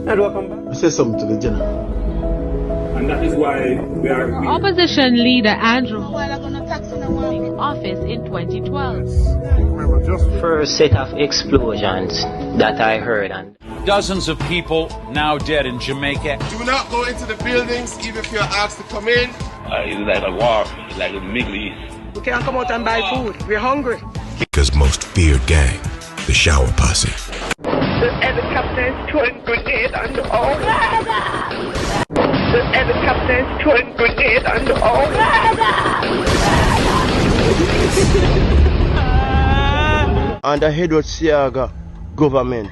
How do I come back? I say something to the general. And that is why we are... Opposition leader Andrew office in 2012. First set of explosions that I heard, and dozens of people now dead in Jamaica. Do not go into the buildings even if you're asked to come in. It's like a war. It's like the Middle East. We can't come out and buy food. We're hungry. America's most feared gang, the Shower Posse. The helicopters throwing grenades on the all. The helicopters throwing grenades on the all. Under Edward Siaga government,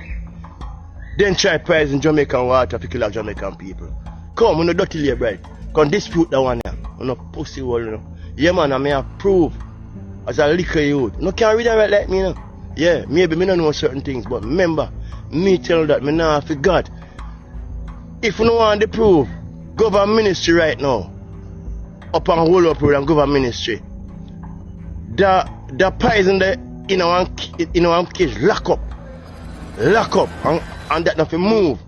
then try pricing Jamaican water to kill Jamaican people. Come, we no dirty labor, right? Come dispute that one here. We no pussy hole, you know. Yeah, man, I may approve as a liquor youth. No can't read and write like me, you know. Yeah, maybe me don't know certain things, but remember, me tell that me now forgot. If you don't want to prove, government ministry right now, up on whole up road and government ministry, the poison there in our cage, lock up, and that nothing move.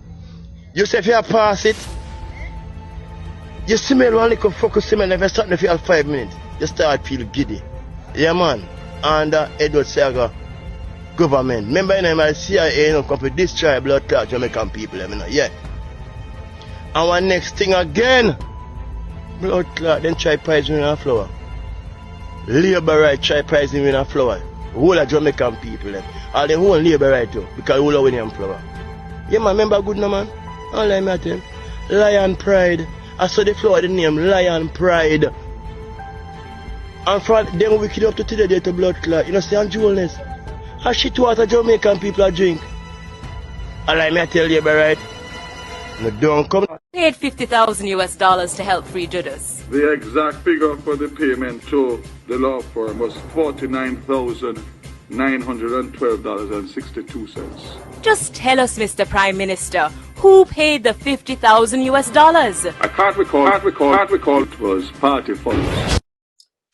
You say if you pass it, you smell one little focus smell, if you start to feel 5 minutes, you start feel giddy. Yeah, man, under Edward Saga government. Remember, you know, CIA, you know, come to destroy blood clot Jamaican people, you know, yeah. And one next thing again, blood clot, then try poison in a flower. Labor right, try poison in a flower. Whole of Jamaican people, all the whole labor right too, because whole of William flower. Yeah, man, remember good no man? All I tell, Lion Pride. I saw the flower, the name Lion Pride. And for them wicked up to today, they to blood clot. You know, see, and jewelness. How shit water Jamaican people are drink. All I tell you, right? No, don't come. Paid $50,000 to help free Judas. The exact figure for the payment to the law firm was $49,912.62. Just tell us, Mr. Prime Minister, who paid the $50,000? I can't recall. It was party funds.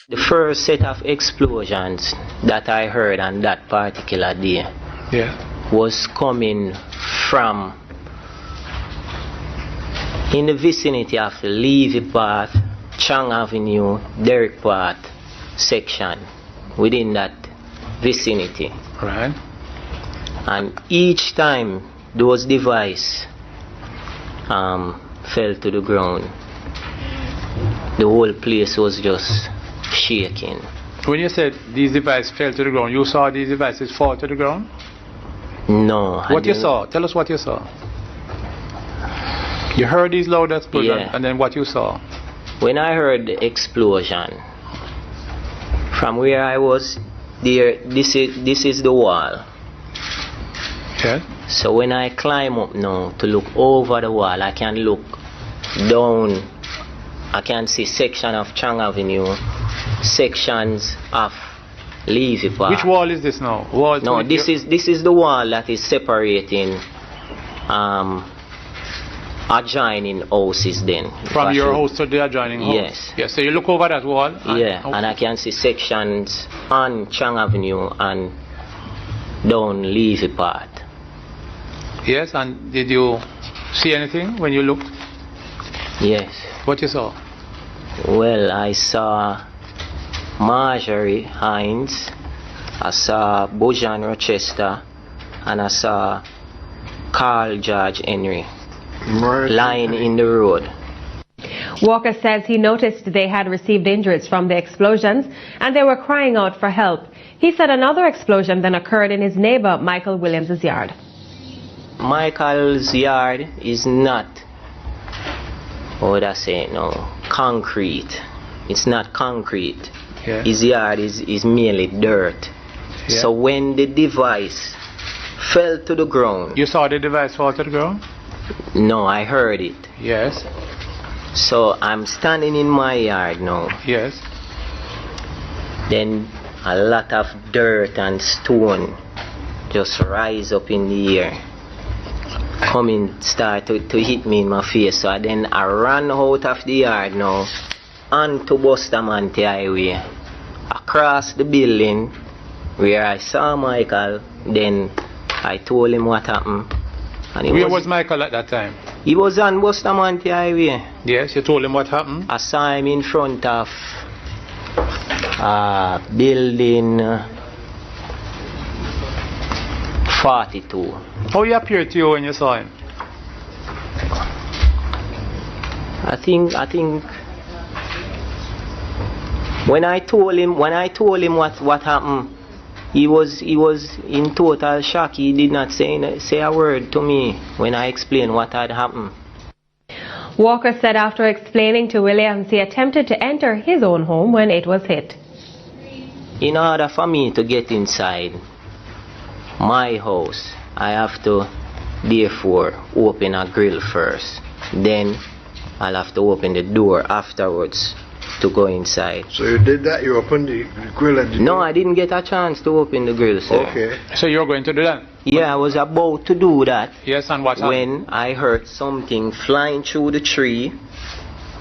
the first set of explosions that I heard on that particular day was coming from in the vicinity of Levy Path, Chang Avenue, Derrick Path section, within that vicinity. Right. And each time those devices fell to the ground, the whole place was just shaking. When you said these devices fell to the ground, you saw these devices fall to the ground? No. What you saw? Tell us what you saw. You heard these loud explosions, and then what you saw? When I heard the explosion, from where I was there, this is the wall. Okay. So when I climb up now to look over the wall, I can look down. I can see section of Chang Avenue, sections of Levy Park. Which wall is this now? Wall no, this is the wall that is separating adjoining houses then. From your house to the adjoining house? Yes. Yes, so you look over that wall? And I can see sections on Chang Avenue and down Levy Park. Yes, and did you see anything when you looked? Yes. What you saw? Well, I saw Marjorie Hines, I saw Bojan Rochester, and I saw Carl George Henry lying in the road. Walker says he noticed they had received injuries from the explosions and they were crying out for help. He said another explosion then occurred in his neighbor Michael Williams' yard. Michael's yard is not, what would I say no, concrete. It's not concrete. Yeah. His yard is merely dirt. Yeah. So when the device fell to the ground... You saw the device fall to the ground? No, I heard it. Yes. So I'm standing in my yard now. Yes. Then a lot of dirt and stone just rise up in the air. Start to hit me in my face. So then I ran out of the yard now onto Bustamante Highway, across the building where I saw Michael. Then I told him what happened, And Where was Michael at that time? He was on Bustamante Highway. Yes, you told him what happened? I saw him in front of building 42. How he appeared to you when you saw him? I think when I told him what happened, he was in total shock. He did not say a word to me when I explained what had happened. Walker said after explaining to Williams he attempted to enter his own home when it was hit. In order for me to get inside my house, I have to therefore open a grill first. Then I'll have to open the door afterwards to go inside. So you did that? You opened the grill and No, I didn't get a chance to open the grill, sir. Okay. So you're going to do that? Yeah, I was about to do that. Yes, and what happened? When I heard something flying through the tree.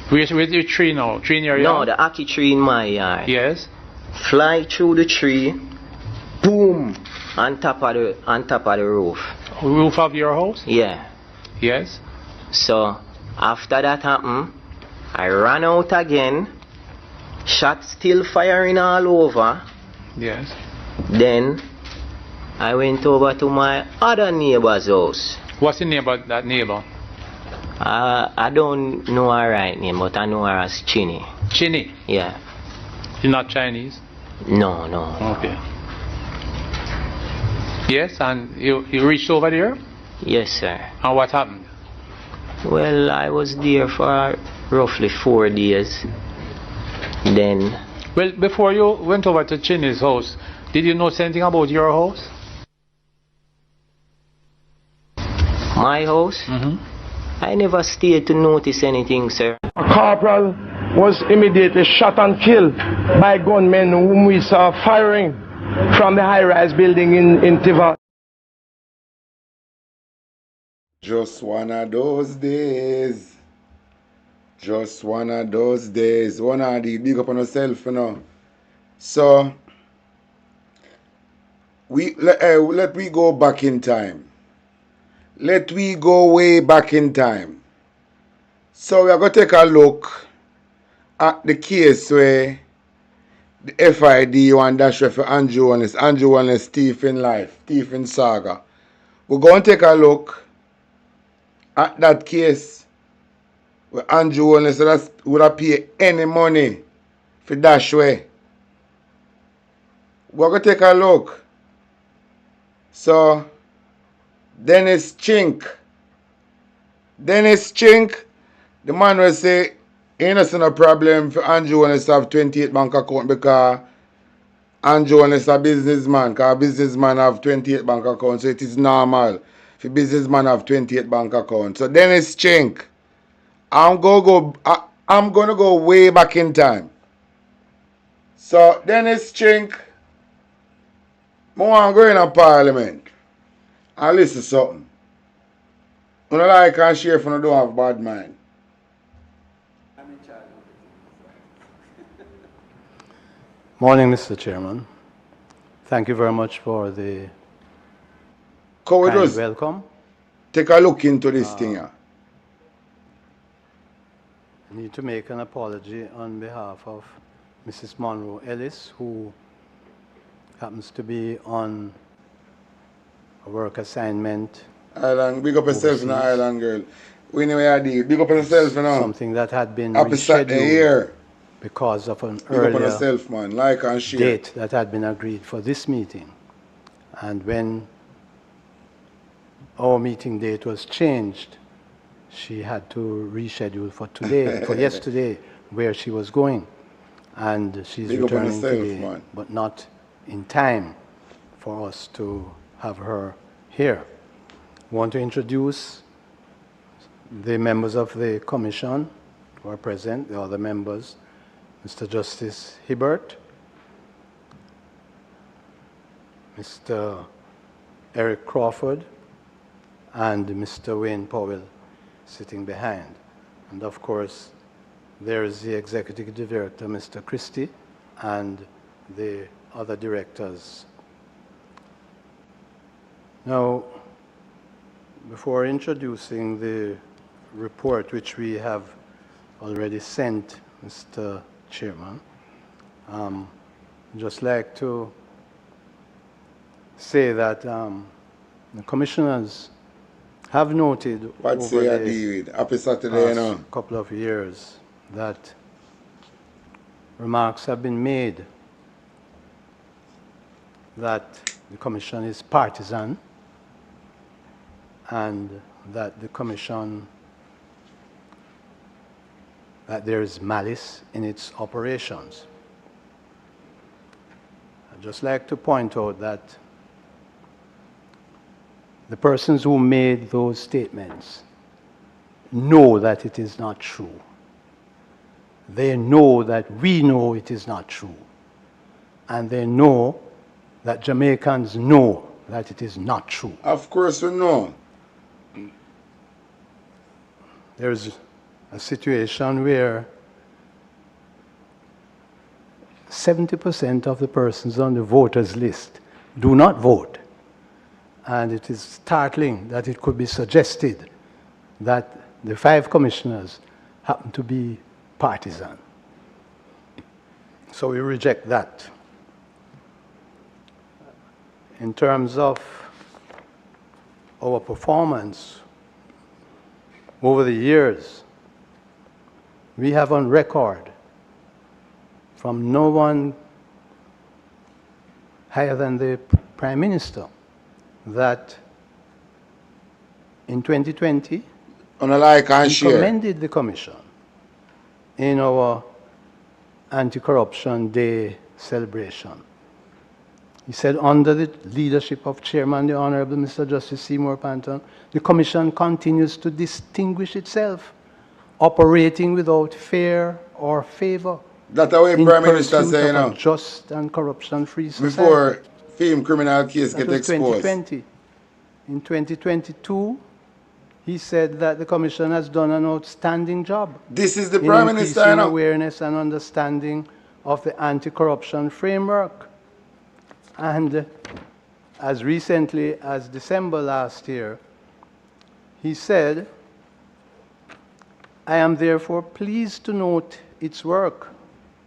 Where's your tree now? Tree in your yard? No, the ackee tree in my yard. Yes. Fly through the tree, boom, on top of the roof. Roof of your house? Yeah. Yes. So after that happened, I ran out again. Shots still firing all over. Yes. Then I went over to my other neighbor's house. What's the name of that neighbor? I don't know her right name, but I know her as Chinny. Chinny? Yeah. You're not Chinese? No. Okay. Yes, and you reached over there? Yes, sir. And what happened? Well, I was there for roughly 4 days. Then... Well, before you went over to Chinny's house, did you know anything about your house? My house? I never stayed to notice anything, sir. A corporal was immediately shot and killed by gunmen whom we saw firing from the high-rise building in Tiva. Just one of those days. Just one of those days. One of the big up on yourself, you know. So, let we go back in time. Let we go way back in time. So we are going to take a look at the case where the FID and dash for Andrew Wallace, Stephen life, Stephen saga. We're going to take a look at that case where Andrew Wallace would have paid any money for dash way. We're going to take a look. So, Dennis Chink, the man will say, ain't no problem for Andrew Wallace to have 28 bank account because Andrew Wallace is a businessman, because a businessman have 28 bank accounts, so it is normal for businessman have 28 bank accounts. So Dennis Chink, I'm gonna go way back in time. So Dennis Chink, I want to go in a Parliament and listen to something. You don't like and share if you don't have bad mind. Morning, Mr. Chairman. Thank you very much for the kind welcome. Take a look into this thing here. I need to make an apology on behalf of Mrs. Monroe Ellis, who happens to be on a work assignment. Island, big up yourself now, Island girl. We know where I did. Big up yourself now. Something that had been rescheduled here because of an earlier yourself, man. Like and share. Date that had been agreed for this meeting. And when our meeting date was changed, she had to reschedule for today, for yesterday, where she was going. And she's returning today, man, but not in time for us to have her here. I want to introduce the members of the commission who are present, the other members, Mr. Justice Hibbert, Mr. Eric Crawford, and Mr. Wayne Powell sitting behind. And of course, there is the executive director, Mr. Christie, and the other directors. Now, Before introducing the report, which we have already sent, Mr. Chairman, I'd just like to say that the commissioners have noted over the past couple of years that remarks have been made that the commission is partisan and that the commission, that there is malice in its operations. I'd just like to point out that the persons who made those statements know that it is not true. They know that we know it is not true. And they know that Jamaicans know that it is not true. Of course we know. There's a situation where 70% of the persons on the voters list do not vote. And it is startling that it could be suggested that the 5 commissioners happen to be partisan. So we reject that. In terms of our performance over the years, we have on record from no one higher than the Prime Minister that in 2020, he commended the Commission in our Anti-Corruption Day celebration. He said, under the leadership of Chairman, the Honorable Mr. Justice Seymour Panton, the Commission continues to distinguish itself, operating without fear or favor. That's the way Prime Minister said, you know, just and corruption-free society. Before film criminal case get exposed. 2020. In 2022, he said that the Commission has done an outstanding job. This is the Prime Minister, you know, awareness and understanding of the anti-corruption framework. And as recently as December last year, he said, I am therefore pleased to note its work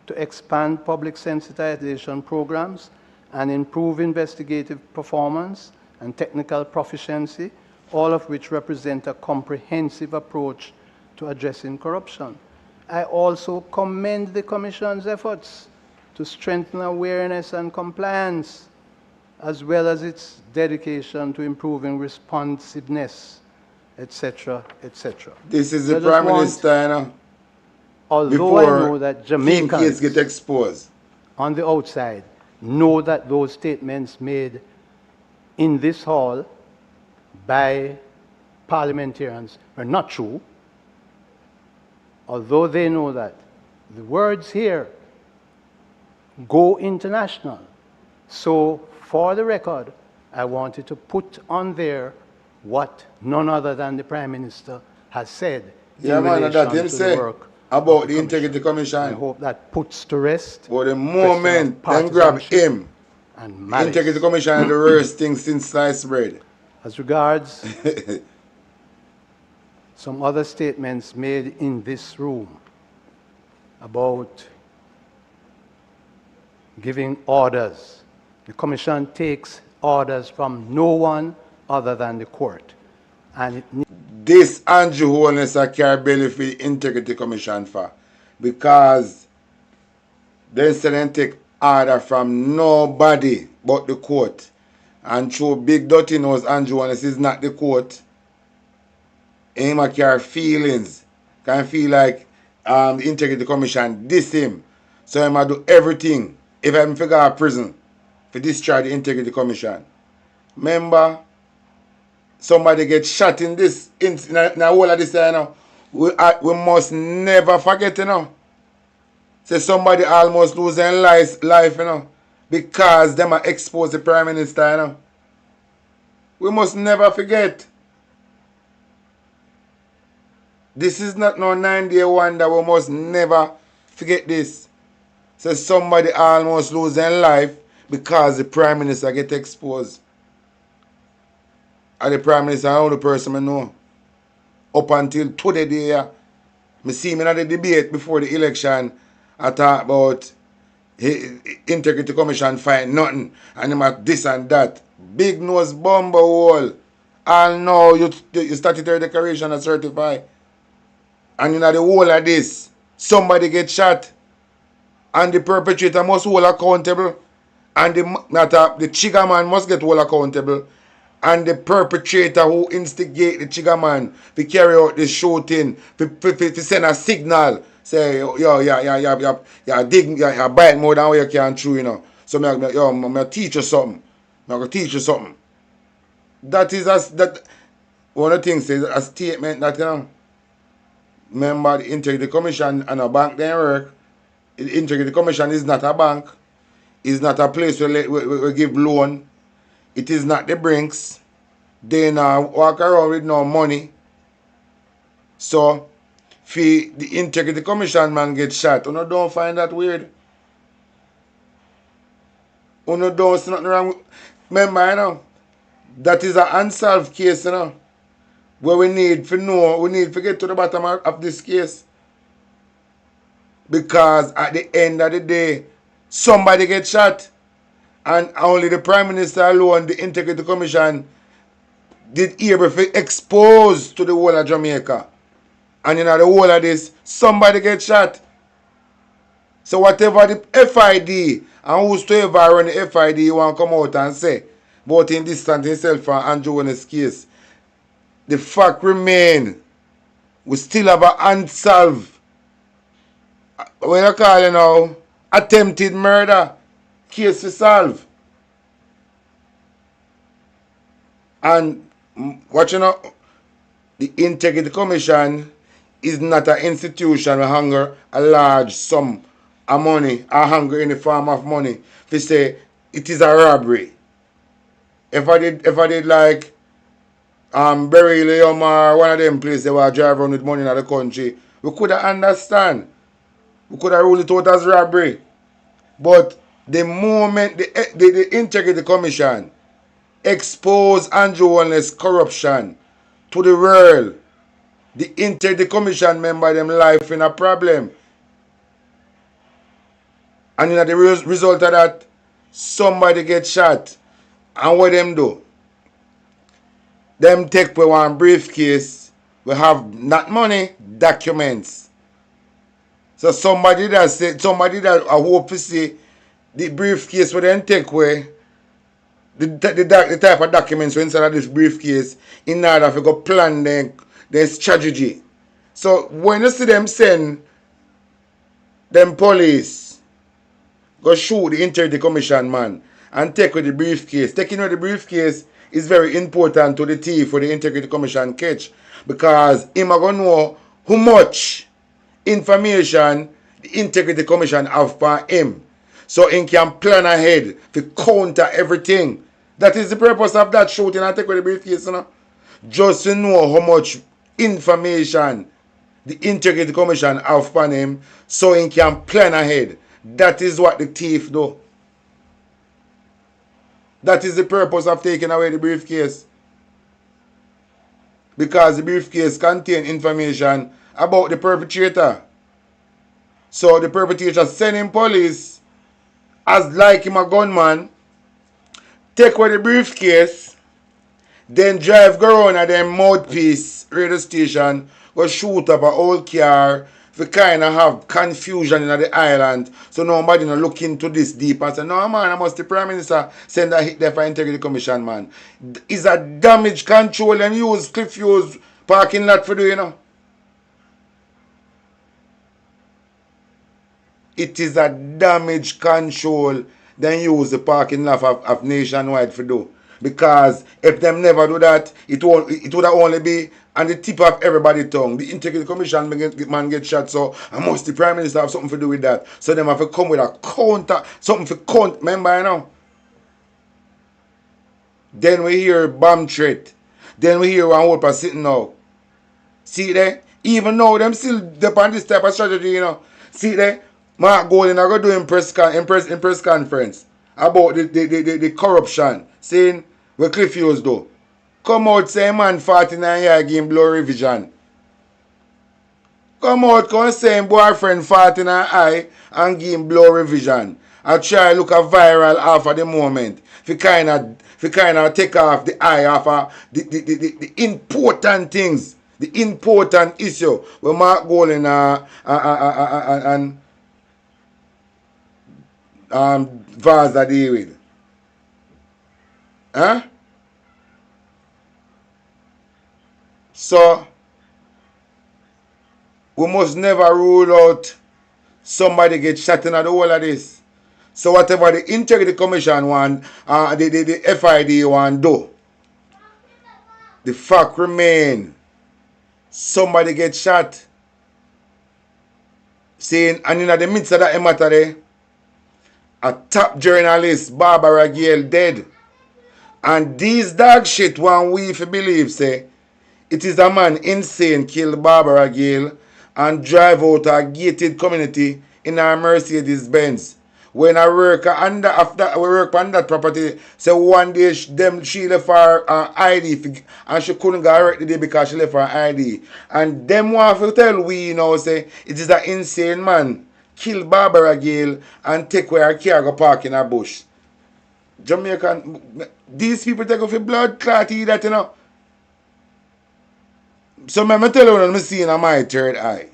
to expand public sensitization programs and improve investigative performance and technical proficiency, all of which represent a comprehensive approach to addressing corruption. I also commend the Commission's efforts to strengthen awareness and compliance, as well as its dedication to improving responsiveness, etc., etc. This is the Prime Minister, you know, although I know that Jamaicans get exposed on the outside know that those statements made in this hall by parliamentarians were not true, although they know that the words here go international. So, for the record, I wanted to put on there what none other than the Prime Minister has said in relation to the work about the Integrity Commission. I hope that puts to rest. But the moment them grab him, and Integrity Commission is the worst thing since sliced bread. As regards some other statements made in this room about giving orders, the Commission takes orders from no one other than the court. And this Andrew Holness a carry belly for the Integrity Commission for, because they said they take order from nobody but the court. And through big dirty nose Andrew Holness is not the court. Him a carry feelings. Can feel like the Integrity Commission diss him. So him a do everything. If I'm figure out prison for discharge the Integrity Commission. Remember, somebody get shot in this, in the whole of this, you know. We must never forget, you know. Say somebody almost lose their life, you know, because them are exposed the Prime Minister, you know. We must never forget. This is not no 9-day wonder. We must never forget this. So somebody almost lose their life because the Prime Minister get exposed. And the Prime Minister and the person I know. Up until today, day, I see him in the debate before the election. I talk about Integrity Commission find nothing. And him at this and that. Big nose bomber hole. And now you statutory declaration and certify. And in the whole of this, somebody get shot. And the perpetrator must hold accountable. And the Chigga man must get hold accountable. And the perpetrator who instigate the Chigga man to carry out the shooting, to send a signal, say, dig, bite more than what you can chew, you know. So, I'm teach you something. I'm going to teach you something. That is, one of the things is a statement that, you know, remember the Integrity Commission and a bank they work. The Integrity Commission is not a bank. It's not a place where we give loan. It is not the Brinks. They now walk around with no money. So, if the Integrity Commission man get shot, you don't find that weird. You don't see nothing wrong. Remember, you know, that is an unsolved case, you know, where we need to get to the bottom of this case. Because at the end of the day, somebody gets shot. And only the Prime Minister alone, the Integrity Commission, did able to expose to the whole of Jamaica. And in the whole of this, somebody gets shot. So whatever the FID, and whosoever run the FID, you want to come out and say, but in distance himself from Andrew Winnie's case, the fact remain, we still have an unsolved, what you call it now, attempted murder case to solve. And what you know, the Integrity Commission is not an institution that hunger a large sum of money, or hunger in the form of money, to say it is a robbery. If I did like Berry Leon or one of them places they were driving around with money in the country, we could have understand. We could have ruled it out as robbery. But the moment the Integrity Commission exposed Andrew Wallace's corruption to the world, the Integrity Commission member them life in a problem. And in the result of that, somebody get shot. And what them do? Them take for one briefcase, we have not money, documents. So somebody that I hope to see the briefcase where them take away the type of documents inside of this briefcase in order to go plan their strategy. So when you see them send them police go shoot the Integrity Commission man and take away the briefcase. Taking away the briefcase is very important to the thief for the Integrity Commission catch, because him are going to know how much information the Integrity Commission have for him. So he can plan ahead to counter everything. That is the purpose of that shooting and take away the briefcase, you know? Just to know how much information the Integrity Commission have for him, so he can plan ahead. That is what the thief do. That is the purpose of taking away the briefcase. Because the briefcase contains information about the perpetrator. So the perpetrator sending police as like him a gunman, take away the briefcase, then drive go around at them mouthpiece radio station, go shoot up an old car, to kind of have confusion in the island, so nobody no look into this deep and say, no man, I must the Prime Minister send a hit there for Integrity Commission, man. Is a damage control and use cliff use parking lot for do, you know? It is a damage control then use the parking lot of Nationwide for do. Because if them never do that, it would only be on the tip of everybody's tongue. The Integrity Commission man get shot, so I must the Prime Minister have something to do with that. So them have to come with a counter, something for count, remember you know? Then we hear bomb threat. Then we hear one whole sitting now. See there? Even now them still depend this type of strategy, you know. See there? Mark Golding I go do in press conference about the corruption, saying what Cliff Hughes do. Come out say man 49 years give blow revision. Come out come say boyfriend 49 eye and give him blow revision. I try look a viral half of the moment. Fi kinda take off the eye off of the important things. The important issue where Mark Golan and Vaz are deal with. Huh? So we must never rule out somebody get shot in the whole of this. So whatever the Integrity Commission want, the FID want do, the fact remain, somebody get shot. Saying, and in the midst of that matter there, a top journalist, Barbara Gale, dead. And these dog shit one we if believe say, it is a man insane kill Barbara Gale and drive out a gated community in a Mercedes Benz. When I work under after we work on that property, so one day she left her ID and she couldn't go work the day because she left her ID. And them want to tell we say it is an insane man kill Barbara Gale and take where her car go park in a bush. Jamaican, these people take off a blood clot eat that So let me tell you what I'm seeing on my third eye.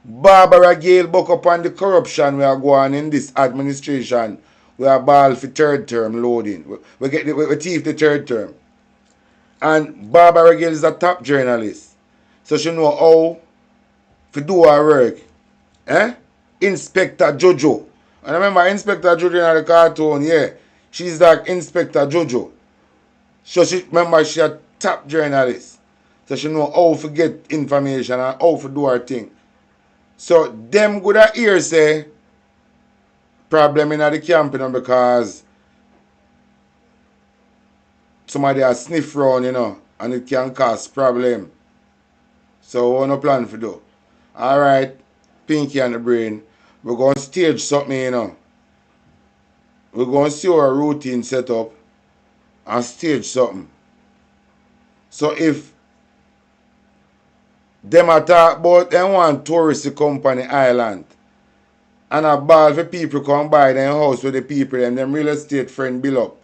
Barbara Gale buck up on the corruption we are going in this administration. We are ball for third term loading. We thief the third term. And Barbara Gale is a top journalist. So she know how to do her work. Inspector Jojo. And I remember Inspector Jojo in the cartoon, yeah. She's like Inspector Jojo. So she remember she a top journalist. So she know how to get information and how to do her thing. So them good at hear say problem in the camp because somebody has sniff round, and it can cause problem. So we no plan for do. Alright, Pinky and the Brain. We're going to stage something, We're going to see our routine set up and stage something. So if them a talk about them want tourists to come on the island and a ball for people come buy them house with the people and them real estate friend build up.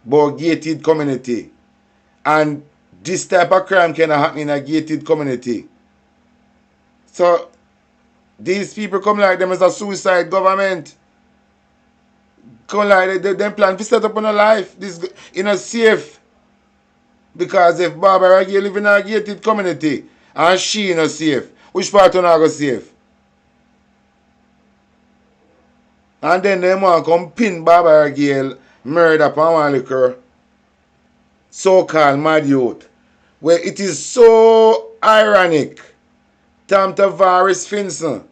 But gated community. And this type of crime can happen in a gated community. So these people come like them as a suicide government. Come like them plan to set up on a life. This safe. Because if Barbara Gale live in a gated community and she not safe, which part of her go safe? And then them want to come pin Barbara Gale murder upon one liquor so-called mad youth. Where it is so ironic. Tam Tavares Finson,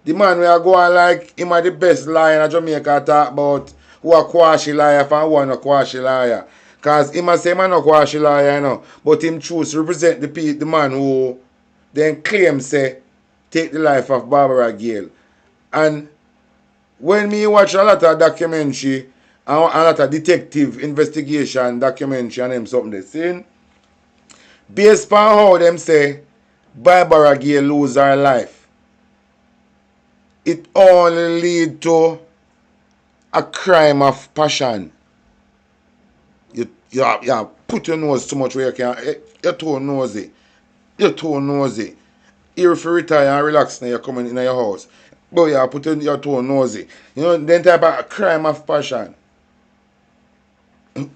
the man we are going like him are the best liar in Jamaica talk about who are quashi liar and who are not quashi liar. Because him say man not quashi liar, but him choose to represent the man who then claim say take the life of Barbara Gale. And when me watch a lot of documentary and a lot of detective investigation documentary and them something they saying, based on how them say Barbara Gale lose her life, it only lead to a crime of passion. You put your nose too much where you can. You're too nosy. You're too nosy. If you retire and relax now, you're coming in your house. But you put your too nosy. Then type of crime of passion.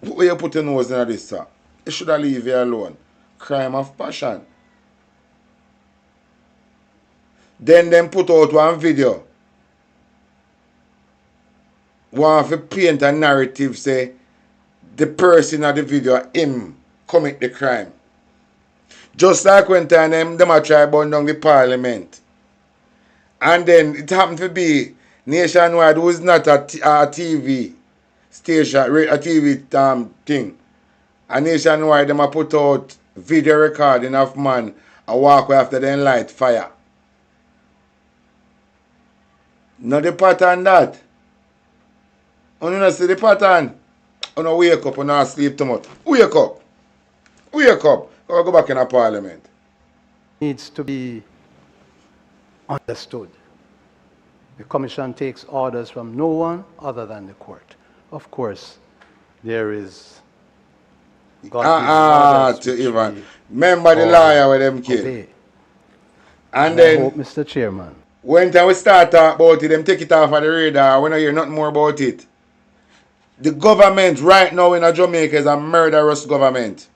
Where you put your nose in this, sir? You should have leave you alone. Crime of passion. Then them put out one video. One to paint a narrative say the person of the video him commit the crime. Just like when time them a try burn down the Parliment. And then it happened to be nationwide who is not a TV station, a TV thing. And nationwide them a put out video recording of man a walk after them light fire. Not the pattern that. You don't see the pattern. You don't wake up and not sleep too much. Wake up. Wake up. Go back in a parliament. Needs to be understood. The commission takes orders from no one other than the court. Of course, there is to even. Remember the lawyer with them kill. And then, I hope, Mr. Chairman, when we start talking about it, them take it off of the radar. We don't hear nothing more about it. The government right now in Jamaica is a murderous government.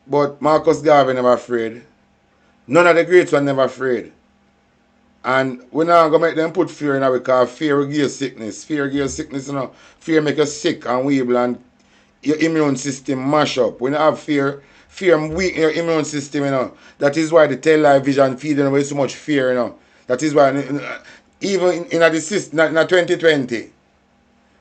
But Marcus Garvey never afraid. None of the greats were never afraid. And we're not going to make them put fear in our because fear will give you sickness. Fear will give you sickness, you know. Fear make you sick and weeble and your immune system mash up. When you have fear, fear weaken your immune system, you know. That is why the television feeding away so much fear, you know. That is why even in the system, in 2020,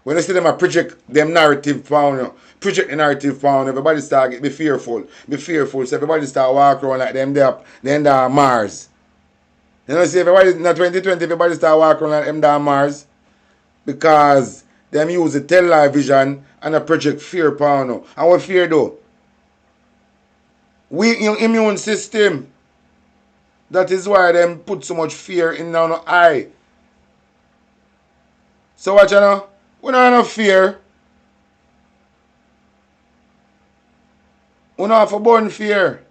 when you see them project them narrative pound, you know, project the narrative pound, everybody start get be fearful. So everybody start walk around like them there on Mars. You know, see everybody in 2020, everybody start walking around like them there on Mars. Because them use the television and a project fear pound. And what fear do? Weaken your immune system. That is why them put so much fear in our eye. So what you know? We don't have no fear. We don't have to burn fear.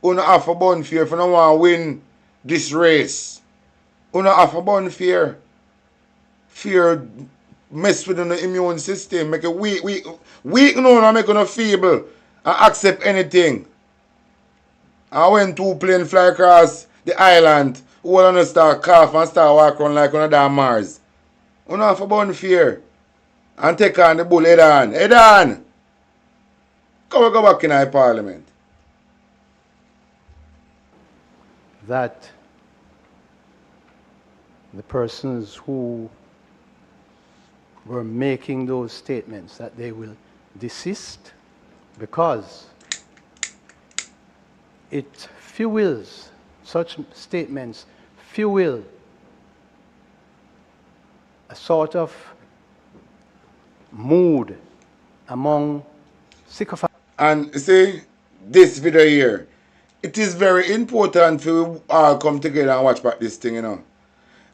We don't have to burn fear if we don't want to win this race. We don't have to burn fear. Fear mess with the immune system, make it weak, you know, make it feeble and accept anything. And when two planes fly across the island, all of them start cough and start walking around like on a damn Mars. You know, have to burn fear and take on the bull head on. Head on! Go back in our parliament. That the persons who were making those statements, that they will desist, because it fuels, such statements fuel a sort of mood among sycophants. And see, this video here, it is very important for we all come together and watch back this thing, you know,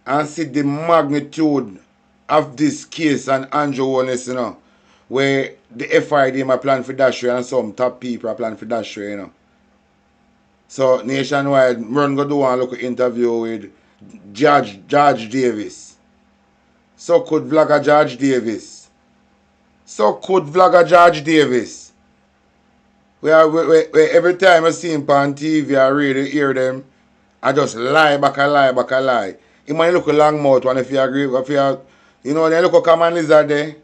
and see the magnitude of this case and Andrew Wallace, you know, where the FID are planning for dash and some top people are planning for dash, you know. So nationwide, run go do one look interview with George Davis. So could vlogger George Davis. Where every time I see him on TV, I really hear them, I just lie back. He might look a long mouth one if you agree, you know, they look a common lizard there.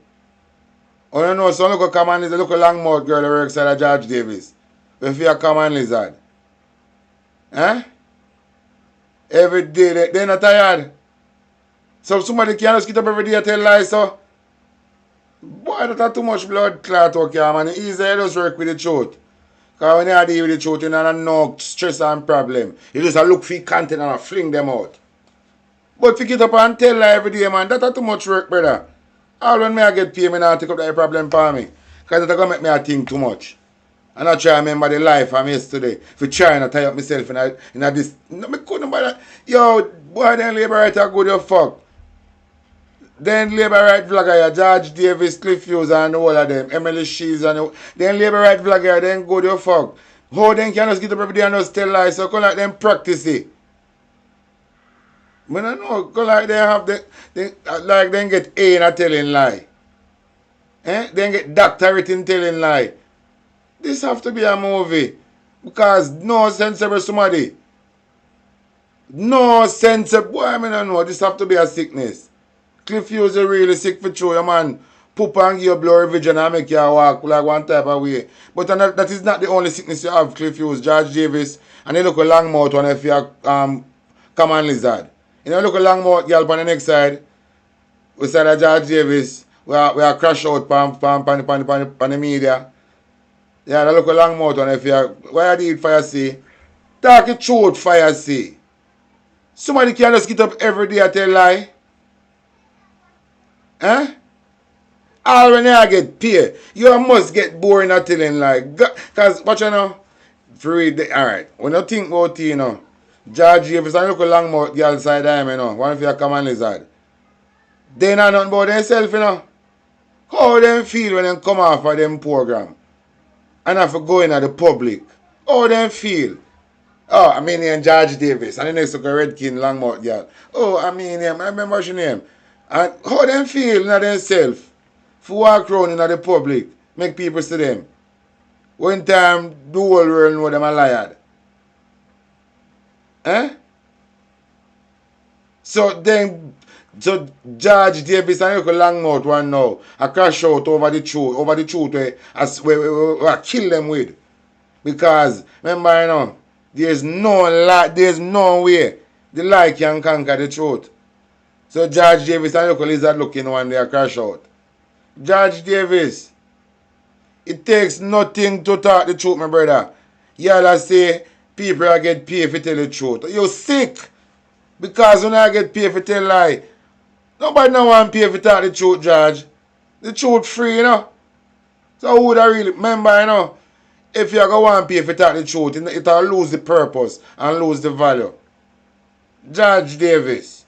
Oh, you know, so look a common lizard, look a long mouth girl that works at George Davis. If you a common lizard. Eh? Every day, they're not tired. So somebody can't just get up every day and tell lies, so. Boy, that's too much blood clot, okay, man. It's easy, just work with the truth. Because when you deal with the truth, you don't have no stress and problem. You just look for content and fling them out. But if you get up and tell lie every day, man, that's too much work, brother. All when I get paid, I now take up that problem for me. Because that's going to make me think too much. And I try to remember the life I'm yesterday. If I try and tie up myself in this. No, I couldn't bother. Yo, boy, then labor right are good, you fuck. Then labor right vlogger, George Davis, Cliff Hughes and all of them, Emily Shees and then labor right vlogger, then good, you fuck. How then can just get up every day and just tell lies, so come like them practice it. I don't know, go like they have like then get A in a telling lie. Then get doctorate in telling lie. This have to be a movie. Because no sensible somebody. No sensible, boy, I don't know, this have to be a sickness. Cliff Hughes is really sick for true, man. Poop and give you blurry vision and make you walk like one type of way. But that is not the only sickness you have, Cliff Hughes, George Davis, and they look a long mouth one if you're common lizard. You know, look a long mouth girl on the next side. We said that George Davis, we are crash out on the media. Yeah, they look a long mouth one if you're, why are you fire see? Talk it truth, fire see. Somebody can just get up every day and tell lie. Eh? All when you get paid, you must get boring at telling like, because what you know, alright, when you think about it, you know, George Davis and look a long mouth girl side time, you know, one of your common lizard. They know nothing about themselves, you know. How them feel when they come off of them program and have to go in at the public. How them feel. Oh, I mean and George Davis and the next look a red king long mouth girl. Oh, I mean him, I remember your name. And how them feel in themselves for walk around in the public, make people see them. One time the whole world know them a liar. Eh? So George Davis and look a long mouth one now, I crash out over the truth where kill them with. Because remember you know, there's no way the lie can conquer the truth. So George Davis and look a lizard looking one day I crash out. George Davis, it takes nothing to talk the truth, my brother. Y'all say people are get paid for tell the truth. You're sick. Because when I get paid for tell lie, nobody no want pay for talk the truth, George. The truth free, you know. So who would I really remember, you know, if you go want pay for talk the truth, it'll lose the purpose and lose the value. George Davis,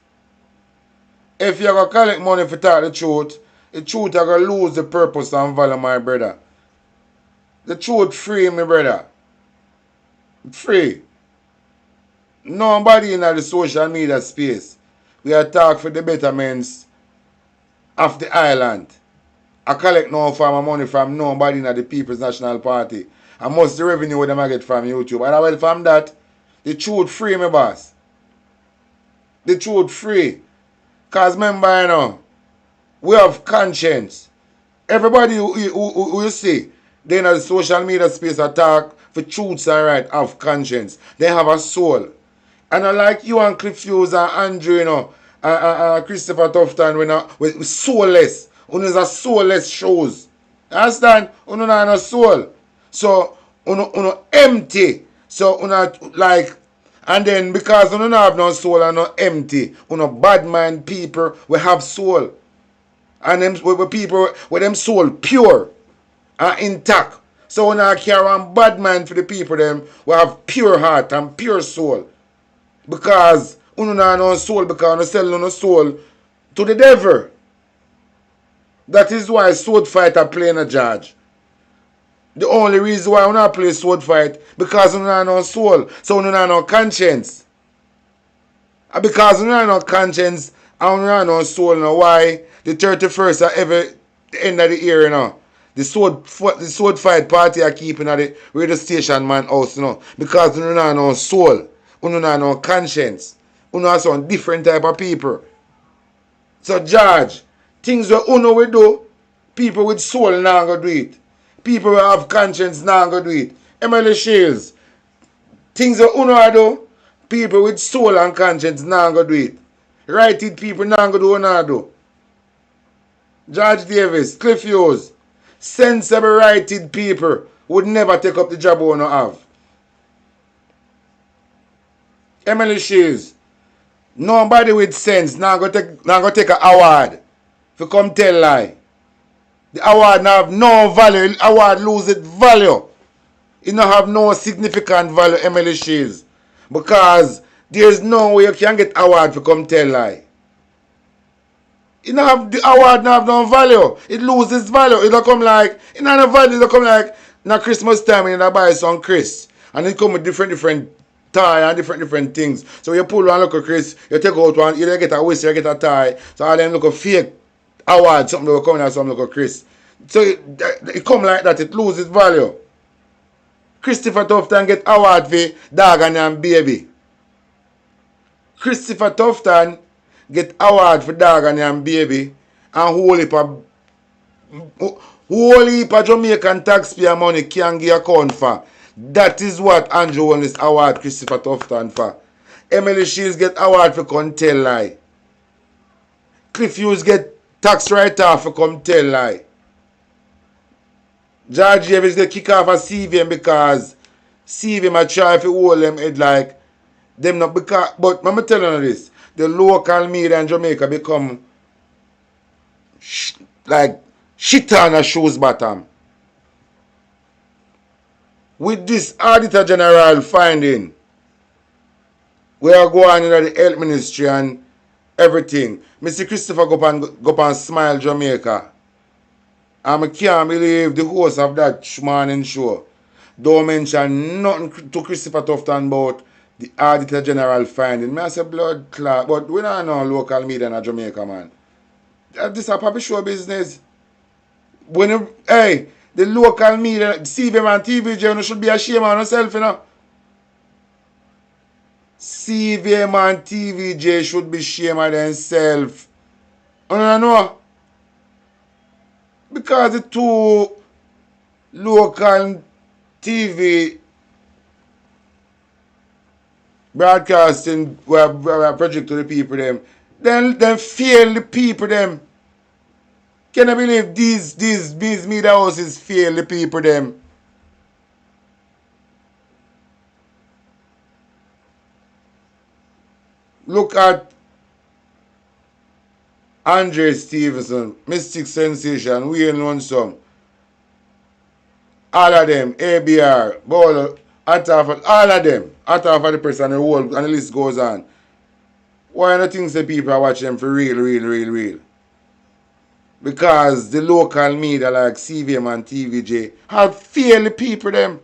if you go collect money for talk the truth are going to lose the purpose and value, my brother. The truth free, my brother. Free. Nobody in the social media space. We are talking for the betterments of the island. I collect no form of money from nobody in the People's National Party. And most the revenue them I get from YouTube. And well from that, the truth free, my boss. The truth free. Because remember, you know, we have conscience. Everybody who you see, they in the social media space attack for truths and right of conscience. They have a soul. And I like you and Cliff Hughes and Andrew, you know, Christopher Tufton, we're soulless. Uno is a soulless shows. You understand? Uno not no soul. So, uno empty. So, uno like, and then because uno not have no soul and no empty, uno bad mind people, we have soul. And them with people with them soul pure and intact. So when I carry on bad mind for the people them we have pure heart and pure soul. Because uno not no soul because uno sell no soul to the devil. That is why sword fighter playing a judge. The only reason why uno play sword fight because uno not no soul. So uno not no conscience. And because uno not no conscience and uno not no soul, you know why the 31st of every end of the year, you know, the sword fight party are keeping at the radio station man house, you know, because you know no soul, you know no conscience, you know some different type of people. So George, things that you know we do, people with soul now go do it. People who have conscience now go do it. Emily Shields, things that you know do, people with soul and conscience now go do it. Righted people now go do what now do. George Davis, Cliff Hughes, sensible righted people would never take up the job we don't have. Emily Shields, nobody with sense now go take an award for come tell lie. The award now have no value. The award lose its value. It don't have no significant value, Emily Shields. Because there's no way you can get award for come tell lie. It don't have the award not have no value. It loses value. It don't come like it not have value. It don't come like na Christmas time when you buy some Chris. And it come with different tie and different things. So you pull one look at Chris, you take out one, you get a whistle, you get a tie. So all them look a fake award, something will come out some look at Chris. So it come like that, it loses value. Christopher Tufton get award for Dog and Baby. Christopher Tufton get award for Dog and Baby and whole heap of Jamaican taxpayer money can give account for. That is what Andrew won this award Christopher Tufton for. Emily Shields get award for come tell lie. Cliff Hughes get tax write-off for come tell lie. George Davis get kick off a CVM because CVM a try to hold them head like them not because, but I'm telling you this, the local media in Jamaica become like shit on a shoes bottom. With this Auditor General finding, we are going into the health ministry and everything. Mr. Christopher go up and Smile Jamaica. And I can't believe the host of that morning show don't mention nothing to Christopher Tufton about the Auditor General finding. I say blood clot, but we don't know local media in Jamaica, man. This is a papi show business. When you, hey, the local media, CVM and TVJ, you should be ashamed of yourself, you know. CVM and TVJ should be ashamed of themselves. You know? Because the two local TV broadcasting were project to the people them, then fail the people them. Can I believe these media houses fail the people them? Look at Andre Stevenson, Mystic Sensation, Wayne Lonesome. All of them, ABR, Bowler, Atafa, all of them. Atafa the person and the whole, and the list goes on. Why do you think the people are watching them for real? Because the local media like CVM and TVJ have failed the people them.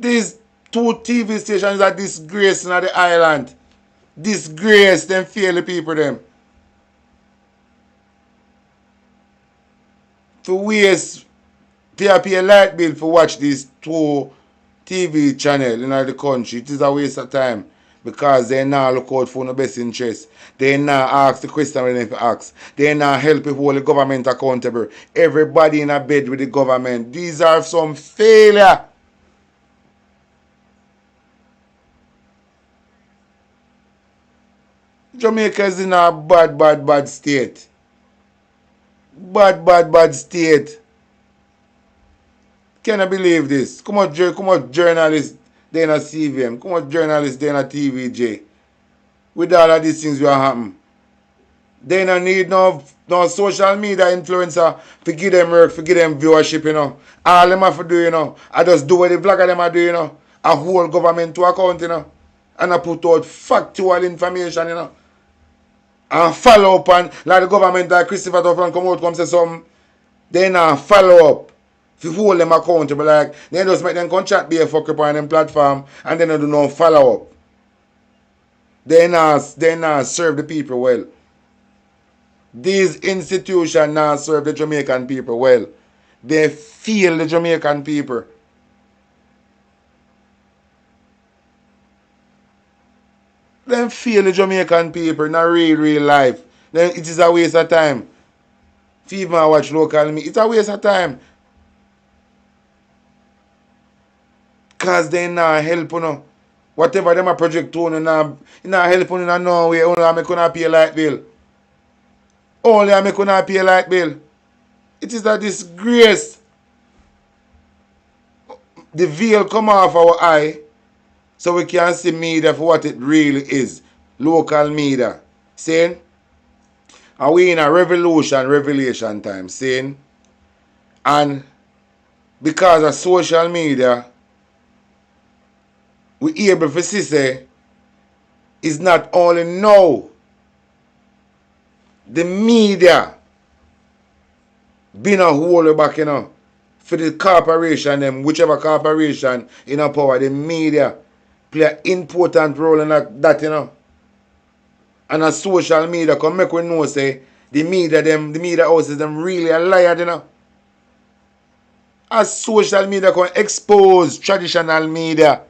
These two TV stations are disgracing at the island. Disgrace them, fail the people them. To waste, pay a light bill for watch these two TV channel in the country. It is a waste of time. Because they now look out for the best interest. They now ask the question when they ask. They now help people hold the government accountable. Everybody in a bed with the government. These are some failure. Jamaica is in a bad state. Bad state. Can I believe this? Come on, journalists, they in a CVM. Come on, journalists, they in a TVJ. With all of these things will happen. They don't need no social media influencer to give them work, to give them viewership, you know. All them have to do, you know. I just do what the vlogger them are doing, you know. I hold government to account, you know. And I put out factual information, you know. And follow up on, like the government, like Christopher Tufton come out, come say something. They now follow up. To hold them accountable, like, they just make them contract be a fuck up on them platform and then they do no follow up. They not serve the people well. These institutions now serve the Jamaican people well. They feel the Jamaican people. They feel the Jamaican people in a real life. Then it is a waste of time. If you even watch local media, it's a waste of time. Because they not help, you know. Whatever them a project to, you not help you in no way. Only I make you pay a light bill. Only I make you pay a light bill. It is a disgrace. The veil come off our eye so we can see media for what it really is. Local media. Saying? And we in a revelation time. Saying? And because of social media, we able to see say it's not only now the media been a hold back, you know, for the corporation them, whichever corporation in a power, the media play an important role in that, you know. And a social media can make we know say the media houses them really a liar, you know. As social media can expose traditional media.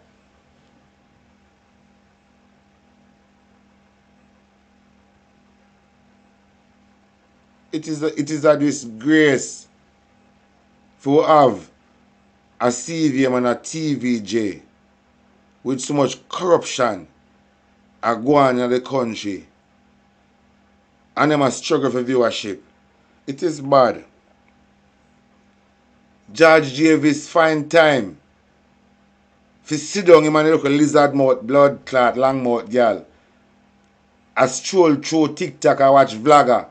It is a disgrace for have a CVM and a TVJ with so much corruption are going in the country and them a struggle for viewership. It is bad. George Davis find time to sit down him and look a lizard mouth, blood clot, long mouth girl. I stroll through TikTok, I watch vlogger.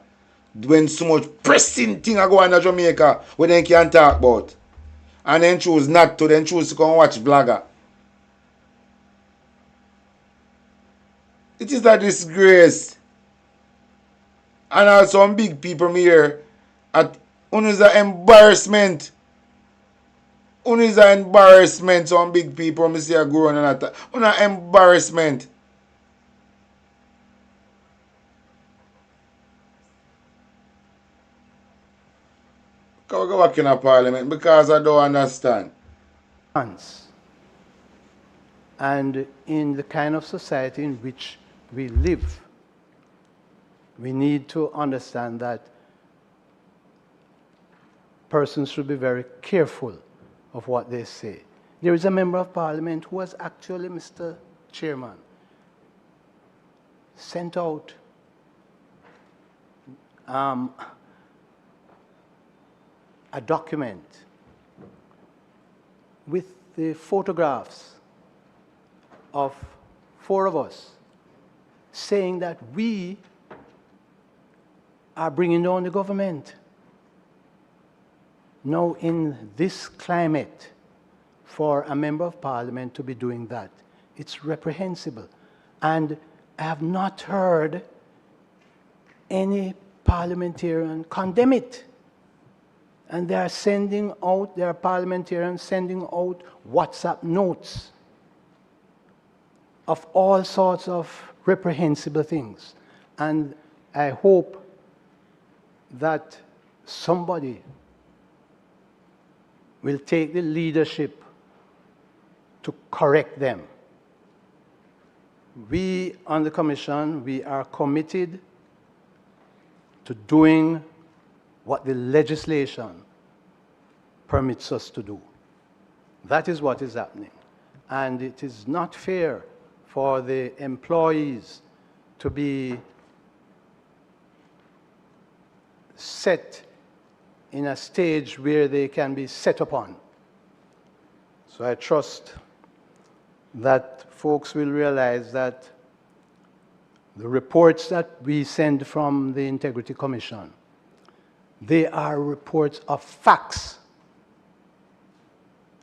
when so much pressing thing are going on in Jamaica where they can't talk about. And then choose not to, then choose to come and watch blogger. It is a disgrace. And also some big people here at is an embarrassment. Is an embarrassment. Some big people me see are growing and that. An embarrassment. Can we go back in a parliament because I don't understand. And in the kind of society in which we live, we need to understand that persons should be very careful of what they say. There is a member of parliament who was actually, Mr. Chairman, sent out a document with the photographs of 4 of us saying that we are bringing down the government. Now, in this climate, for a member of parliament to be doing that, it's reprehensible. And I have not heard any parliamentarian condemn it. And they are sending out, there are parliamentarians sending out WhatsApp notes of all sorts of reprehensible things. And I hope that somebody will take the leadership to correct them. We on the Commission, we are committed to doing what the legislation permits us to do. That is what is happening. And it is not fair for the employees to be set in a stage where they can be set upon. So I trust that folks will realize that the reports that we send from the Integrity Commission, they are reports of facts.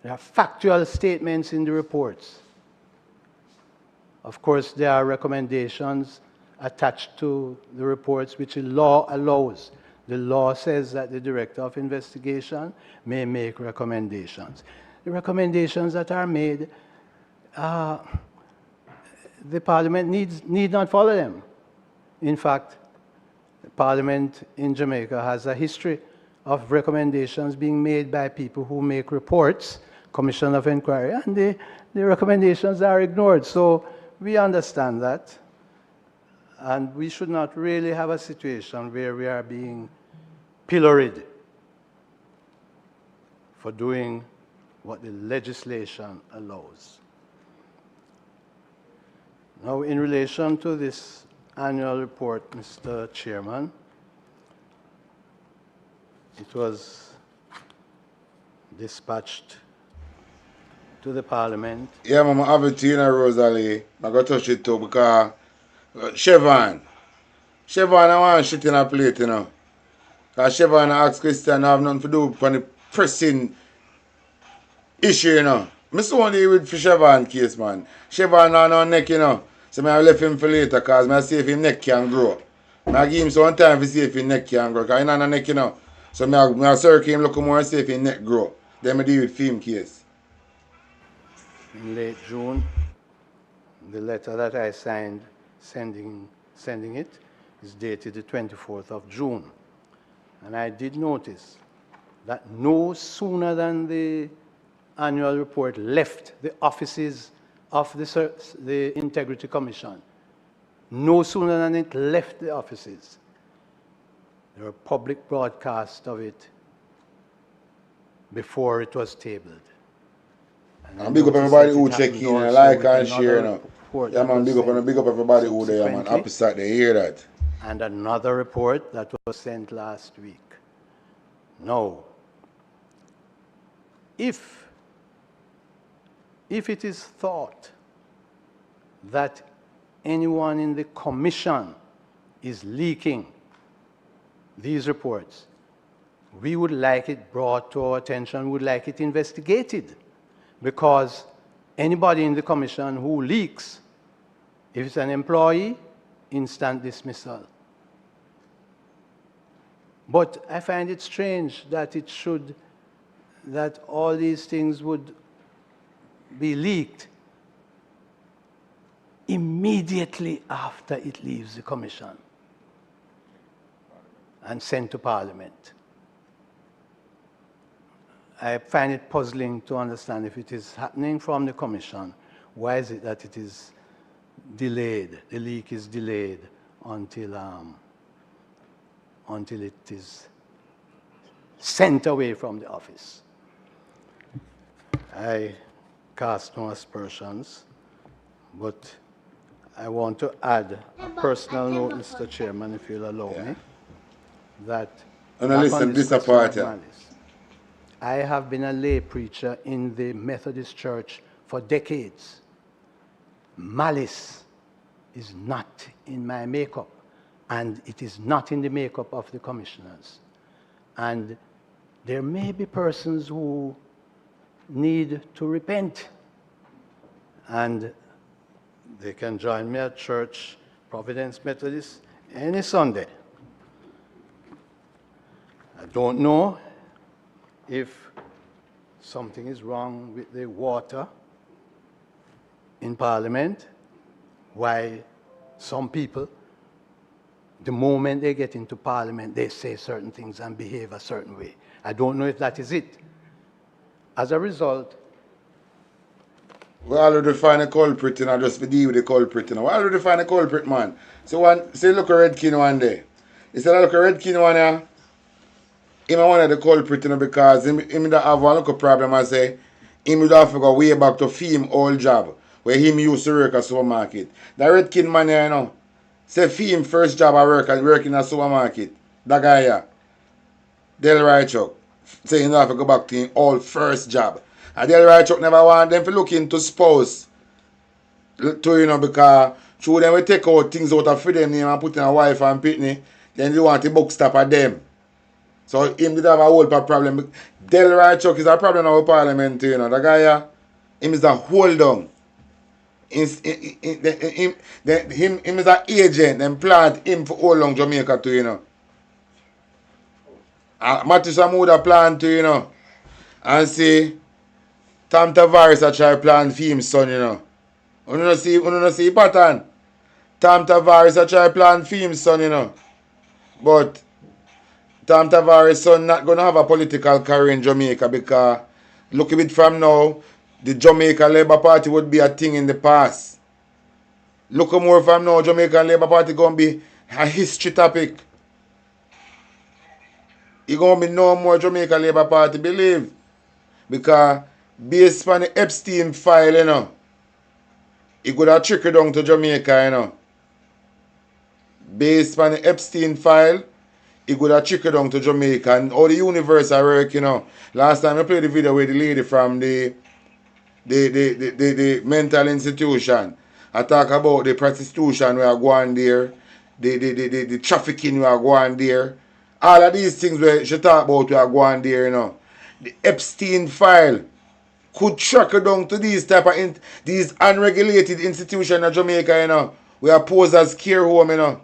There are factual statements in the reports. Of course, there are recommendations attached to the reports which the law allows. The law says that the Director of Investigation may make recommendations. The recommendations that are made, the Parliament need not follow them. In fact, the Parliament in Jamaica has a history of recommendations being made by people who make reports, Commission of Inquiry, and the recommendations are ignored. So we understand that. And we should not really have a situation where we are being pilloried for doing what the legislation allows. Now, in relation to this annual report, Mr. Chairman, it was dispatched to the Parliament. Yeah, Mama, I have it, you know, Rosalie. I'm going to touch it too because Chevron, I want shit in a plate, you know. Because Chevron asked Christian, I have nothing to do with the pressing issue, you know. I still want to deal with the Chevron case, man. Chevron on no neck, you know. So I left him for later because I see if his neck can grow. I give him some time to see if his neck can grow. Because he's not on neck, you know. So I circle him, look more and see if his neck grow. Then I deal with film case. In late June, the letter that I signed sending it is dated the 24th of June. And I did notice that no sooner than the annual report left the offices of the Integrity Commission, no sooner than it left the offices, there were public broadcasts of it before it was tabled. And big up everybody who check in and like and share, you know. Yeah, man, big up everybody who there, man. Happy start to hear that. And another report that was sent last week. No. If it is thought that anyone in the Commission is leaking, these reports, we would like it brought to our attention, would like it investigated, because anybody in the commission who leaks, if it's an employee, instant dismissal. But I find it strange that that all these things would be leaked immediately after it leaves the commission and sent to Parliament. I find it puzzling to understand if it is happening from the commission, why is it that it is delayed, the leak is delayed until it is sent away from the office. I cast no aspersions, but I want to add a personal note, Mr. Chairman, if you'll allow me, that I have been a lay preacher in the Methodist Church for decades. Malice is not in my makeup, and it is not in the makeup of the commissioners. And there may be persons who need to repent, and they can join me at church, Providence Methodist, any Sunday. I don't know if something is wrong with the water in Parliament, why some people, the moment they get into Parliament, they say certain things and behave a certain way. I don't know if that is it. As a result, we already find a culprit, and just to deal with the culprit. We already find a culprit, man. So say look at Redkin one day. He said, look at Redkin one here. Him one of the culprit, because him that have one little problem. I say, him would have to go way back to film old job, where him used to work at supermarket. The Redkin man here, you know, say film first job I work in a supermarket. That guy here, Delroy Chuck, say he have to go back to him old first job. And Delroy Chuck never want them to look into spouse. To, because through them we take out things out of freedom name and put in a wife and pitney, then they want to book stop at them. So him did have a whole problem. Delroy Chuck is a problem in our Parliament, The guy here, him is a hold down. Him is an agent and plant him for all long Jamaica too, Matthew Samuda plant too, And see Tom Tavares a try plan for him son, You don't see pattern. Tom Tavares a try plan for him son, But Tom Tavares' son not going to have a political career in Jamaica, because look a bit from now, the Jamaica Labour Party would be a thing in the past. Look more from now, Jamaica Labour Party going to be a history topic. It going to be no more Jamaica Labour Party, believe. Because based on the Epstein file, it could have trickled down to Jamaica, Based on the Epstein file, it could have trickled down to Jamaica. And all the universe I work, Last time I played the video with the lady from the mental institution. I talk about the prostitution we are going there, the trafficking we are going there. All of these things where she talk about we are going there, The Epstein file could trickle down to these type of these unregulated institutions in Jamaica, We are posed as care home, You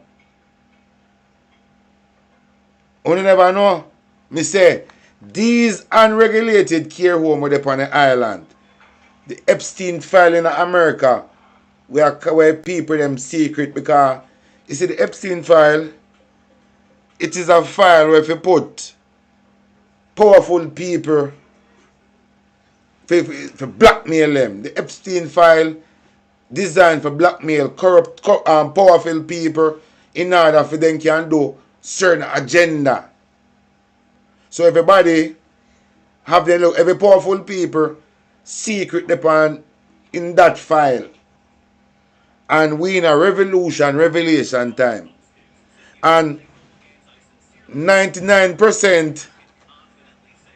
never know. Me say, these unregulated care home were upon the island. The Epstein file in America, where people them secret, because you see the Epstein file, it is a file where if you put powerful people for blackmail them. The Epstein file designed for blackmail corrupt powerful people in order for them can do certain agenda. So everybody have their look, every powerful people secret upon in that file. And we in a revelation time. And 99%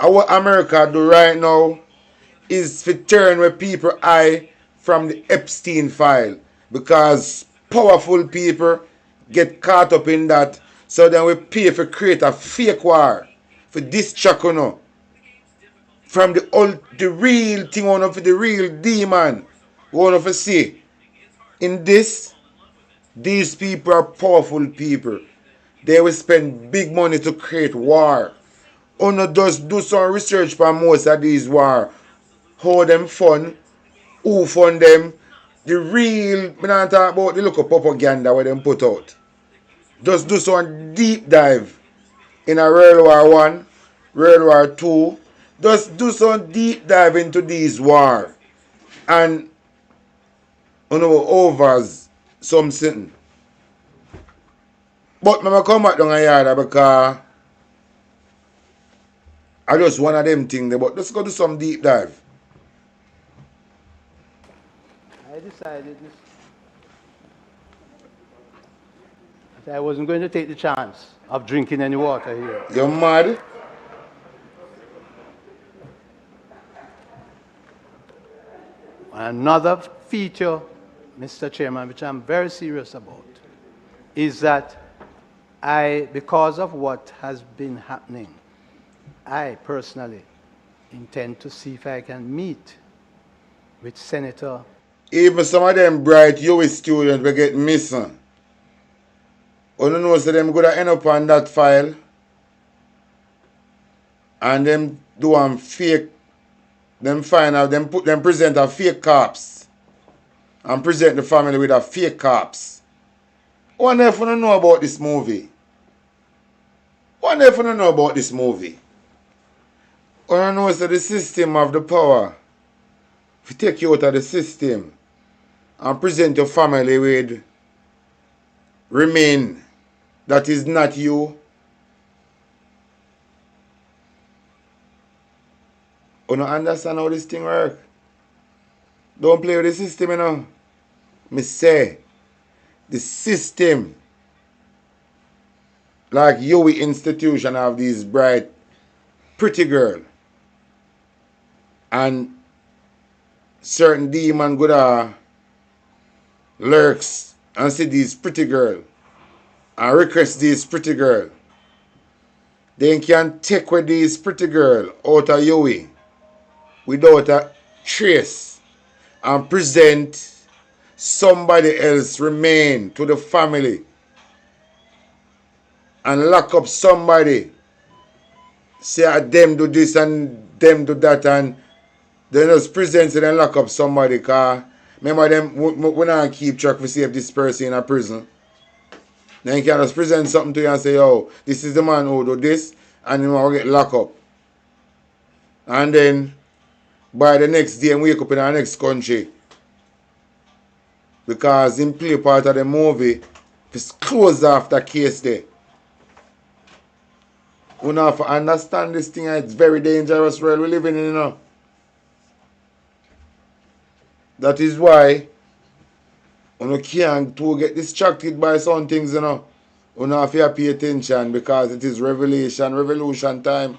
of what America do right now is to turn with people eye from the Epstein file. Because powerful people get caught up in that So then we pay for create a fake war for distract you from the real thing, one of the real demon. One of us see in this, these people are powerful people. They will spend big money to create war. Uno just do some research for most of these war. How them fun, who fund them, the real, we don't talk about the local propaganda where them put out. Just do some deep dive in a World War One, World War Two. Just do some deep dive into these war. And overs something. But I come back down here because I just one of them things. But let's go do some deep dive. I decided that I wasn't going to take the chance of drinking any water here. You're mad? Another feature, Mr. Chairman, which I'm very serious about, is that because of what has been happening, I personally intend to see if I can meet with Senator. Even some of them bright US students will get missing. You don't know, so them going to end up on that file and them do them fake, them find out, them present a fake cops and present the family with a fake cops. Wonder if you don't know about this movie. Wonder if you don't know about this movie. You don't know so the system of the power. If you take you out of the system and present your family with remain that is not you. You don't understand how this thing works. Don't play with the system, you know. Me say, the system, like you institution have these bright, pretty girl. And certain demon good lurks and see these pretty girl and request these pretty girl. They can take with these pretty girl out of Yui without a trace and present somebody else remain to the family and lock up somebody. Say them do this and them do that and they just present it and lock up somebody because remember them we not keep track to see if this person in a prison. Then you can just present something to you and say, oh, this is the man who do this and he will get locked up. And then by the next day, wake up in our next country. Because him play part of the movie, it's closed off the case there. You know, have to understand this thing, it's very dangerous world we living in, you know. That is why you can't to get distracted by some things, you know. You have to pay attention because it is revolution time.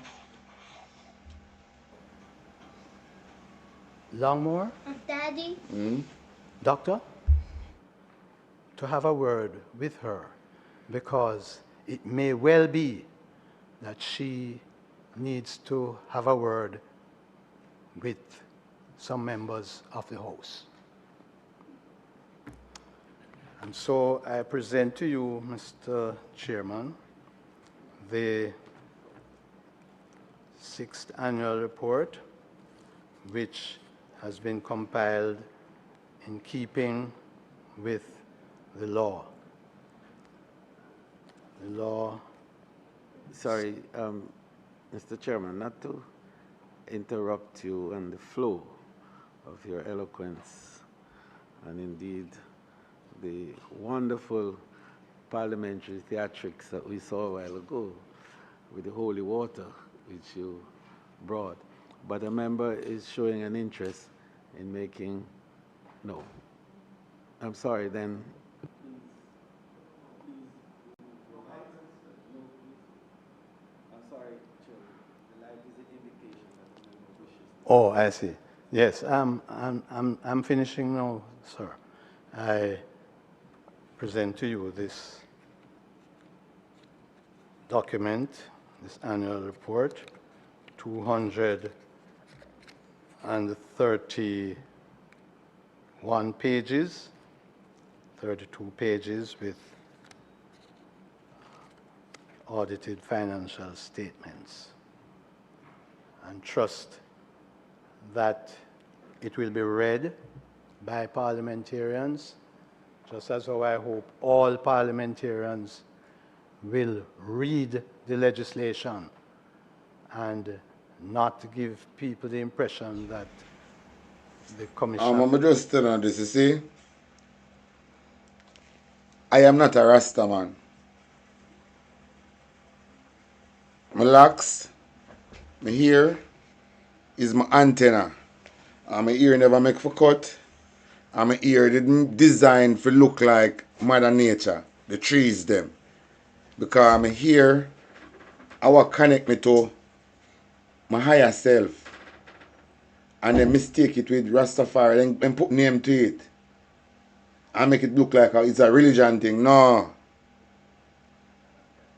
Longmore? Daddy? Doctor? To have a word with her because it may well be that she needs to have a word with some members of the House. And so I present to you, Mr. Chairman, the 6th annual report, which has been compiled in keeping with the law. The law. Sorry, Mr. Chairman, not to interrupt you on the flow of your eloquence and indeed the wonderful parliamentary theatrics that we saw a while ago with the holy water which you brought. But a member is showing an interest in making, no. I'm sorry, then. I'm sorry, Chairman. The light is an indication that the member wishes. Oh, I see. Yes, I'm finishing now, sir. I present to you this document, this annual report, 231 pages, 32 pages with audited financial statements, and trust that it will be read by parliamentarians, just as how I hope all parliamentarians will read the legislation and not give people the impression that the commission... I'm just telling you this, you see? I am not a Rasta man. My locks, my hair is my antenna. And my ear never make for cut. And my ear didn't design for look like Mother Nature, the trees them. Because my hair, I will connect me to my higher self. And then mistake it with Rastafari and put name to it. And make it look like it's a religion thing. No.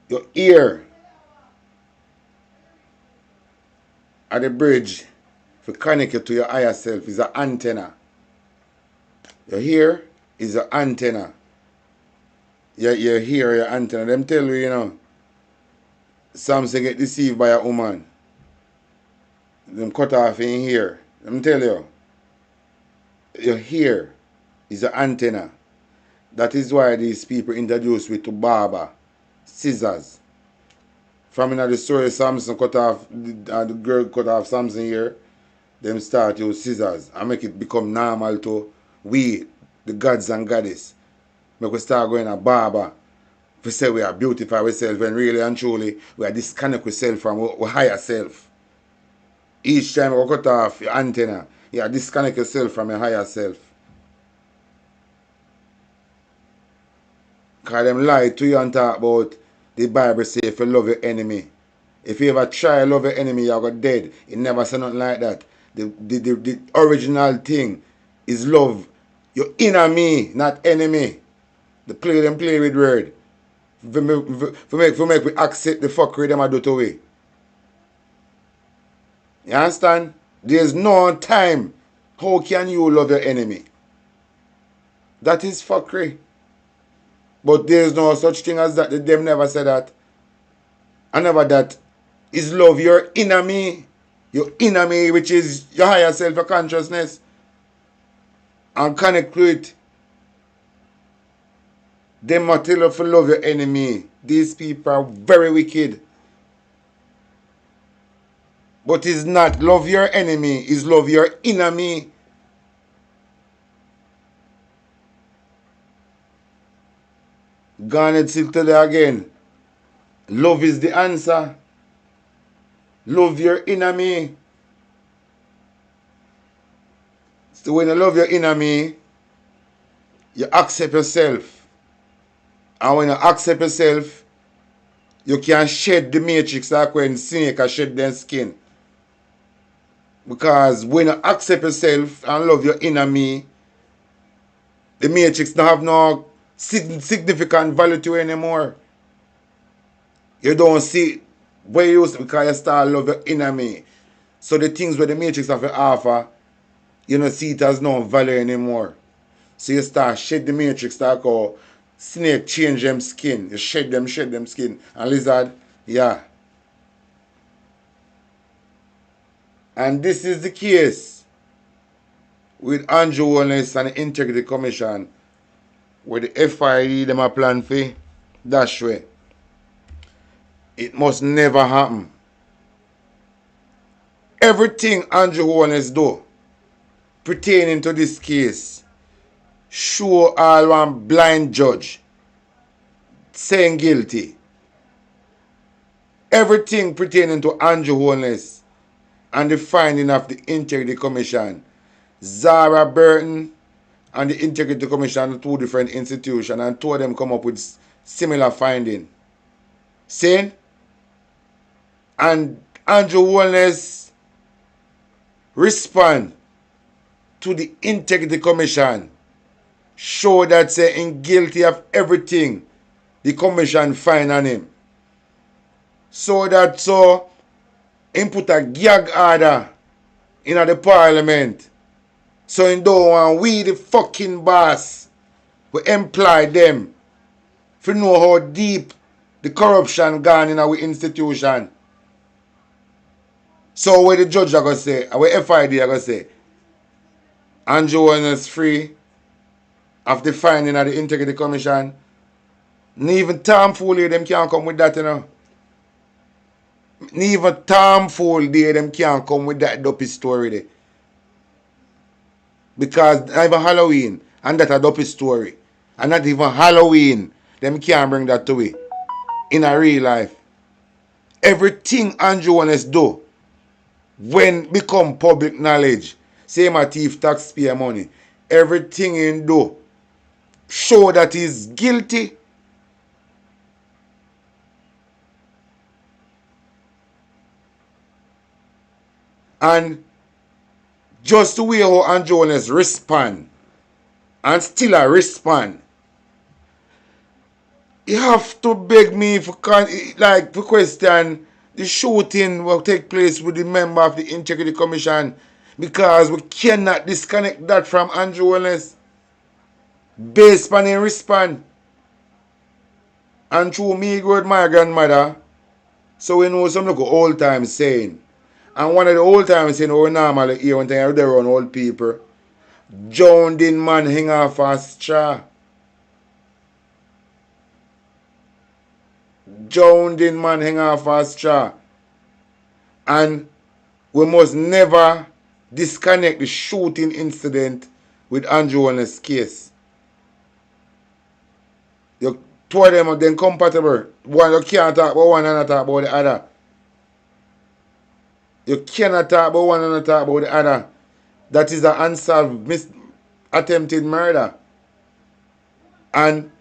Your ear are the bridge to connect you to your higher self. Is an antenna. Your ear is an antenna. Your ear, your antenna. Them tell you, you know, something get deceived by a woman. Them cut off in here. Them tell you. Your ear is an antenna. That is why these people introduce you to barber, scissors. From in the story, Samson cut off, the girl cut off Samson here. Them start use scissors and make it become normal to we, the gods and goddess. Make we start going a barber. We say we are beautify ourselves when really and truly we are disconnect ourselves from our higher self. Each time we cut off your antenna, you are disconnect yourself from your higher self. Because them lie to you and talk about the Bible say if you love your enemy. If you ever try to love your enemy, you are dead. It never say nothing like that. The original thing is love. Your inner me, not enemy. Them play with word. For make we accept the fuckery them a do to we. You understand? There's no time. How can you love your enemy? That is fuckery. But there's no such thing as that. Them never said that. I never that. Is love your inner me. Your inner me, which is your higher self, your consciousness. And connect to it. Them might tell you to love your enemy. These people are very wicked. But it's not love your enemy. It's love your inner me. Garnet still tell you again. Love is the answer. Love your inner me. So when you love your inner me, you accept yourself. And when you accept yourself, you can shed the matrix like when snake shed their skin. Because when you accept yourself and love your inner me, the matrix don't have no significant value to you anymore. You don't see where you used to because you start love your inner me. So the things where the matrix have to offer, you don't see it as no value anymore. So you start shed the matrix like how snake change them skin. You shed them skin. And lizard, yeah. And this is the case with Andrew Wellness and the Integrity Commission, where the FIE them a plan for dash way. It must never happen. Everything Andrew Wellness do pertaining to this case show all one blind judge saying guilty. Everything pertaining to Andrew Wellness and the finding of the Integrity Commission, Zara Burton and the Integrity Commission are two different institutions, and two of them come up with similar finding. See? And Andrew Wellness respond to the Integrity Commission, show that saying guilty of everything the commission find on him. so that so him put a gag order in the parliament. So he don't want we the fucking boss we employ them to know how deep the corruption gone in our institution. So what the judge are gonna say, what FID are gonna say, Andrew Warner's free of the finding of the Integrity Commission. Not even Tom Foley them can't come with that, you know. Not even Tom Foley them can't come with that dopey story there. Because not even Halloween and that a dopey story. And not even Halloween, them can't bring that to we in a real life. Everything Andrew Warner's do when become public knowledge, same a thief taxpayer money, everything he do show that he's guilty. And just the way how Andrew Warner's respond and still a respond, you have to beg me for to question the shooting will take place with the member of the Integrity Commission, because we cannot disconnect that from Andrew Wellness based on his response. And through me go with my grandmother, so we know some look old time saying. And one of the old time saying we normally hear when they are around old people, drowned in man hang off a straw. Drowned in man hang off a straw. And we must never disconnect the shooting incident with Andrew Warner's case. You two of them are then compatible. One you can't talk about one and not talk about the other. You cannot talk about one and not talk about the other. That is an unsolved attempted murder. And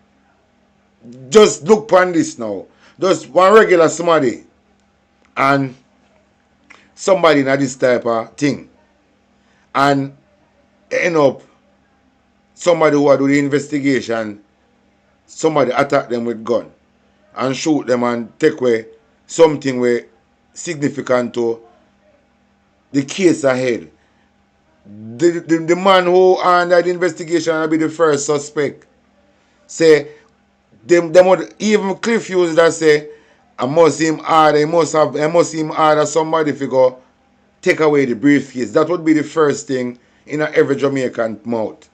just look upon this now. Just one regular somebody and somebody in this type of thing. And end up somebody who do the investigation, somebody attack them with gun and shoot them and take away something where significant to the case ahead. The man who under the investigation will be the first suspect. Say them would even Cliff use that say I must him order, I must him order somebody to go take away the briefcase. That would be the first thing in every Jamaican mouth.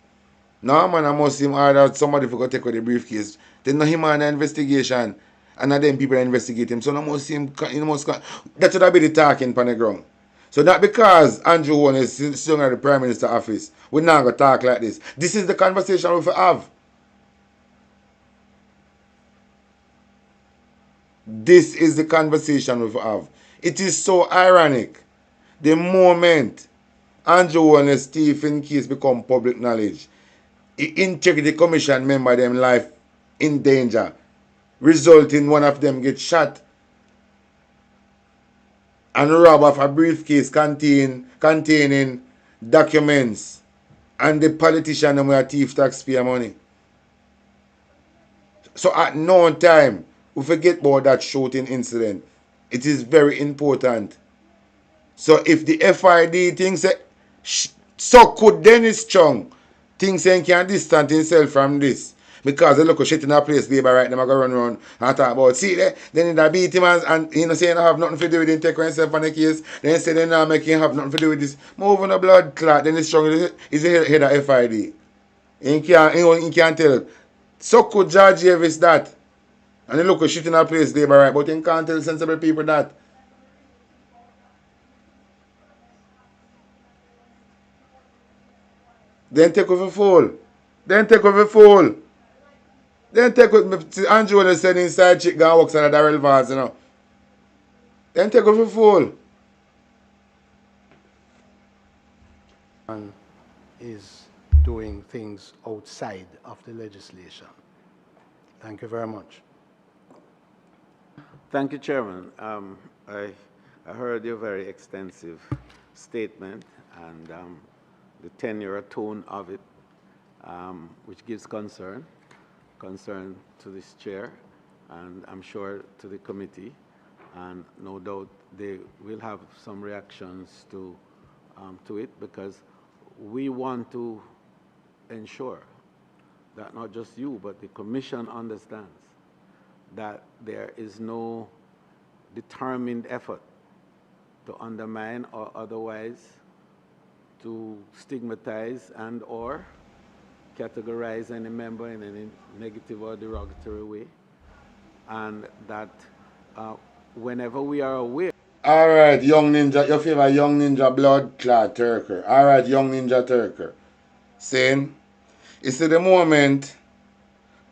No man, I must him order somebody to go take away the briefcase. Then no him on the investigation. And then people investigate him. So no must him that would be the talking on the ground. So not because Andrew Warner is sitting at the Prime Minister office, we're not going to talk like this. This is the conversation we have. This is the conversation we have. It is so ironic. The moment Andrew Warner's Stephen case become public knowledge, the Integrity Commission member them life in danger, resulting one of them get shot and rob of a briefcase containing documents, and the politician them were thief taxpayer money. So at no time we forget about that shooting incident. It is very important. So if the FID thinks so could Dennis Chung thinks he can distance himself from this, because they look at shit in a place labor right now, I go run around and talk about see there, then they beat him and you know say have nothing to do with him, take himself on the case, then say they not make him have nothing to do with this. Move on the blood clot, then it's strong is the head of FID. He can't tell. So could George Davis that. And they look at shit in a place labor right, but he can't tell sensible people that. Then take over fool. Then take over fool. Then take with Andrew when they send inside chick and works on a Darrell Vance, you know. Then take over fool. And is doing things outside of the legislation. Thank you very much. Thank you, Chairman. I heard your very extensive statement and the tenure tone of it, which gives concern to this chair, and I'm sure to the committee. And no doubt they will have some reactions to it, because we want to ensure that not just you, but the Commission understands that there is no determined effort to undermine or otherwise to stigmatize and or categorize any member in any negative or derogatory way, and that whenever we are aware. All right, young ninja, you favor young ninja blood clad Turker. All right, young ninja Turker. Saying, it's the moment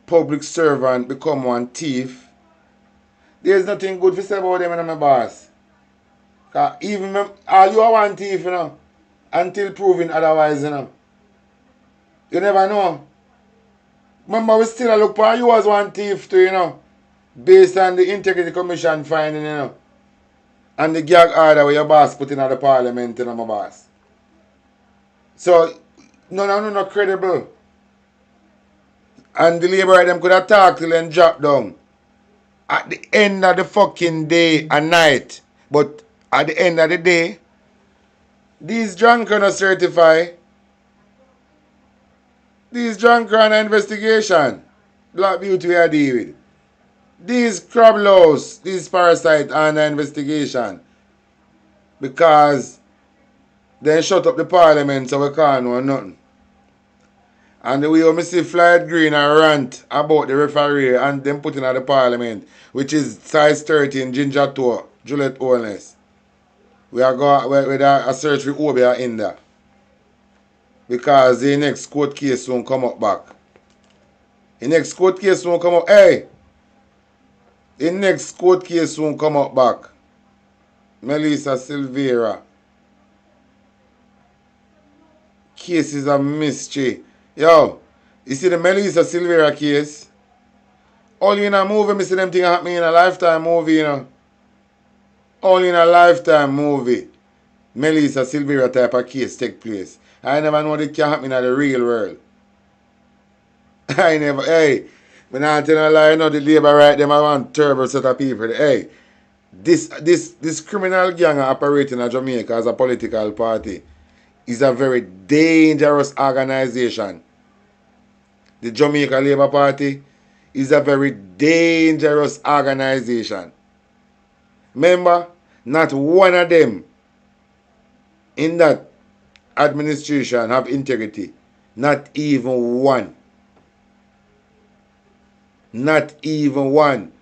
public servant become one thief, there's nothing good to say about them and my boss. Cause even all you are one thief, you know, until proven otherwise, you know. You never know. Remember, we still look for you as one thief too, you know, based on the Integrity Commission finding, you know, and the gag order where your boss put in at the Parliament, you know, my boss. So, no credible. And the Labour them could have talked till them drop down at the end of the fucking day and night. But at the end of the day, these drunk are not certified. These drunk are on investigation. Black Beauty we are dealing with. These crablows, these parasites are under investigation. Because they shut up the Parliament so we can't know nothing. And the way we see Floyd Green and rant about the referee and them putting at the Parliament, which is size 13 Ginger Toe, Juliet Owens. We are going with a search for Obia in there. Because the next court case won't come up back. The next court case won't come up. Hey! The next court case won't come up back. Melissa Silvera. Case is a mystery. Yo, you see the Melissa Silvera case? Only in a movie, me see them thing happen in a Lifetime movie, you know. Only in a Lifetime movie, Melissa Silvera type of case take place. I never know it can happen in the real world. I never, hey, when I tell a lie, you know, the Labour right, them I want terrible set of people. Hey, this criminal gang operating in Jamaica as a political party is a very dangerous organization. The Jamaica Labour Party is a very dangerous organization. Remember, not one of them in that administration have integrity. Not even one. Not even one.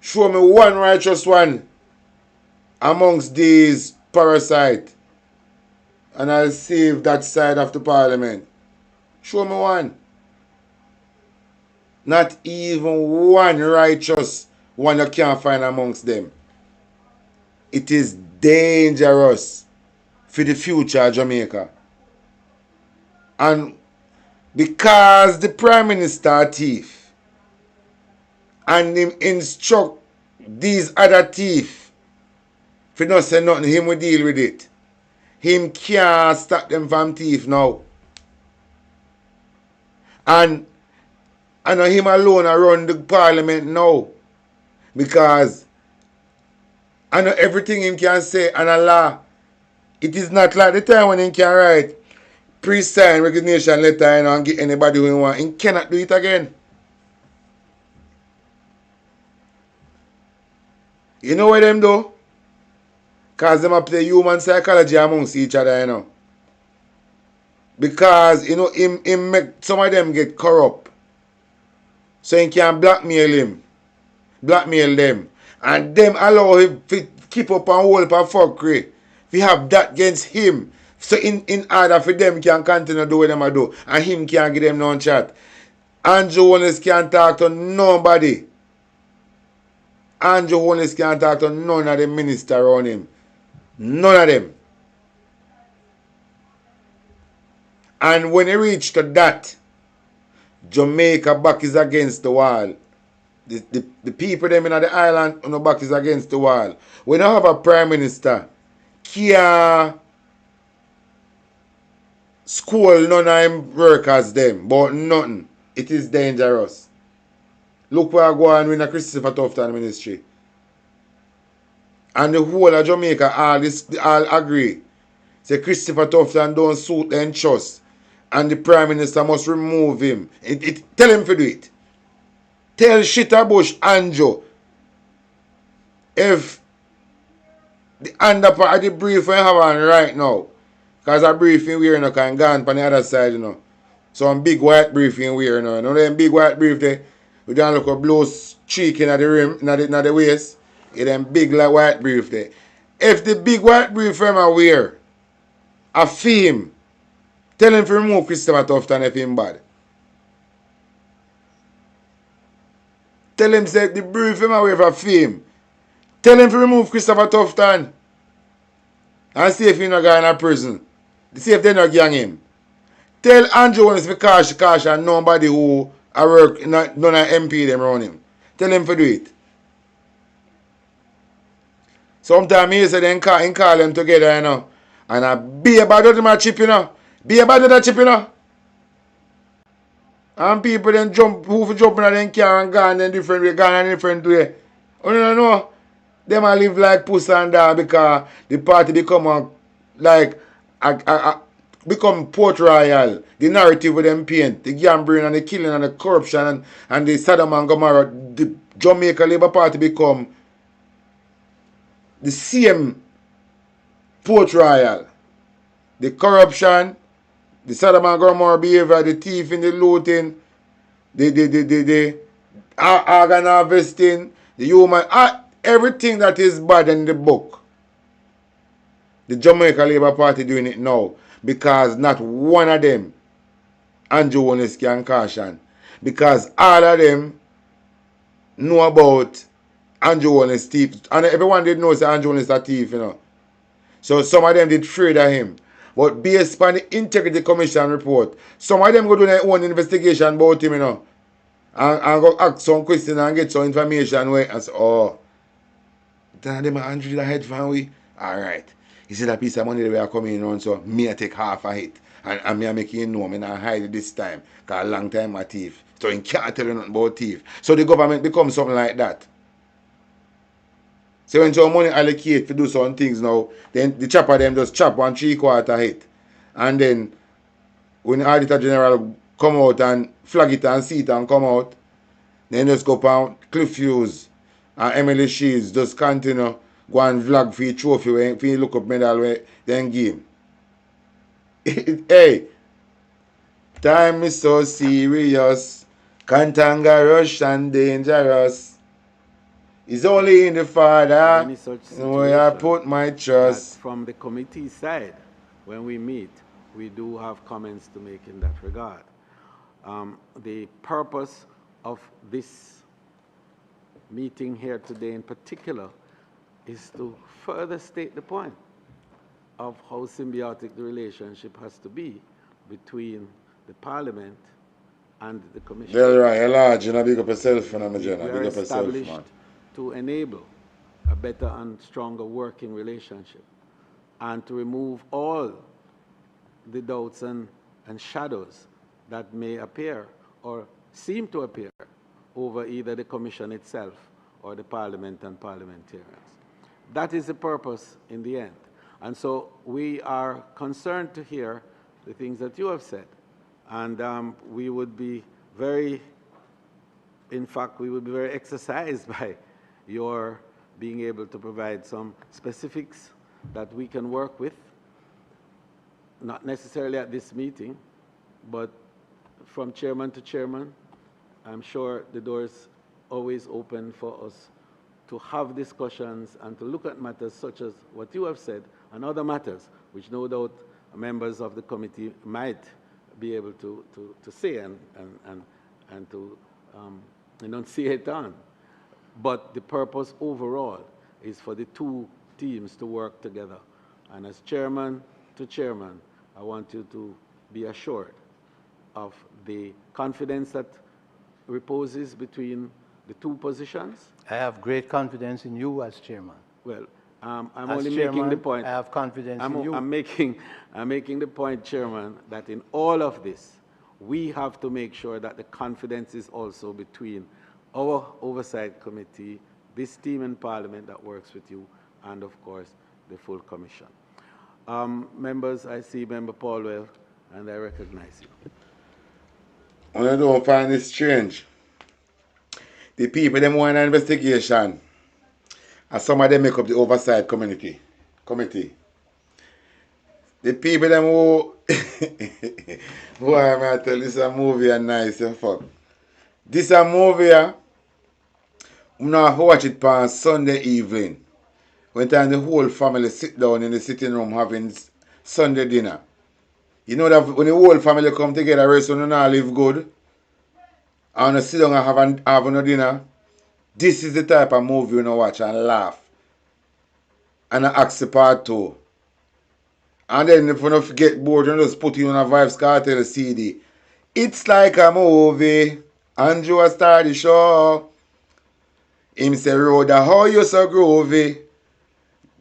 Show me one righteous one amongst these parasites, and I'll save that side of the Parliament. Show me one. Not even one righteous one you can't find amongst them. It is dangerous for the future of Jamaica. And because the Prime Minister a thief, and him instruct these other thief for not say nothing, him will deal with it. Him can't stop them from thief now. And I know him alone around the Parliament now. Because I know everything him can say and a law. It is not like the time when him can write pre-sign recognition letter, you know, and get anybody who he want. He cannot do it again. You know what them do? Because them play human psychology amongst each other, you know. Because, you know, him make some of them get corrupt. So he can blackmail them. And them allow him to keep up and hold up and fuckery. We have that against him. So in order for them can continue to do what them do. And him can't give them no chat. Andrew Holness can't talk to nobody. Andrew Holness can't talk to none of the ministers around him. None of them. And when he reach to that, Jamaica back is against the wall. The people them in the island on the back is against the wall. We don't have a Prime Minister. Can't school none of them workers them. But nothing. It is dangerous. Look where I go on with the Christopher Tufton ministry. And the whole of Jamaica all agree. Say Christopher Tufton don't suit them trust. And the Prime Minister must remove him. Tell him to do it. Tell Shitterbush Anjo if the underpart of the brief we have on right now. Because a briefing we're not can go on the other side, you know. Some big white briefing we're, you know. You know them big white brief there? We don't look a blue cheek in the rim, in the waist. It them big like white brief there. If the big white brief from a wear a fame, tell him to remove Christopher Tufton if him bad. Tell him say the brief him away for fame. Tell him to remove Christopher Tufton. And see if he not going to prison. See if they not gang him. Tell Andrew Jones for cash and nobody who I work, none of MP them around him. Tell him to do it. Sometimes he say then call them together, you know. And I be about to my chip, you know. Be about that chip, you know. And people then jump, who for jumping at them car and gone in different way, gone in different way. You don't know. Them a live like pussy and dog because the party become become Port Royal. The narrative with them paint, the gambling and the killing and the corruption and the Sodom and Gomorrah, the Jamaica Labour Party become the same Port Royal. The corruption, the Sodom and Gomorrah behavior, the thieving, the looting, the organ harvesting, the human, everything that is bad in the book. The Jamaica Labour Party doing it now because not one of them Andrew Jones can caution. Because all of them know about Andrew Jones thief. And everyone did know that Andrew Jones is a thief, you know. So some of them did afraid of him. But based on the Integrity Commission report, some of them go do their own investigation about him, you know. And go ask some questions and get some information where and say, oh, then them Andrew the head from we. Alright. He said that piece of money that we are coming on, so me I take half of it. And me I make you know, me not hide it this time. Because a long time a thief. So he can't tell you nothing about thief. So the government becomes something like that. So when some money allocate to do some things now, then the chopper them just chop 1/3 hit. And then when the Auditor General come out and flag it and see it and come out, then just go down Cliff Hughes and Emily Shields just continue go and vlog for your trophy when you look up medal then game. Hey, time is so serious, cantankerous and dangerous. It's only in the Father where I put my trust. From the committee side, when we meet, we do have comments to make in that regard. The purpose of this meeting here today in particular is to further state the point of how symbiotic the relationship has to be between the Parliament and the Commission. Very right, large, you know, big up yourself, man. We are established to enable a better and stronger working relationship and to remove all the doubts and shadows that may appear or seem to appear over either the Commission itself or the Parliament and parliamentarians. That is the purpose in the end. And so we are concerned to hear the things that you have said. And we would be very, in fact, we would be very exercised by your being able to provide some specifics that we can work with, not necessarily at this meeting, but from chairman to chairman. I'm sure the door is always open for us to have discussions and to look at matters such as what you have said and other matters, which no doubt members of the committee might be able to say and to enunciate on. But the purpose overall is for the two teams to work together. And as chairman to chairman, I want you to be assured of the confidence that reposes between the two positions. I have great confidence in you as chairman. Well, I'm only making the point. I have confidence in you. I'm making the point, Chairman, that in all of this, we have to make sure that the confidence is also between our oversight committee, this team in Parliament that works with you, and of course, the full commission. Members, I see Member Paulwell, and I recognize you. I don't find it strange. The people them want an investigation, and some of them make up the oversight committee. The people them who boy, I tell you, this a movie and nice and fuck. This a movie, I'm not watch it on Sunday evening. When time the whole family sit down in the sitting room having Sunday dinner. You know that when the whole family come together, rest when you not live good, and you sit down and have no dinner, this is the type of movie you know watch and laugh. And I ask the part two. And then if you don't get bored, you just put it on a Vibes Cartel CD. It's like a movie. Andrew started the show. Him say, Rhoda, how you so groovy?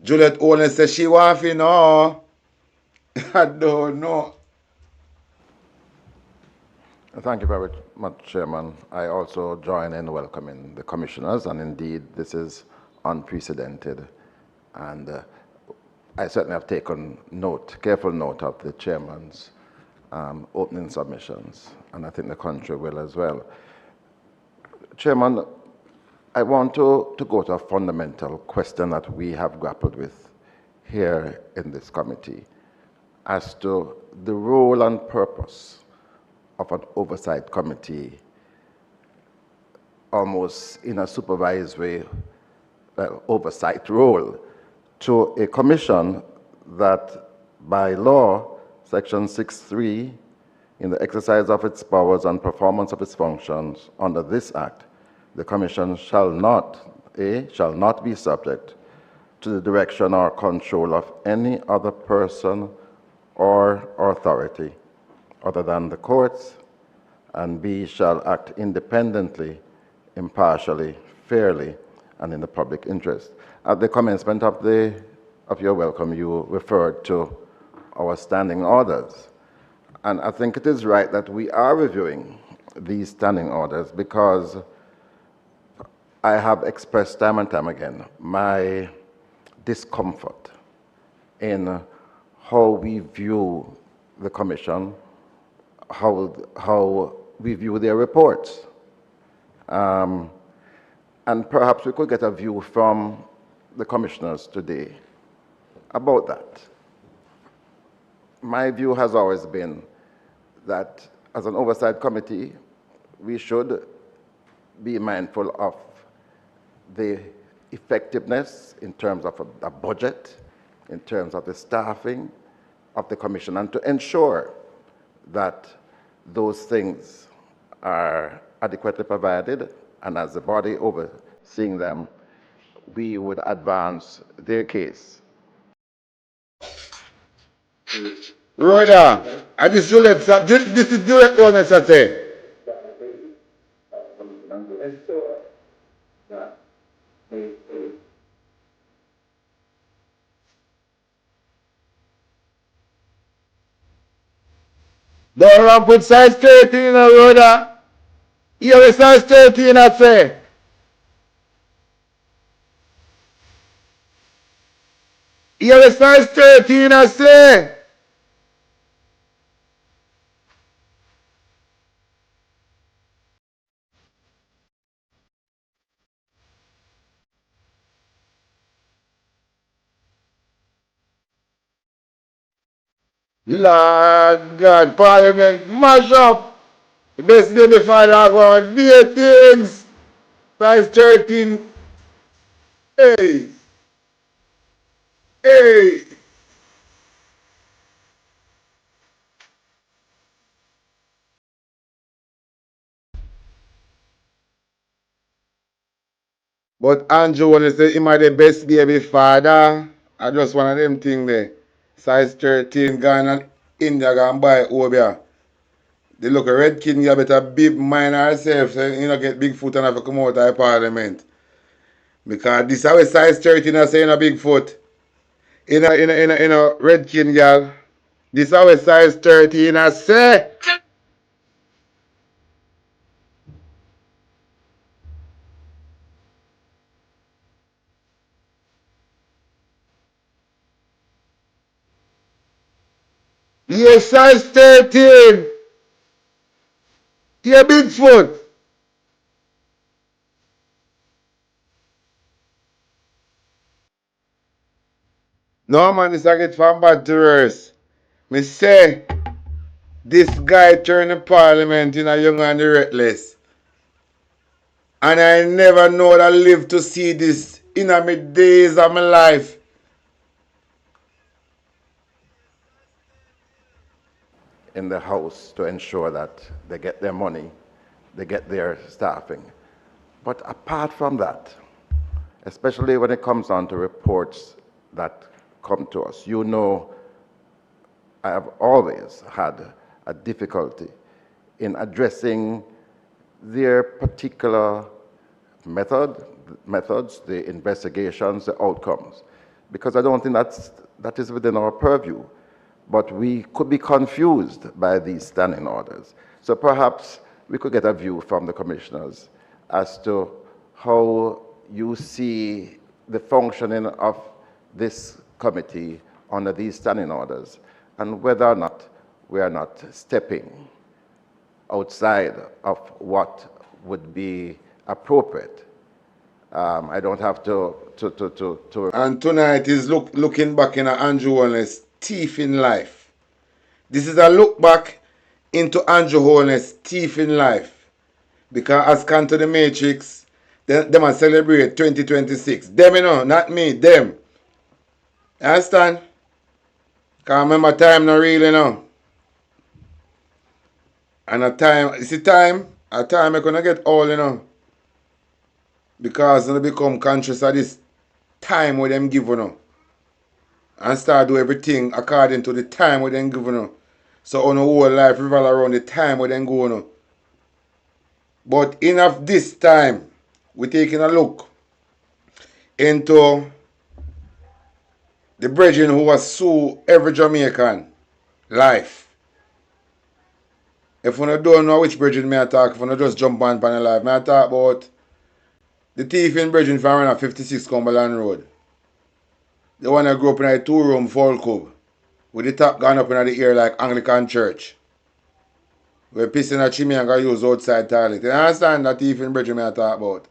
Juliet only say she want to know. I don't know. Thank you very much, Chairman. I also join in welcoming the commissioners, and indeed, this is unprecedented. And I certainly have taken careful note of the Chairman's opening submissions, and I think the country will as well. Chairman, I want to go to a fundamental question that we have grappled with here in this committee as to the role and purpose of an oversight committee, almost in a supervisory oversight role, to a commission that by law, Section 6.3, in the exercise of its powers and performance of its functions under this Act, the Commission shall not be subject to the direction or control of any other person or authority other than the courts, and B, shall act independently, impartially, fairly, and in the public interest. At the commencement of your welcome, you referred to our standing orders. And I think it is right that we are reviewing these standing orders because I have expressed time and time again my discomfort in how we view the Commission, how we view their reports. And perhaps we could get a view from the commissioners today about that. My view has always been that as an oversight committee, we should be mindful of the effectiveness in terms of a budget, in terms of the staffing of the commission, and to ensure that those things are adequately provided, and as the body overseeing them, we would advance their case. Rhoda, this is Juliet honest, I say. Don't ramp with size 13, Rhoda. You have a size 13, I say. You have a size 13, I say. Lord God, Parliament, mash up. The best day before I go on things. Size 13. Hey. Hey. But Andrew wanna say him are the best baby father. I just one of them thing there. Size 13 gone and India gone buy Obia. They look a red kid, you better big mind herself so you know get big foot and have to come out of Parliament. Because this is how size 13 I say in a big foot. In a red kid girl. This is how size 13 I say. Yeah, size 13. Yeah, Bigfoot. No, man, this I get from bad to worse. Me say, this guy turned the parliament in a young and the reckless. And I never know that I live to see this in my days of my life. In the House to ensure that they get their money, they get their staffing. But apart from that, especially when it comes down to reports that come to us, you know, I have always had a difficulty in addressing their particular methods, the investigations, the outcomes, because I don't think that is within our purview. But we could be confused by these standing orders. So perhaps we could get a view from the commissioners as to how you see the functioning of this committee under these standing orders, and whether or not we are not stepping outside of what would be appropriate. I don't have to. And tonight is looking back in Andrew Holness' thief in life. This is a look back into Andrew Holness' thief in life. Because as can to the Matrix, them are celebrate 2026. Them, you know, not me, them. You understand? Because remember time not real, you know. And a time I'm gonna get old, you know. Because they become conscious of this time where them give, you know. And start do everything according to the time where them give, you know. So on the whole life revolve around the time where them go, you know. But enough this time, we're taking a look into the brethren who was sue every Jamaican life. If you don't know which brethren may I talk, if you just jump on the life, may I talk about the thief in brethren from around 56 Cumberland Road. The one that grew up in a 2-room fall cub with the top gone up in the ear like Anglican church. We're pissing at chimney and got use outside toilet. You understand that thief in brethren may I talk about?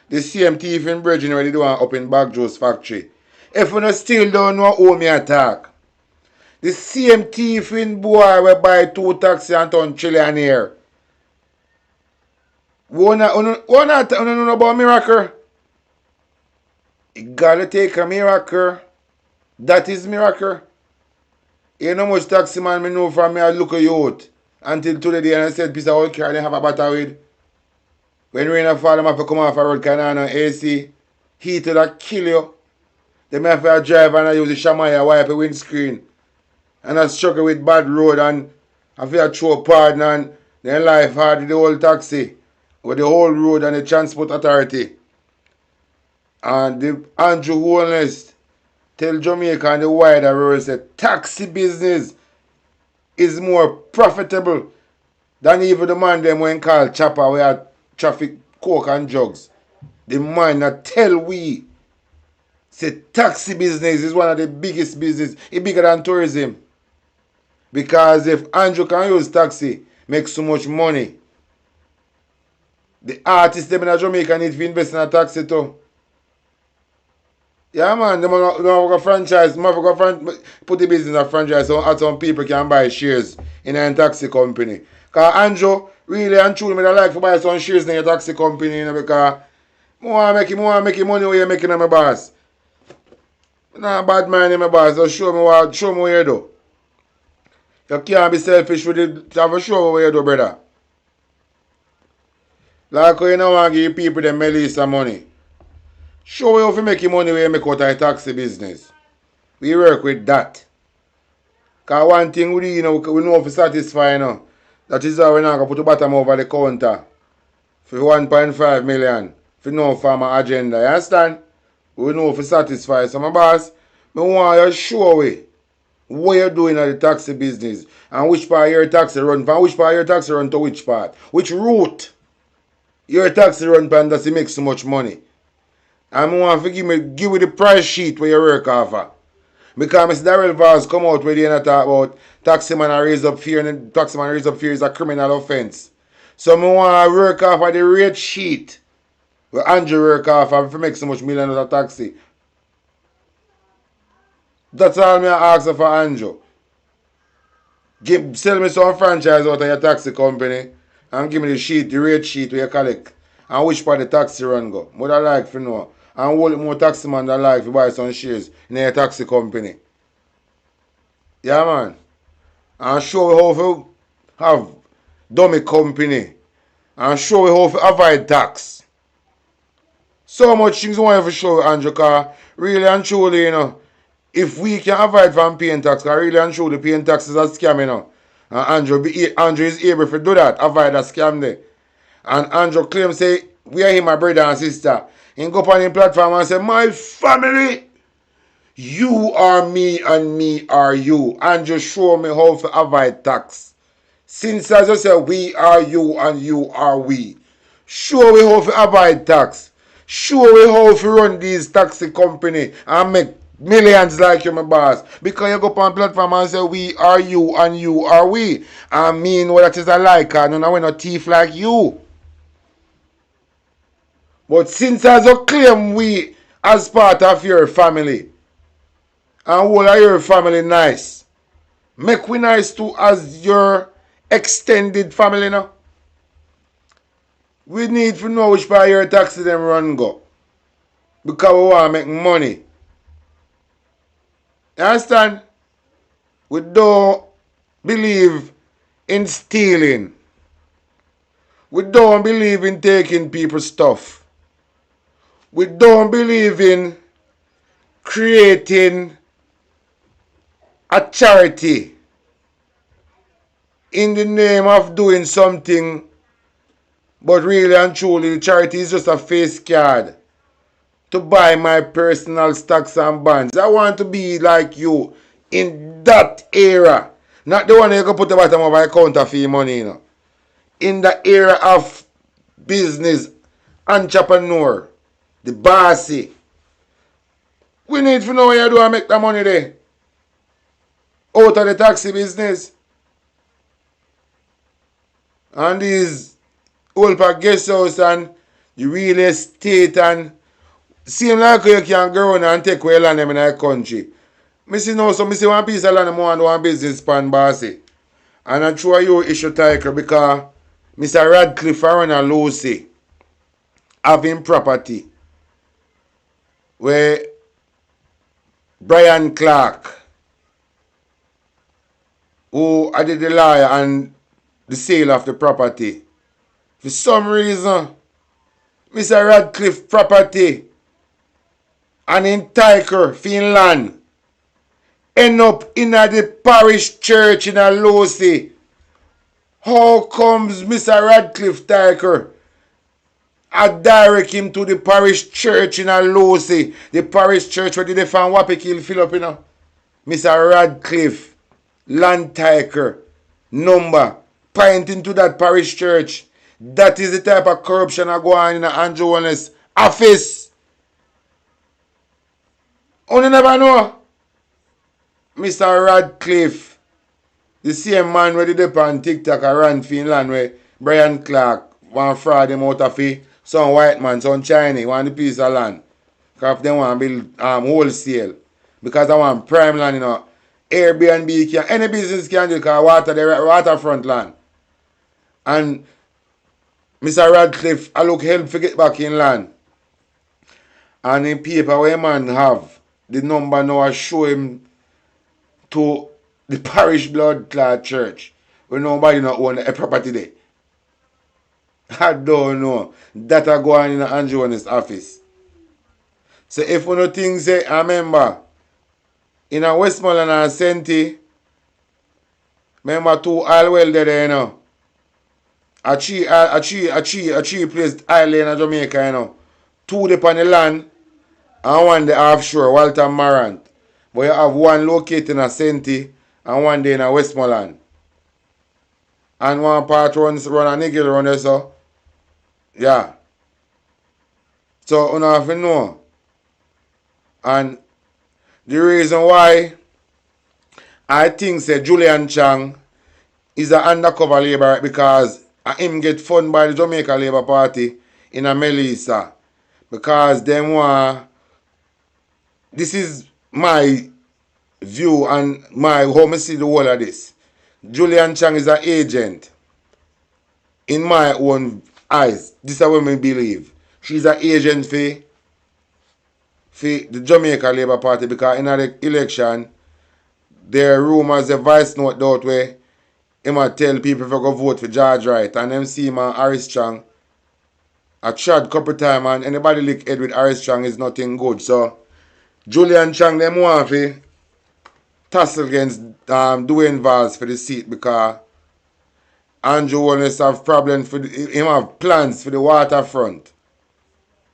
The same thief in brethren where they do up in Bagjo's factory. If you still don't know who me attack. The same thief in boy will buy 2 taxi and turn trillionaire. What not know about miracle? You gotta take a miracle. That is miracle. You know much taxi man me know from me I look at youth. Until today and I said piece of old car they have a battery with. When rain fall them have to come off a road canal and AC. Heat that kill you. They may have to drive and I use the shamaya wipe a windscreen. And I struggle with bad road and I feel throw pardon and then life hard with the whole taxi. With the whole road and the transport authority. And the Andrew Holness tell Jamaica and the wider world that taxi business is more profitable than even the man them when called chopper where traffic coke and drugs. The man that tell we say taxi business is one of the biggest business. It's bigger than tourism. Because if Andrew can use taxi, make so much money. The artists them in Jamaica need to invest in a taxi too. Yeah man, they have a franchise, put the business in a franchise so some people can buy shares in a taxi company. Because Andrew really and truly me like to buy some shares in a taxi company, you know, because I want to make money where you're making on my boss. Nah, bad man in my boss, just show me what you do. You can't be selfish with it, have a show what you do, brother. Like you don't want to give people them Melissa money. Show you how to make money where you make out of a taxi business. We work with that. Because one thing we know how to satisfy, you know. That is why we're not going to put the bottom over the counter for 1.5 million. For no farmer agenda. You understand? We know how to satisfy. So my boss, I want you to show me what you're doing at the taxi business. And which part your taxi run from. Which part your taxi run to which part. Which route your taxi run from does it make so much money. And I want to give me the price sheet where you work off of. Because Mr. Darrell Vaz come out where they not talk about taxi man and raise up fear, and taxi man raise up fear is a criminal offence. So I want to work off of the rate sheet where Andrew work off of if make so much million out of taxi. That's all me ask for Andrew. Sell me some franchise out of your taxi company and give me the sheet, the rate sheet where you collect. And which part the taxi run go. What I like for know. And what more taxi man that like to buy some shares in your taxi company. Yeah man. And show we how to have dummy company. And show we how to avoid tax. So much things I want to show you, Andrew, because really and truly, you know, if we can avoid from paying tax, because really and truly paying tax is a scam, you know. And Andrew is able to do that, avoid a scam there. And Andrew claims, say, we are him, my brother and sister. He go up on the platform and say, my family, you are me and me are you. Andrew show me how to avoid tax. Since as I say, we are you and you are we. Show me how to avoid tax. Show me how to run these taxi company and make millions like you, my boss. Because you go up on platform and say, we are you and you are we. I mean what that is a like, and we're not thief like you. But since as you claim we as part of your family, and all of your family nice, make we nice too as your extended family now. We need to know which part of your taxi them run go. Because we want to make money. You understand? We don't believe in stealing. We don't believe in taking people's stuff. We don't believe in creating a charity in the name of doing something, but really and truly the charity is just a face card to buy my personal stocks and bonds. I want to be like you in that era. Not the one you can put the bottom of my counter for your money, you know. In the era of business, entrepreneur, the bossy. We need to know what you do and make the money there. Out of the taxi business. And these old park guest house and the real estate and seem like you can go around and take away land in the country. I see now, so I see one piece of land more and one business pan bossy. And I'm sure you issue tiger because Mr. Radcliffe and Lucy having property where Brian Clark, who did the lawyer and the sale of the property, for some reason, Mr. Radcliffe property and in Tiger, Finland, end up in the parish church in Lucy. How comes Mr. Radcliffe Tiger I direct him to the parish church in Lucy, the parish church where they found Wapikil fill up, you know? Mr. Radcliffe, land tiker, number, pointing to that parish church. That is the type of corruption that go on in Andrew Wallace's office. You never know. Mr. Radcliffe, the same man where they on TikTok around Finland where Brian Clark want fraud him out of it. Some white man, some Chinese want a piece of land. Because they want to build wholesale. Because I want prime land, you know. Airbnb can, any business can do because waterfront land. And Mr. Radcliffe, I look help to get back in land. And in paper where man have, the number now I show him to the parish blood clot church. Where nobody not own a property there. I don't know. That are going in Andrew in his office. So if you know things say, I remember, in a Westmoreland and Senti, remember two oil well there, you know. A tree placed island in Jamaica, you know. Two up on the land and one the offshore, Walter Marant. But you have one located in a Senti and one day in a Westmoreland. And one part run a niggle run there, so. Yeah. So you have to know. And The reason why I think say Julian Chang is an undercover laborer because him get funded by the Jamaica Labour Party in a Melissa. Because them want, this is my view and how I see the whole of this. Julian Chang is an agent in my own eyes. This is what I believe. She's an agent for the Jamaica Labour Party because in the election, there are rumors, the vice note out where he might tell people if they go vote for George Wright and them see man Harris Chang a tried couple times and anybody lick head with Harris Chang is nothing good. So Julian Chang them want to tussle against Dwayne Valls for the seat because Andrew Wallace have problems for him have plans for the waterfront.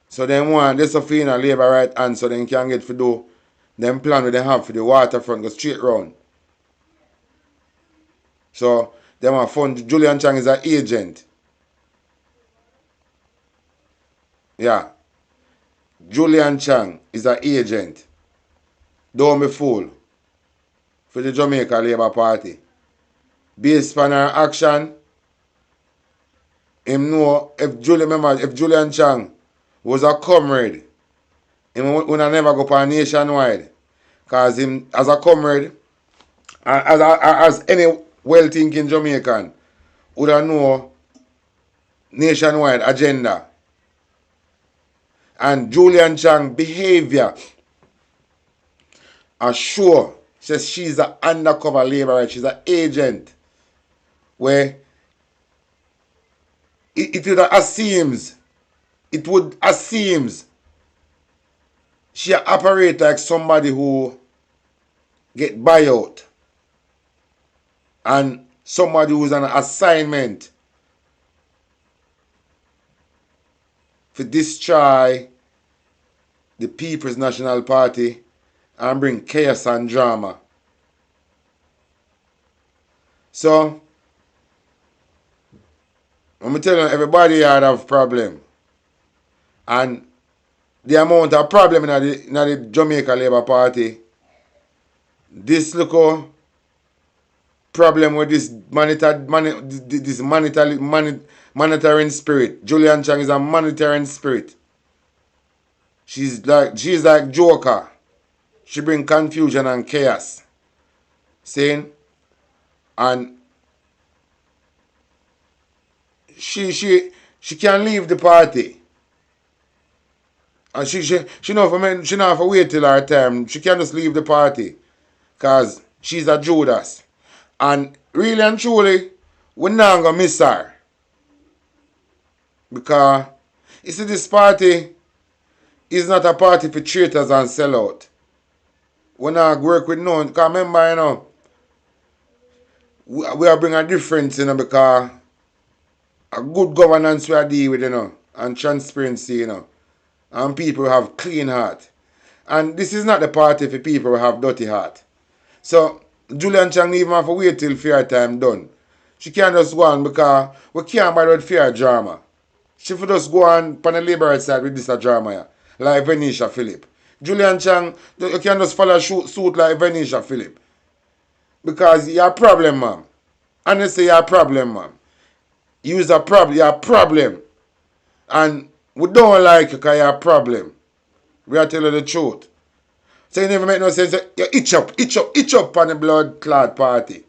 So them want this of in a Labour right hand so they can get for do them plan what they have for the waterfront go straight round. So them have fund Julian Chang is an agent. Yeah. Julian Chang is an agent. Don't be fool. For the Jamaica Labour Party. Based on her action, him know if Julian Chang was a comrade, him would never go for nationwide. Because him as a comrade, as any well-thinking Jamaican would know nationwide agenda. And Julian Chang behavior assure says she's an undercover laborer, she's an agent where it would assume she operate like somebody who get buyout and somebody who's on an assignment to destroy the People's National Party and bring chaos and drama. So, I'm telling you, everybody had a problem. And the amount of problem in the Jamaica Labour Party, this little problem with this monitoring spirit. Julian Chang is a monitoring spirit. She's like Joker. She bring confusion and chaos. Saying, and she can leave the party. And she not have to wait till her time. She can just leave the party. Because she's a Judas. And really and truly, we're not going to miss her. Because, you see, this party is not a party for traitors and sellout. We're not work with no one. Because remember, you know, we are bringing a difference, you know, because a good governance we are dealing with, you know, and transparency, you know, and people who have clean heart. And this is not the party for people who have dirty heart. So, Julian Chang even have to wait till fair time done. She can't just go on because we can't bother with fair drama. She could just go on the Labour side with this drama here, like Venetia Phillip. Julian Chang, you can't just follow suit like Venetia Phillip. Because you have a problem, man. Honestly, you have a problem, man. You have a problem. And we don't like you because you have a problem. We are telling you the truth. So you never make no sense. You itch up on the blood clot party.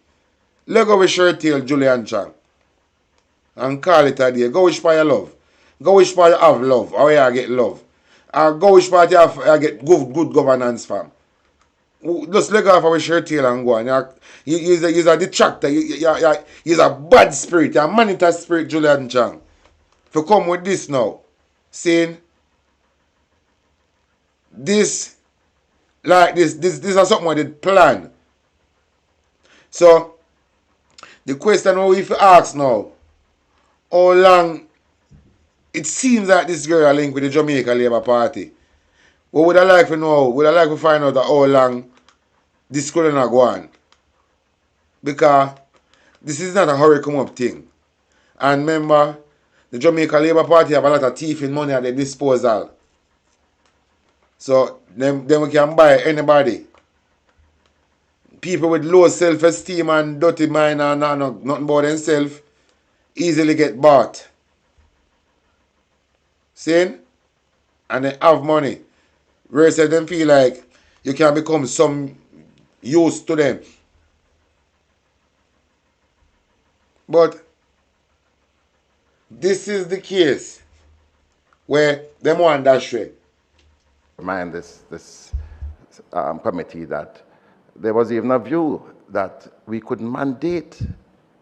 Let go with shirt tail Julian Chang. And call it a day. Go wish for your love. Go wish for you have love. Or you get love. And go wish for you get good governance fam. Just let go off with shirt tail and go on. You're a detractor. You're a bad spirit. You're a monitor spirit Julian Chang. If you come with this now. Saying this like this is something I did plan. So the question we have to ask now, how long it seems like this girl are linked with the Jamaica Labour Party. What would I like to know? Would I like to find out how long this could not go on? Because this is not a hurry come up thing. And remember, the Jamaica Labour Party have a lot of thief in money at their disposal. So then we can buy anybody people with low self-esteem and dirty mind and nothing about themselves easily get bought. See? And they have money. Whereas them feel like you can become some use to them. But this is the case where them want that shit. Remind this committee that there was even a view that we could mandate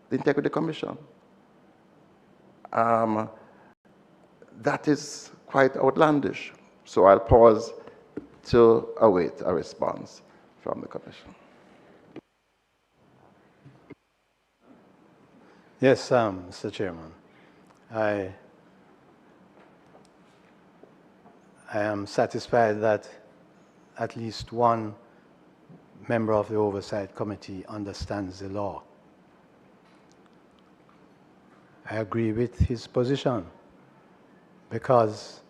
the Integrity Commission. That is quite outlandish. So I'll pause to await a response from the Commission. Yes, Mr. Chairman. I am satisfied that at least one member of the Oversight Committee understands the law. I agree with his position because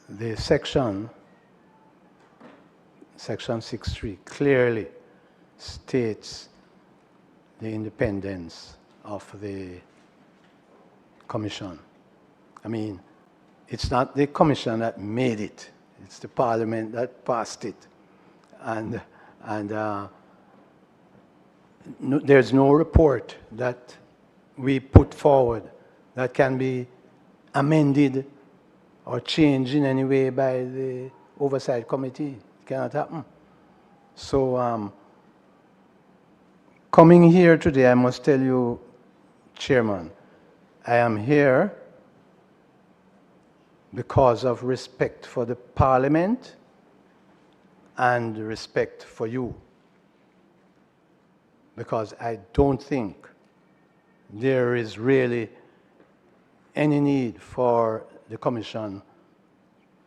the section 6.3 clearly states the independence of the commission. I mean, it's not the commission that made it, it's the Parliament that passed it. And there's no report that we put forward that can be amended or changed in any way by the Oversight Committee. It cannot happen. So coming here today, I must tell you, Chairman, I am here because of respect for the Parliament and respect for you. Because I don't think there is really any need for the Commission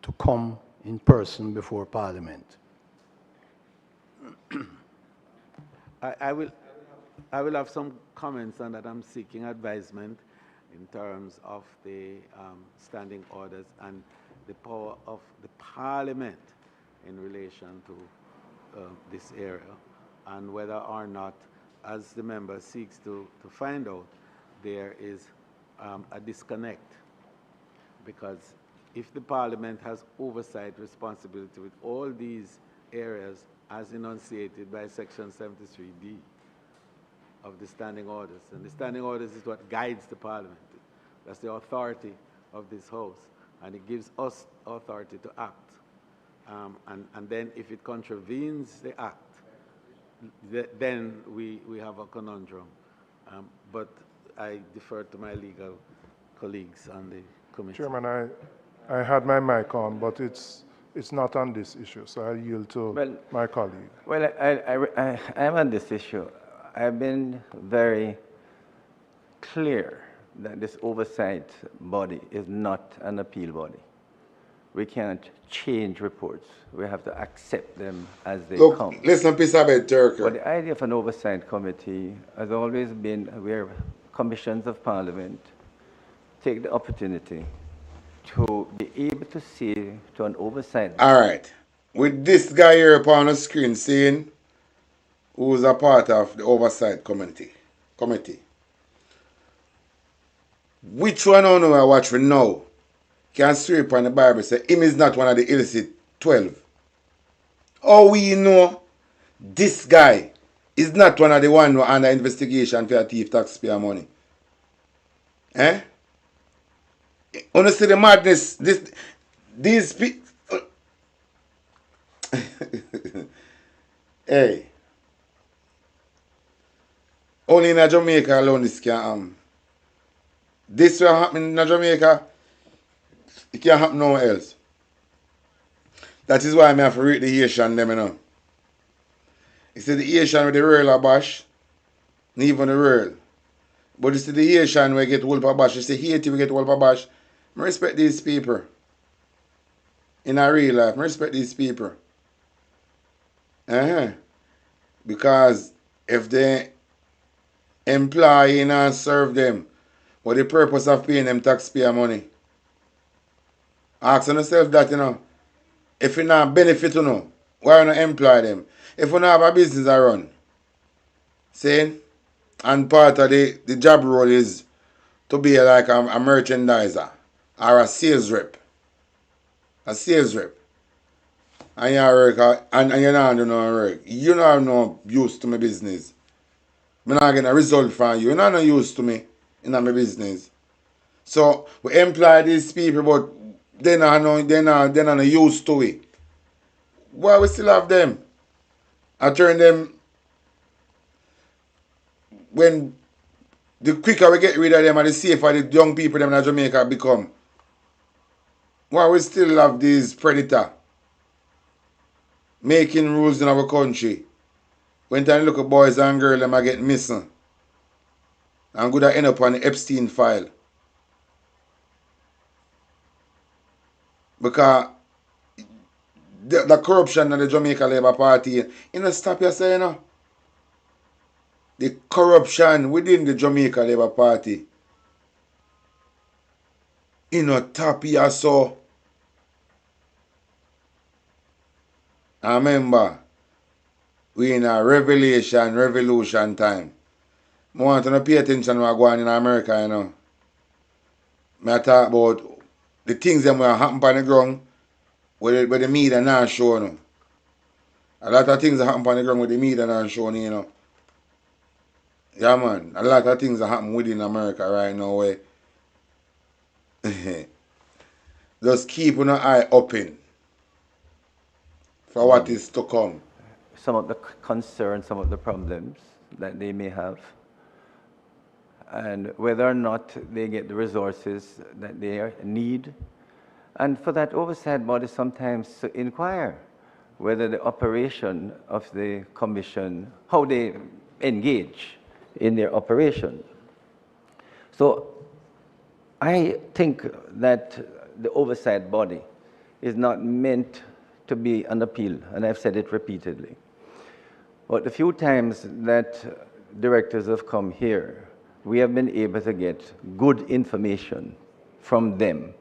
to come in person before Parliament. I will have some comments on that. I'm seeking advisement in terms of the standing orders and the power of the Parliament in relation to this area, and whether or not, as the member seeks to find out, there is a disconnect. Because if the Parliament has oversight responsibility with all these areas as enunciated by Section 73D of the standing orders, and the standing orders is what guides the Parliament. That's the authority of this House, and it gives us authority to act. And then if it contravenes the act, then we have a conundrum. But I defer to my legal colleagues on the committee. Chairman, I had my mic on, but it's not on this issue, so I yield to my colleague. Well, I am on this issue. I've been very clear that this oversight body is not an appeal body. We can't change reports. We have to accept them as they come. Listen, Pisabed Turker. But the idea of an oversight committee has always been where commissions of Parliament take the opportunity to be able to see to an oversight. All right. With this guy here upon the screen saying who's a part of the oversight committee. Which one of you I watch for now can sweep on the Bible say him is not one of the illicit 12? How we know this guy is not one of the one who are under investigation for thief taxpayer money? Eh? Honestly, the madness, these people. Hey. Only in Jamaica alone this can this will happen in Jamaica. It can't happen nowhere else. That is why I have to read the Haitian them, you know. You see the Haitian with the royal abash, not even the royal. But you see the Haitian where get wolf abash, you see Haiti we get wolf abash. I respect these people. In a real life, I respect these people. Because if they employ and serve them, what the purpose of paying them taxpayer money? Ask yourself that, you know. If you not benefit, you know, why not employ them? if you have a business I run, saying, and part of the job role is to be like a merchandiser or a sales rep. A sales rep. And you work and you don't do no work. You don't have no use to my business. I'm not getting a result from you. You're not no use to me in my business. So we employ these people, but they're not no used to it. Why we still have them? I turn them when the quicker we get rid of them and the safer the young people them in Jamaica become. Why we still have these predators making rules in our country? When time look at boys and girls them are getting missing. And good at end up on the Epstein file. Because the corruption of the Jamaica Labour Party, you know, stop yourself, you know. The corruption within the Jamaica Labour Party, you know, tap here so. I remember, we in a revolution time. I want to pay attention to what's going on in America, you know. I talk about the things that will happen on the ground where the media not show, you know. A lot of things that happen on the ground with the media not showing, you know. Yeah, man. A lot of things that happen within America right now where just keep an eye open for what is to come. Some of the concerns, some of the problems that they may have, and whether or not they get the resources that they need. And for that oversight body sometimes to inquire whether the operation of the commission, how they engage in their operation. So I think that the oversight body is not meant to be an appeal, and I've said it repeatedly. But the few times that directors have come here, we have been able to get good information from them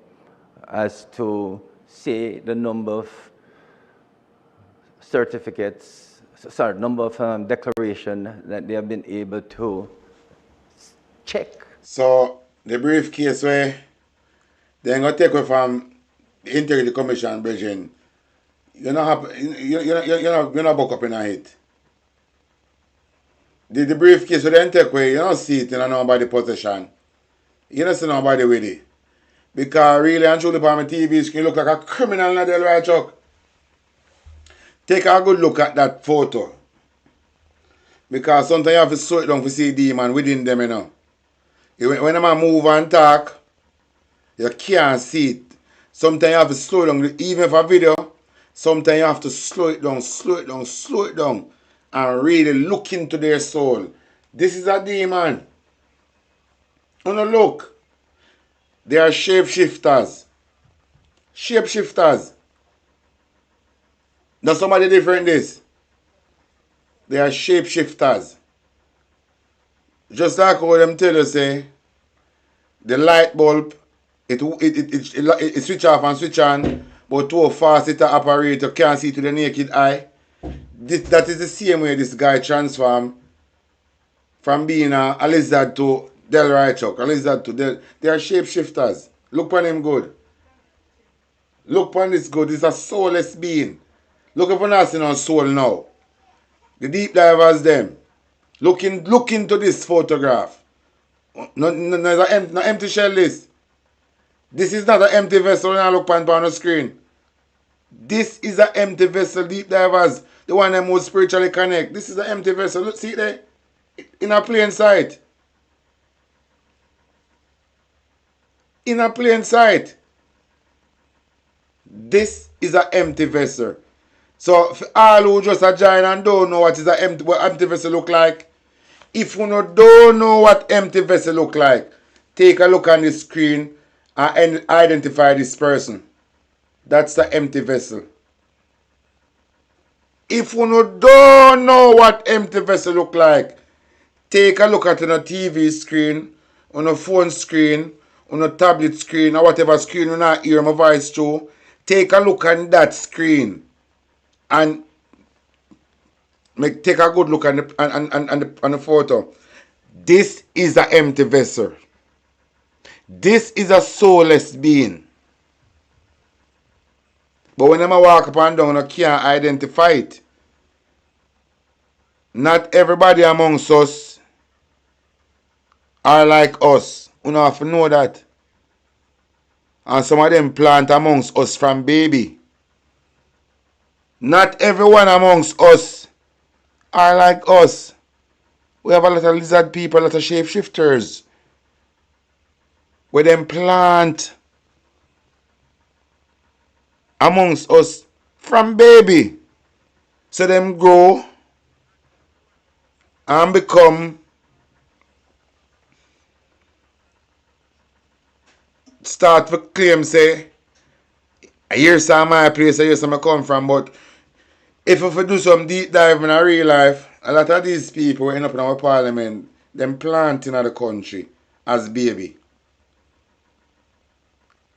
as to, say, the number of certificates, sorry, number of declaration that they have been able to check. So the briefcase where they're going to take away from the Integrity Commission, Bridget, you're not buck up in a hit. The briefcase where they take away, you don't see it in nobody's possession. You don't see nobody with it. Because really and truly on my TV screen look like a criminal in the right truck. Take a good look at that photo. Because sometimes you have to slow it down to see demon within them, you know. When a man move and talk, you can't see it. Sometimes you have to slow it down, even for video, sometimes you have to slow it down, and really look into their soul. This is a demon. Oh no, look. They are shapeshifters. Shapeshifters. Now somebody different this. They are shapeshifters. Just like how them tell you say, the light bulb, it switch off and switch on, but too fast it operate, you can't see to the naked eye. That is the same way this guy transformed from being a lizard to Delroy Chuck. A lizard to they are shapeshifters. Look on him good. Look on this good. It's a soulless being. Look upon us in our soul now. The deep divers them. Look into this photograph. No empty shell this. This is not an empty vessel when I look on the screen. This is an empty vessel, deep divers. The one that most spiritually connect. This is an empty vessel. Look, see it there? In a plain sight. In a plain sight. This is an empty vessel. So for all who just a join and don't know what empty vessel look like, if you don't know what empty vessel look like, take a look on the screen and identify this person. That's the empty vessel. If you don't know what empty vessel look like, take a look at it on a TV screen, on a phone screen, on a tablet screen, or whatever screen you not hear my voice through. Take a look on that screen and take a good look on the photo. This is an empty vessel. This is a soulless being. But when I walk up and down, I can't identify it. Not everybody amongst us are like us. You know, have to know that. And some of them plant amongst us from baby. Not everyone amongst us are like us. We have a lot of lizard people, a lot of shapeshifters. Where them plant amongst us from baby. So them grow and become start to claim say here's my place, here's where I come from. But if we do some deep dive in our real life, a lot of these people end up in our parliament, them planting in the country as baby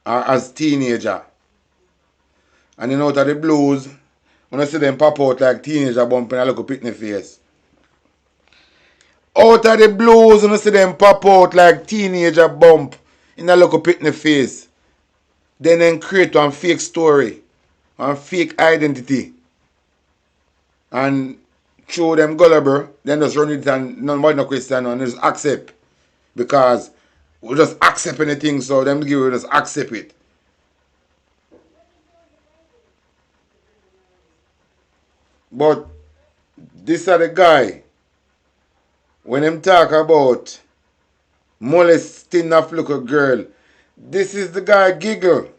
or as teenager. And then out of the blues, when I see them pop out like teenager bumping a little pitney face. Out of the blues, when I see them pop out like teenager bump in a little pitney face. Then create one fake story, one fake identity. And show them gullible, then just run it and nobody no question and just accept. Because we just accept anything, so them give you just accept it. But this are the guy, when them talk about molesting a little girl, this is the guy giggle.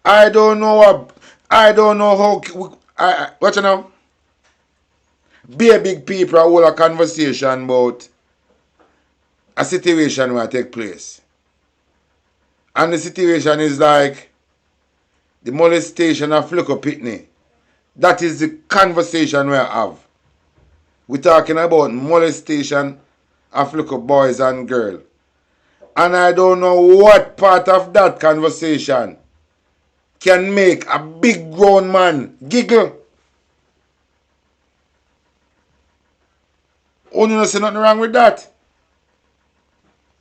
I don't know how, watch you now. Be a big people hold a conversation about a situation where take place. And the situation is like the molestation of Flicker Pitney. That is the conversation we have. We're talking about molestation of little boys and girls. And I don't know what part of that conversation can make a big grown man giggle. Only don't see nothing wrong with that.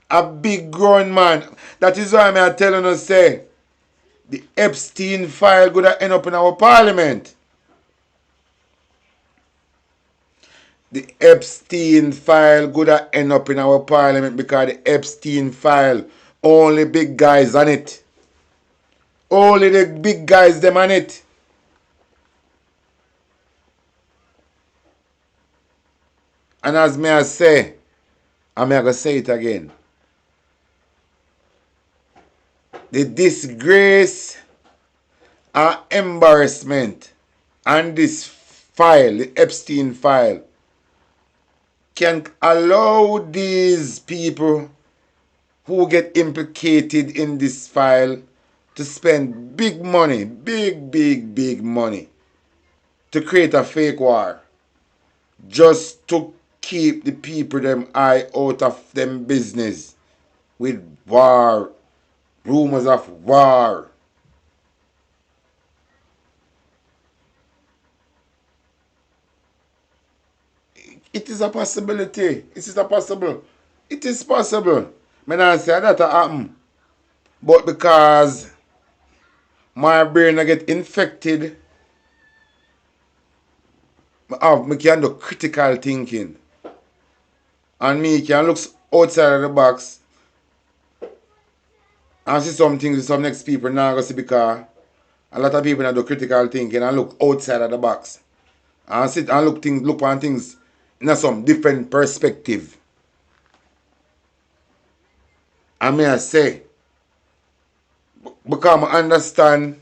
A big grown man. That is why I'm telling us say the Epstein file gonna end up in our parliament. The Epstein file gonna end up in our parliament because the Epstein file only big guys on it. Only the big guys them on it. And as me I say, I'm gonna say it again. The disgrace and embarrassment on this file, the Epstein file, can allow these people who get implicated in this file to spend big money, big money to create a fake war just to keep the people them eye out of them business with war, rumors of war. It is a possibility. It is a possible. It is possible. I don't say that happen. But because my brain get infected, I can do critical thinking. And me can look outside of the box and see some things some next people now go see because a lot of people now do critical thinking and look outside of the box. And sit and look on things in some different perspective. And may I say, because I understand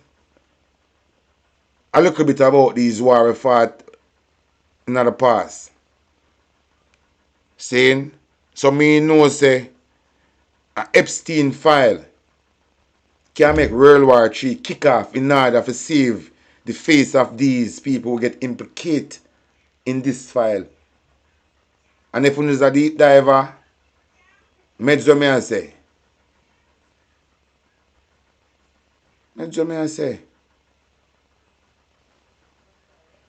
a little bit about these war we fought in the past. Saying, so me know say a Epstein file can make World War III kick off in order to save the face of these people who get implicated in this file. And if one is a deep diver, Medjo me I say. Medjo me I say.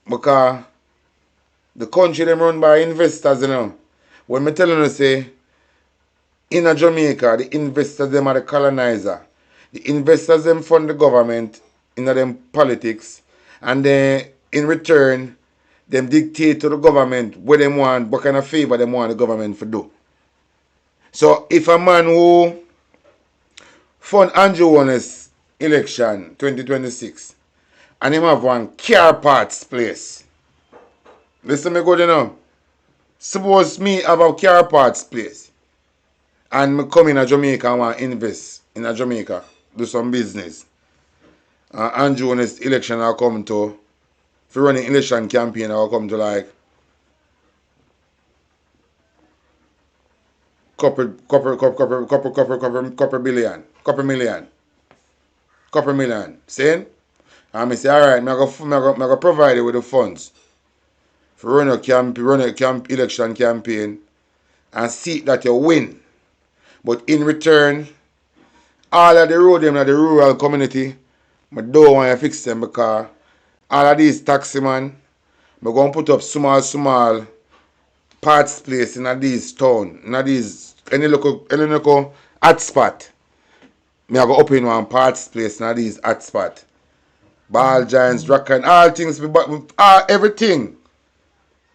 Because The country them run by investors, you know. When me telling you say, in a Jamaica, the investors them are the colonizer. The investors them fund the government in them politics, and then in return, them dictate to the government what them want, what kind of favor them want the government to do. So if a man who fund Andrew Warner's election 2026 and him have one car parts place, listen me good, you know. Suppose me have a car parts place and me come in a Jamaica and want invest in a Jamaica, do some business. Andrew Warner's election I come to, for running election campaign I come to like couple million. Saying? And I say, alright, I go provide you with the funds for run a election campaign and see that you win. But in return, all of the road them in the rural community, I don't want to fix them because all of these taxi man, I'm going to put up small parts place in these town, in these any local hot spot. Me I go open one parts place in these hot spot. Ball giants, rock and all things, everything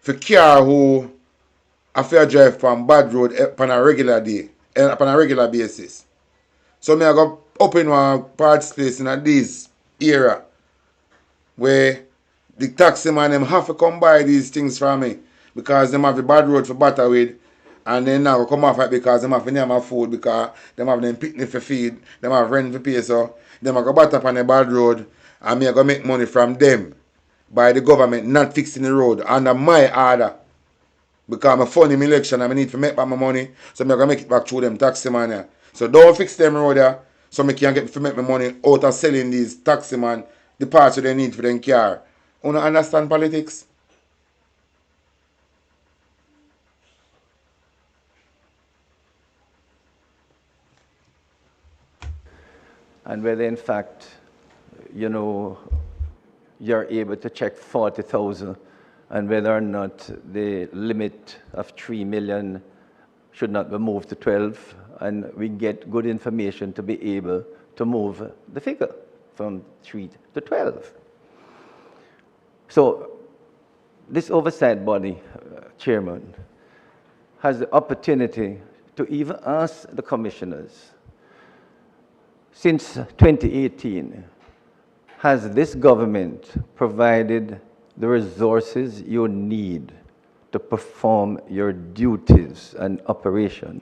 for car who I feel drive from bad road on a regular day, upon a regular basis. So me I go open one parts place in this era where the taxi man them have to come buy these things from me because them have a bad road for butter with, and then now come off it because them have to name my food because them have them picnic for feed, them have rent for pay, so them I go butter up on the bad road and me I go make money from them by the government not fixing the road under my order. Because I'm funding my election and I need to make back my money, so I'm going to make it back through them taxi man here. So don't fix them road there, so I can get to make my money out of selling these taxi man the parts that they need for them car. You don't understand politics? And whether in fact, you know, you're able to check 40,000 and whether or not the limit of 3 million should not be moved to 12, and we get good information to be able to move the figure from 3 to 12. So this oversight body, Chairman, has the opportunity to even ask the commissioners, since 2018, has this government provided the resources you need to perform your duties and operation,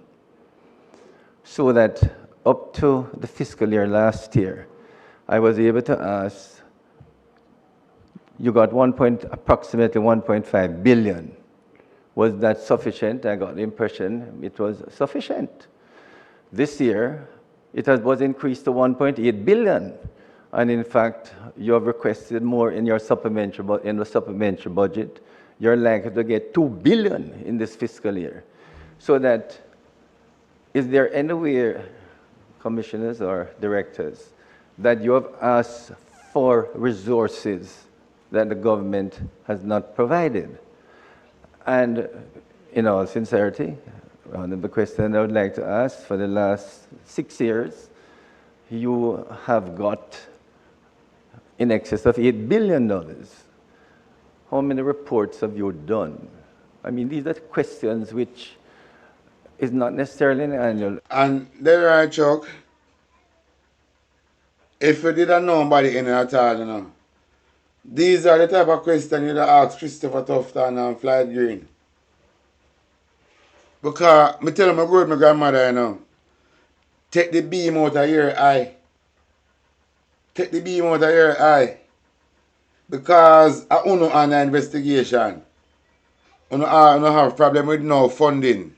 so that up to the fiscal year last year, I was able to ask, you got approximately 1.5 billion. Was that sufficient? I got the impression it was sufficient. This year, it was increased to 1.8 billion. And in fact, you have requested more in your supplementary budget. You're likely to get 2 billion in this fiscal year. So that, is there anywhere, commissioners or directors, that you have asked for resources that the government has not provided? And in all sincerity, one of the questions I would like to ask, for the last 6 years, you have got in excess of $8 billion. How many reports have you done? I mean, these are questions which is not necessarily an annual. And there right, Chuck. If you didn't know nobody in it at all, you know, these are the type of questions you'd ask Christopher Tufton and Floyd Green. Because I tell my great my grandmother, you know, take the beam out of your eye. Take the beam out of your eye. Because I don't know an investigation. I don't have problem with no funding.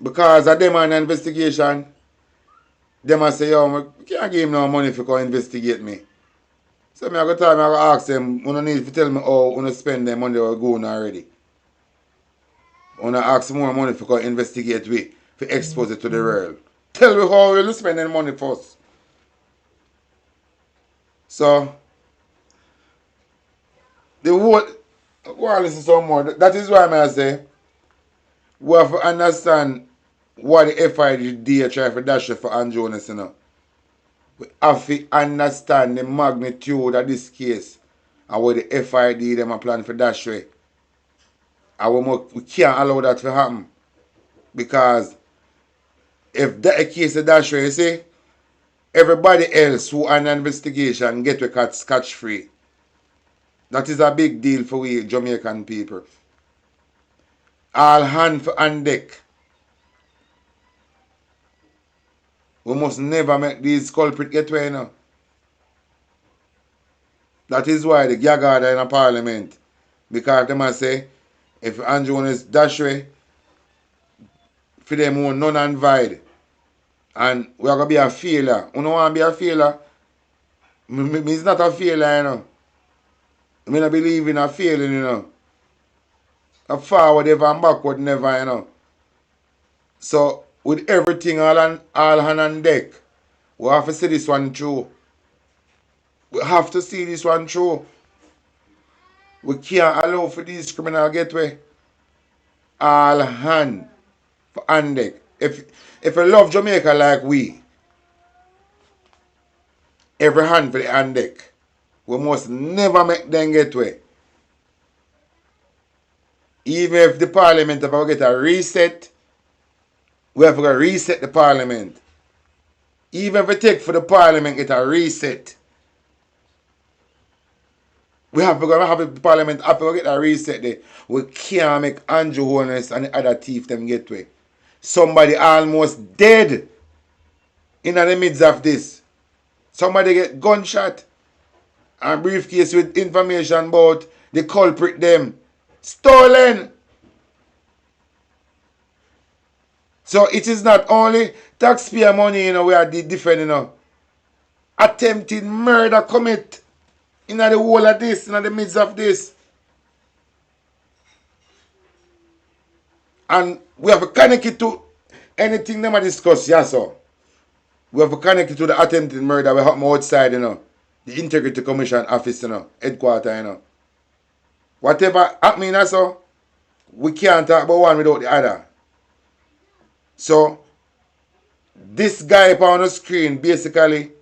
Because of them an investigation, them I say, yo, I can't give him no money if you can investigate me. So I go time I go ask them, you need to tell me how you spend the money or going already. I ask more money if you can investigate me, to expose it to the world. Tell me how you spend the money first. So the whole Go on, listen some more. That is why I say we have to understand what the FID try for dash for Andrew Jones, you know. We have to understand the magnitude of this case and what the FID them are planning for dash way. And we can't allow that to happen. Because if that a case of dash way, you see, everybody else who under investigation get a scotch free. That is a big deal for we Jamaican people. All hand for on deck. We must never make these culprits get away now. That is why the gag order in a parliament. Because they must say, if Andrew Jones dash way, for them who none and void. And we are going to be a failure. You don't want to be a failure? Me is not a failure, you know. I don't believe in a failing, you know. A forward ever and backward never, you know. So, with everything all hand on deck, we have to see this one through. We have to see this one through. We can't allow for these criminals get away. All hand for on deck. If you love Jamaica like we, every hand for the on deck. We must never make them get away. Even if the parliament ever get a reset, we have to reset the parliament. Even if we take for the parliament get a reset, we have to have the parliament after we get a reset there. We can't make Andrew Jones and the other thief them get away. Somebody almost dead in the midst of this. Somebody get gunshot and briefcase with information about the culprit them. Stolen. So it is not only taxpayer money, you know, we are defending, you know. Attempted murder commit in the whole of this, in the midst of this. And we have to connect it to anything them discuss, yes, sir. We have to connect it to the attempted murder we happen outside, you know. The Integrity Commission office, you know, headquarters, you know. Whatever happening, so we can't talk about one without the other. So, this guy on the screen basically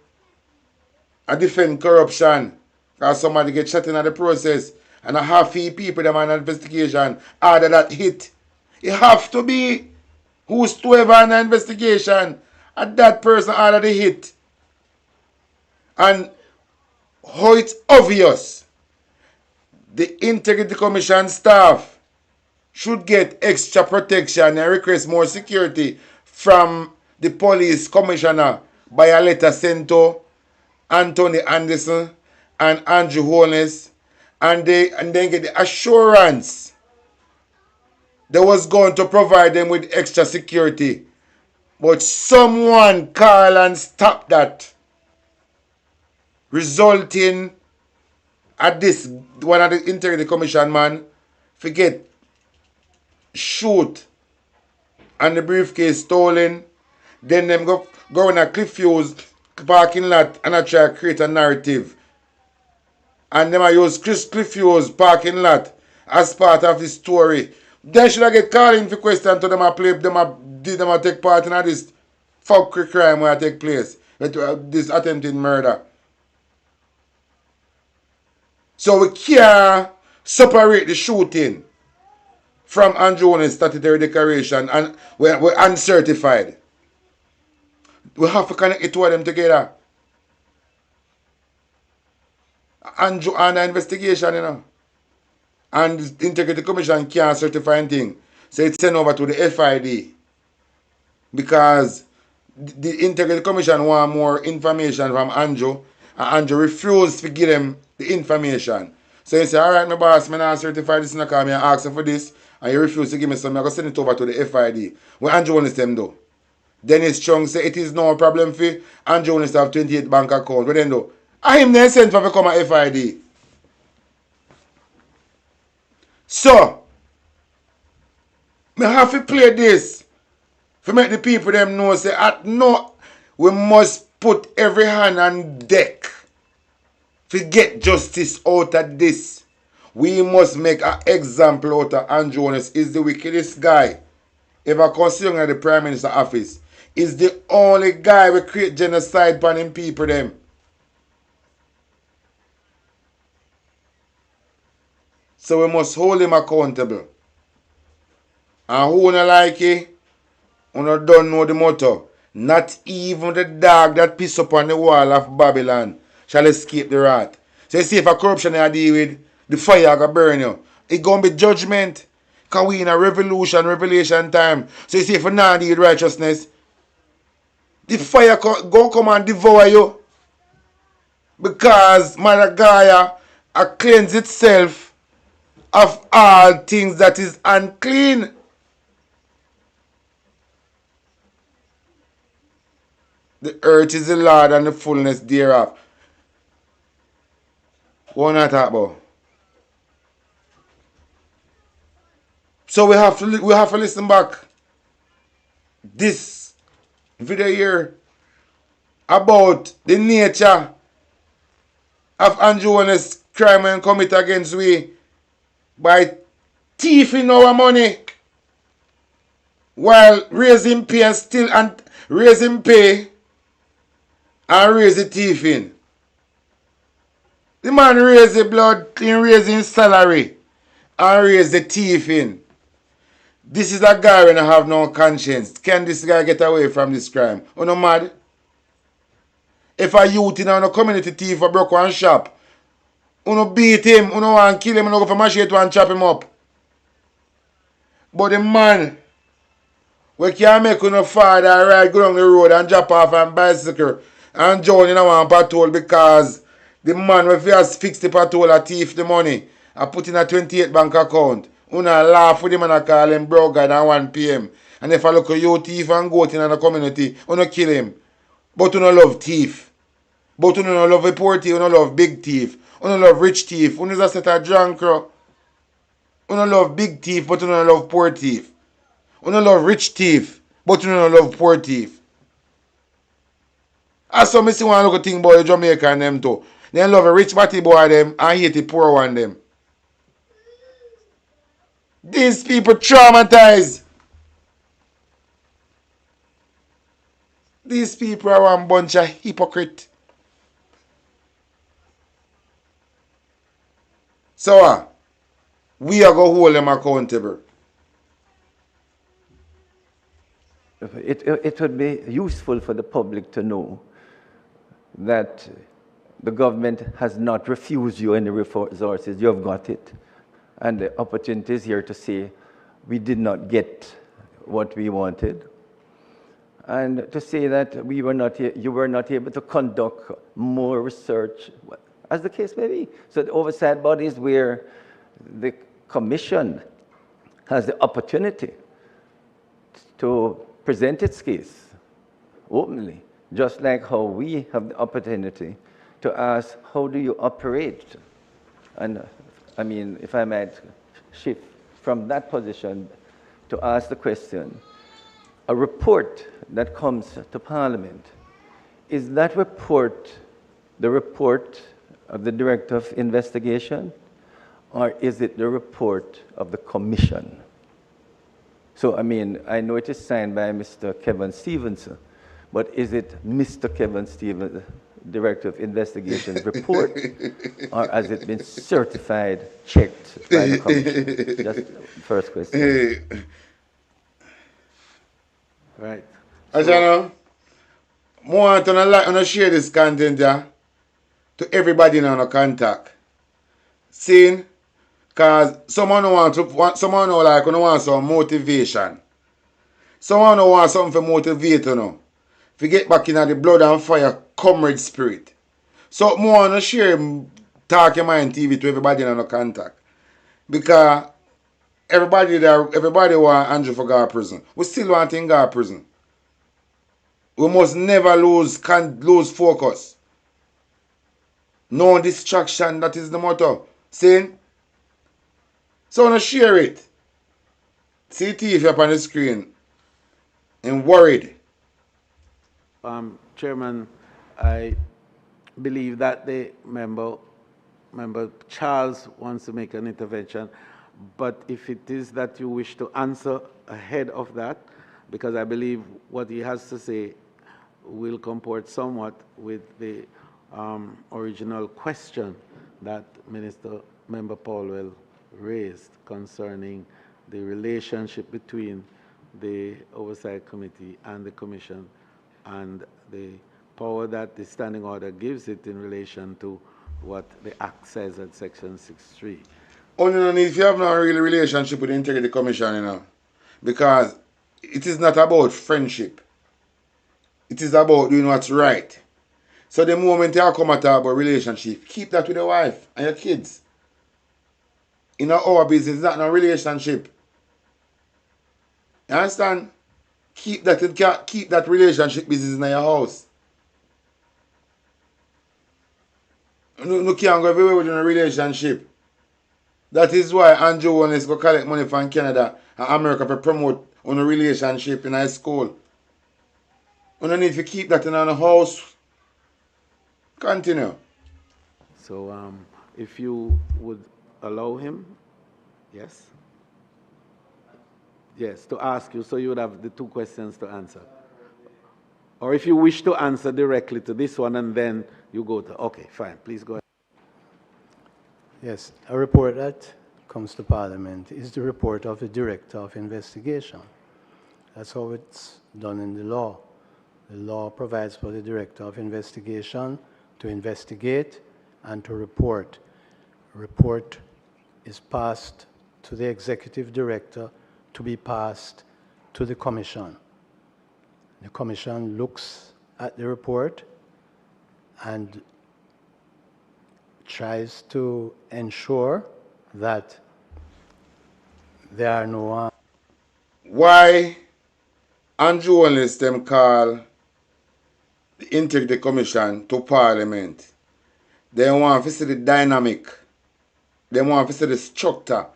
I defend corruption. Because somebody get shot in the process and a half people them on investigation order that hit. It have to be whosoever on the investigation and that person order the hit. And how it's obvious the Integrity Commission staff should get extra protection and request more security from the police commissioner by a letter sent to Anthony Anderson and Andrew Jones, and then get the assurance they was going to provide them with extra security. But someone call and stop that, resulting at this one of the Integrity Commission man forget shoot and the briefcase stolen. Then them go in a Cliffviews parking lot and I try to create a narrative. And them I use Cliffviews parking lot as part of the story. Then should I get called in for question to them I play them I take part in this fuckery crime where I take place. This attempted murder. So we can't separate the shooting from Andrew Jones' statutory declaration and we're uncertified. We have to connect the two of them together. Andrew and the investigation, you know. And the Integrity Commission can't certify anything. So it's sent over to the FID. Because the Integrity Commission want more information from Andrew. And Andrew refused to give them the information. So he said, alright, my boss, I'm not certify this, and I ask for this. And you refuse to give me some, I'm going to send it over to the FID. What Andrew Jones them do? Dennis Chung say it is no problem for Andrew Jones to have 28 bank accounts. What then do? I him then sent for become a FID. So, me have to play this to make the people them know say no, we must put every hand on deck to get justice out of this. We must make an example out of Andrew Holness. Is the wickedest guy ever considering at the Prime Minister office. Is the only guy who create genocide upon him people them. So we must hold him accountable. And who don't like it, who don't know the motto. Not even the dog that piss up on the wall of Babylon shall escape the wrath. So you see if a corruption you deal with, the fire going to burn you. It's going to be judgment. Because we in a revelation time. So you see if you not deal with righteousness, the fire going to come and devour you. Because Mother Gaia cleanse itself of all things that is unclean. The earth is the Lord and the fullness thereof. What am I talking about? So we have to listen back. This video here about the nature of Andrew Holness crime and commit against we by thieving our money while raising pay and still and raising pay and raise the thieving. The man raise the blood in raising salary and raise the thieving. This is a guy when I have no conscience. Can this guy get away from this crime? You know mad? If a youth in a community thief or broke one shop, you beat him, you want to kill him, you go for machete and chop him up. But the man we can make you father ride go down the road and drop off on bicycle and join in one patrol because the man if he has fixed the patrol a thief the money and put in a 28 bank account. Una laugh with him and I call him bro guy at 1 p.m. And if I look at you thief and goat in the community, you kill him. But you don't love thief. But you don't love a poor thief, you don't love big thief. You don't love rich thief. You just set a drunk. You don't love big thief, but you don't love poor thief. You don't love rich thief, but you don't love poor thief. As some see one look thing about the Jamaica and them too. They love a rich batty boy them and hate the poor one them. These people traumatized. These people are one bunch of hypocrites. So we are going to hold them accountable. It would be useful for the public to know that the government has not refused you any resources. You have got it. And the opportunity is here to say we did not get what we wanted. And to say that you were not able to conduct more research, as the case may be. So the oversight bodies where the commission has the opportunity to present its case openly, just like how we have the opportunity to ask, how do you operate? And I mean, if I might shift from that position to ask the question, a report that comes to Parliament, is that report the report of the Director of Investigation, or is it the report of the Commission? So, I mean, I know it is signed by Mr. Kevin Stevenson, but is it Mr. Kevin Stevenson, Director of Investigation's report, or has it been certified, checked by the Commission? Just first question. Right. As you know, I want to share this content to everybody in our contact. Seeing, because someone want some motivation. Someone want something to motivate you know. To get back in the blood and fire comrade spirit. So I want to share Talk Your Mind TV to everybody in our contact. Because everybody want Andrew for God prison. We still want him God prison. We must never lose focus. No distraction, that is the motto. See? So I want to share it. See TV up on the screen. And worried. Chairman, I believe that the member Member Charles wants to make an intervention, but if it is that you wish to answer ahead of that, because I believe what he has to say will comport somewhat with the original question that Member Paulwell raised concerning the relationship between the Oversight Committee and the Commission and the power that the standing order gives it in relation to what the Act says at Section 6.3. Only no need if you have no real relationship with the Integrity Commission, you know, because it is not about friendship. It is about doing what's right. So the moment you come at about relationship, keep that with your wife and your kids. In our business, it's not no relationship. You understand? Keep that relationship business in your house. No can't go everywhere with a relationship. That is why Andrew wants to go collect money from Canada and America to promote on a relationship in high school. You don't need to keep that in our house. Continue. So if you would allow him, yes? Yes, to ask you, so you would have the two questions to answer. Or if you wish to answer directly to this one and then you go to, okay, fine, please go ahead. Yes, a report that comes to Parliament is the report of the Director of Investigation. That's how it's done in the law. The law provides for the Director of Investigation to investigate and to report. A report is passed to the Executive Director to be passed to the Commission. The Commission looks at the report and tries to ensure that there are no... Why Andrew Wallace them call the Integrity Commission to Parliament? They want to see the dynamic. They want to see the structure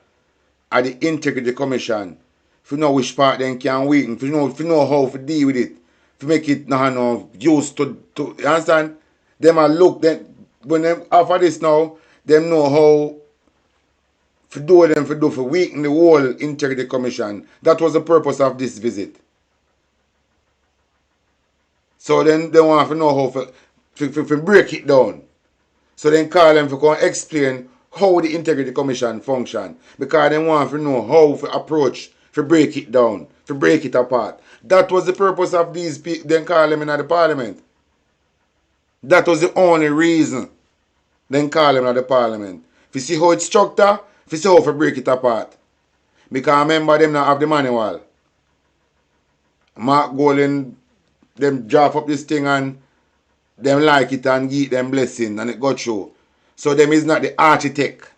of the Integrity Commission. If you know which part they can weaken, if you know how to deal with it, to make it no used to you understand? Them a look then when them after this now, them know how to do them for weaken the whole Integrity Commission. That was the purpose of this visit. So then they want to know how to break it down. So then call them to come explain how the Integrity Commission function. Because they want to know how to approach, to break it down, to break it apart. That was the purpose of these people, then call them in the Parliament. That was the only reason then call them in the Parliament. If you see how it's structured, if you see how to break it apart. Because remember them not have the manual. Mark Golden, them draft up this thing and them like it and give them blessing and it got through. So them is not the architect.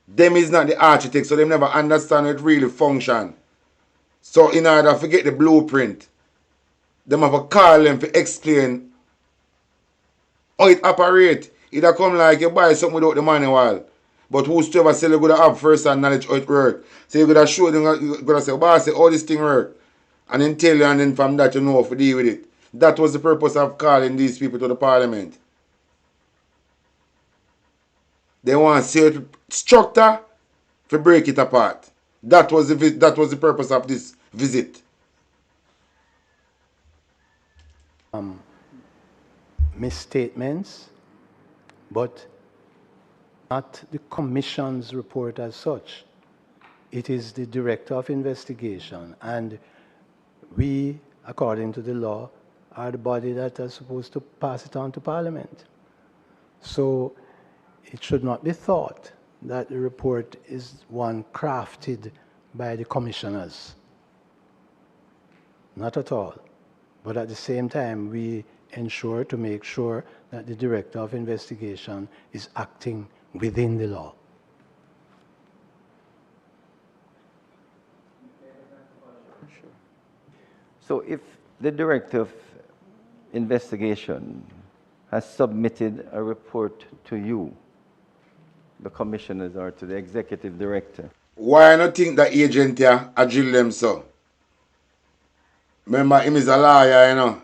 Them is not the architect, so them never understand how it really function. So in order to get the blueprint, them have to call them to explain how it operate. It come like you buy something without the manual. But whosoever sell you gotta have first hand knowledge how it work. So you gotta show them, you gotta say, boss, how this thing work. And then tell you, and then from that you know how to deal with it. That was the purpose of calling these people to the Parliament. They want to see it structure to break it apart. That was the purpose of this visit. Misstatements, but not the Commission's report as such. It is the Director of Investigation, and we, according to the law, are the body that are supposed to pass it on to Parliament. So it should not be thought that the report is one crafted by the commissioners. Not at all. But at the same time, we ensure to make sure that the Director of Investigation is acting within the law. So if the Director of Investigation has submitted a report to you, the commissioners, or to the Executive Director, why not think that agent here a drill them so? Remember, him is a lawyer, you know.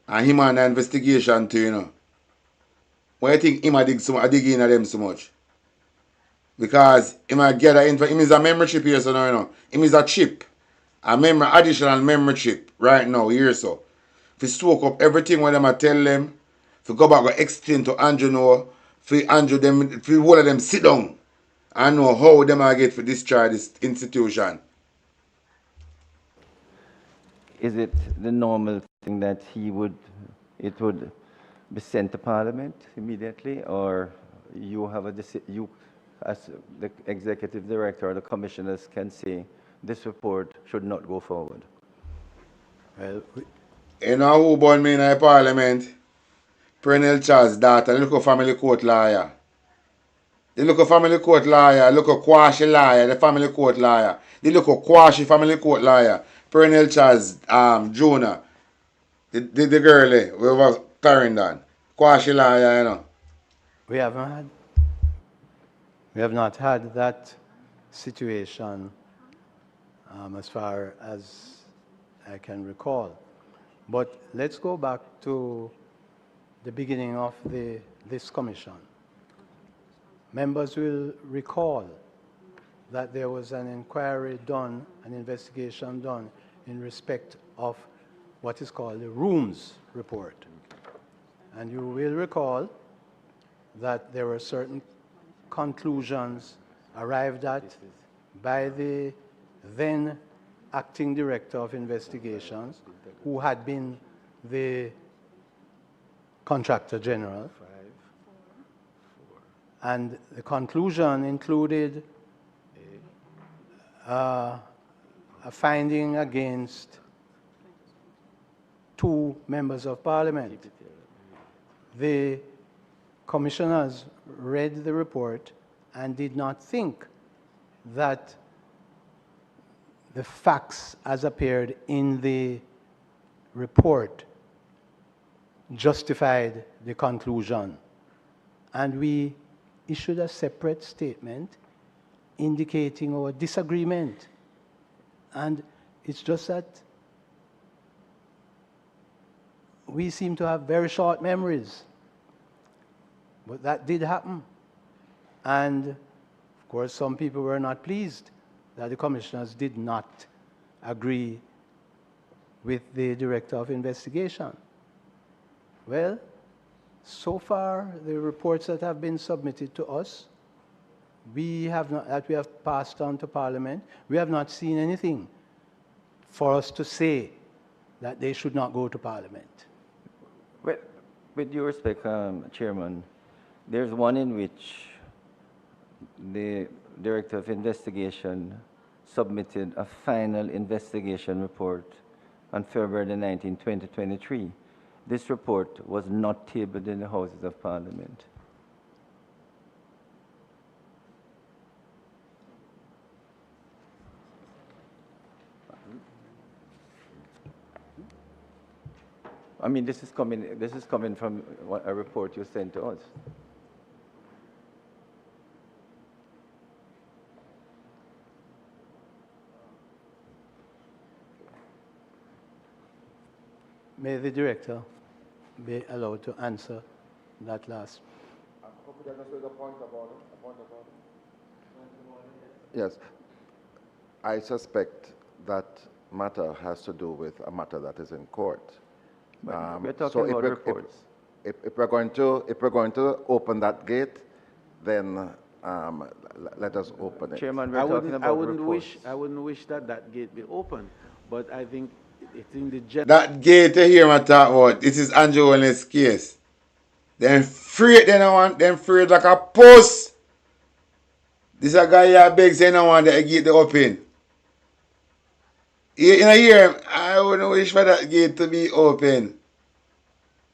And him on the investigation too, you know. Why you think him a dig in at them so much? Because him a get a info. Him is a memory chip here, so now you know. Him is a chip. A memory additional memory chip right now here so. If you soak up everything when them I tell them, if you go back and explain to Andrew know, for Andrew them, for all of them sit down and know how them I get for discharge this institution. Is it the normal thing that it would be sent to Parliament immediately, or you have you as the executive director or the commissioners can say this report should not go forward? Well, you know who born me in the Parliament? Perennial Charles' daughter, the local family court lawyer. The local family court lawyer, local Kwashi lawyer, the family court lawyer. The local Kwashi family court lawyer. Perennial Charles Jonah. The girl we was Clarendon. Kwashi lawyer, you know. We have not had that situation as far as I can recall. But let's go back to the beginning of this commission. Members will recall that there was an inquiry done, an investigation done in respect of what is called the Rooms report. And you will recall that there were certain conclusions arrived at by the then acting director of investigations, who had been the contractor general. And the conclusion included a finding against 2 members of Parliament. The commissioners read the report and did not think that the facts as appeared in the report justified the conclusion. And we issued a separate statement indicating our disagreement. And it's just that we seem to have very short memories. But that did happen. And of course, some people were not pleased that the commissioners did not agree with the director of investigation. Well, so far, the reports that have been submitted to us, that we have passed on to Parliament, we have not seen anything for us to say that they should not go to Parliament. Well, with due respect, Chairman, there's one in which the Director of Investigation submitted a final investigation report on February 19, 2023. This report was not tabled in the Houses of Parliament. I mean, this is coming from a report you sent to us. May the director be allowed to answer that last. Yes. I suspect that matter has to do with a matter that is in court. We're talking about reports. If we're going to open that gate, then let us open it. Chairman, I wouldn't wish that gate be open, but I think it's in the general. That gate you hear me talk about, this is Andrew Wellness case. Them afraid they don't want, them afraid like a puss. This a guy here begs they don't want that gate to open. You know hear him? I wouldn't wish for that gate to be open.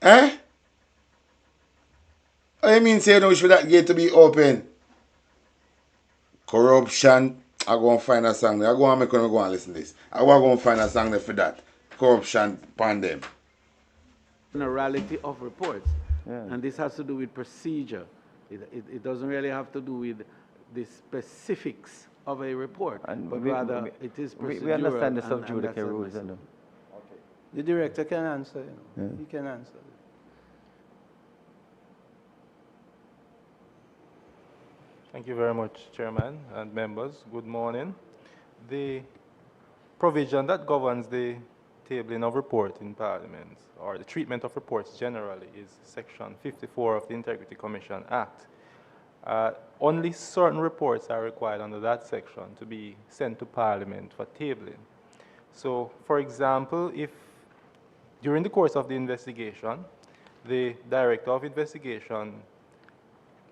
Eh? What do you mean say you don't wish for that gate to be open? Corruption. I go and find a song there. I go and make them go and listen to this. I go and find a song there for that. Corruption upon them. Generality of reports. Yeah. And this has to do with procedure. It doesn't really have to do with the specifics of a report, but rather it is procedural. We understand the sub-judice rules. Okay. The director can answer. He can answer. Thank you very much, Chairman and members. Good morning. The provision that governs the tabling of report in Parliament, or the treatment of reports generally, is Section 54 of the Integrity Commission Act. Only certain reports are required under that section to be sent to Parliament for tabling. So, for example, if during the course of the investigation, the Director of Investigation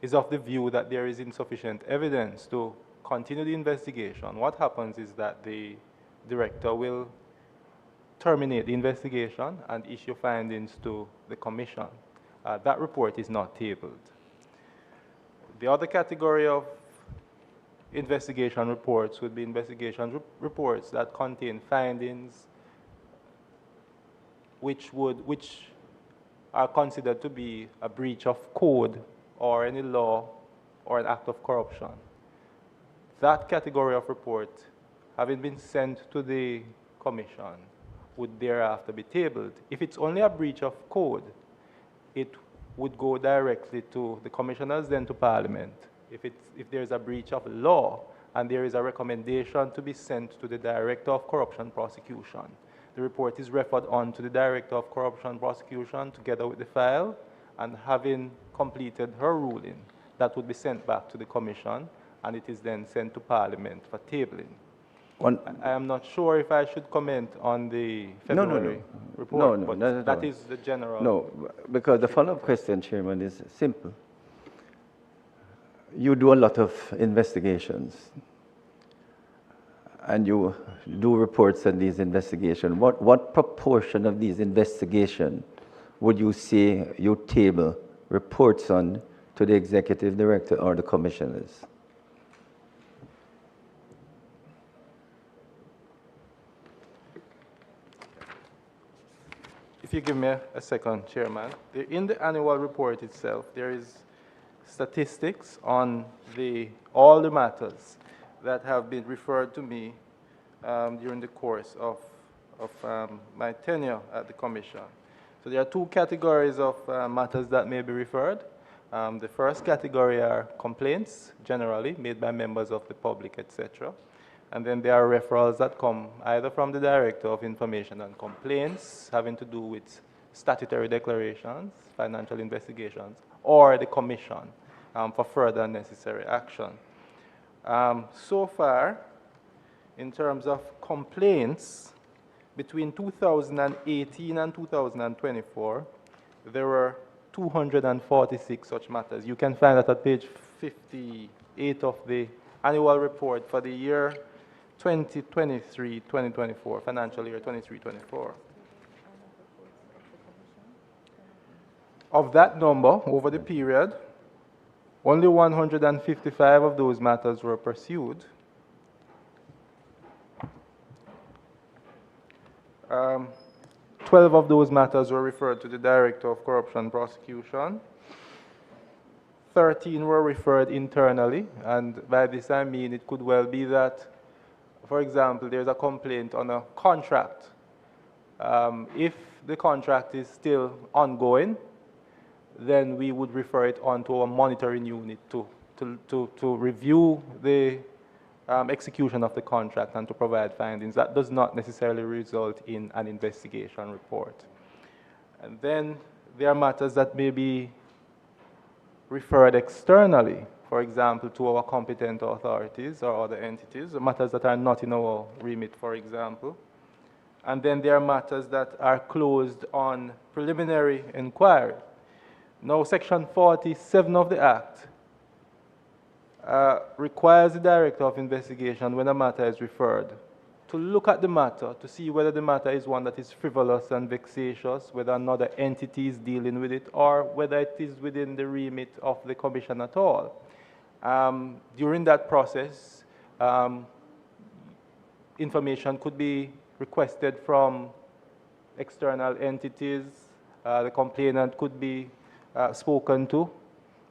is of the view that there is insufficient evidence to continue the investigation, what happens is that the Director will terminate the investigation and issue findings to the Commission. That report is not tabled. The other category of investigation reports would be investigation reports that contain findings which are considered to be a breach of code or any law or an act of corruption. That category of report, having been sent to the Commission, would thereafter be tabled. If it's only a breach of code, it would go directly to the Commissioners, then to Parliament. If there's a breach of law and there is a recommendation to be sent to the Director of Corruption Prosecution, the report is referred on to the Director of Corruption Prosecution together with the file, and having completed her ruling, that would be sent back to the Commission, and it is then sent to Parliament for tabling. I am not sure if I should comment on the February report, but that is the general... No, because the follow-up question, Chairman, is simple. You do a lot of investigations, and you do reports on these investigations. What proportion of these investigations would you say you table reports on to the Executive Director or the Commissioners? If you give me a second, Chairman. In the annual report itself, there is statistics on all the matters that have been referred to me during the course of my tenure at the Commission. So there are two categories of matters that may be referred. The first category are complaints, generally, made by members of the public, etc. And then there are referrals that come either from the Director of Information and Complaints, having to do with statutory declarations, financial investigations, or the Commission for further necessary action. So far, in terms of complaints, between 2018 and 2024, there were 246 such matters. You can find that at page 58 of the annual report for the year 2023-2024, financial year 23-24. Of that number, over the period, only 155 of those matters were pursued. 12 of those matters were referred to the Director of Corruption Prosecution. 13 were referred internally, and by this I mean it could well be that, for example, there's a complaint on a contract. If the contract is still ongoing, then we would refer it on to a monitoring unit to review the execution of the contract and to provide findings. That does not necessarily result in an investigation report. And then there are matters that may be referred externally, for example, to our competent authorities or other entities, matters that are not in our remit, for example. And then there are matters that are closed on preliminary inquiry. Now, Section 47 of the Act requires the Director of Investigation, when a matter is referred, to look at the matter to see whether the matter is one that is frivolous and vexatious, whether another entity is dealing with it, or whether it is within the remit of the Commission at all. During that process, information could be requested from external entities. The complainant could be spoken to.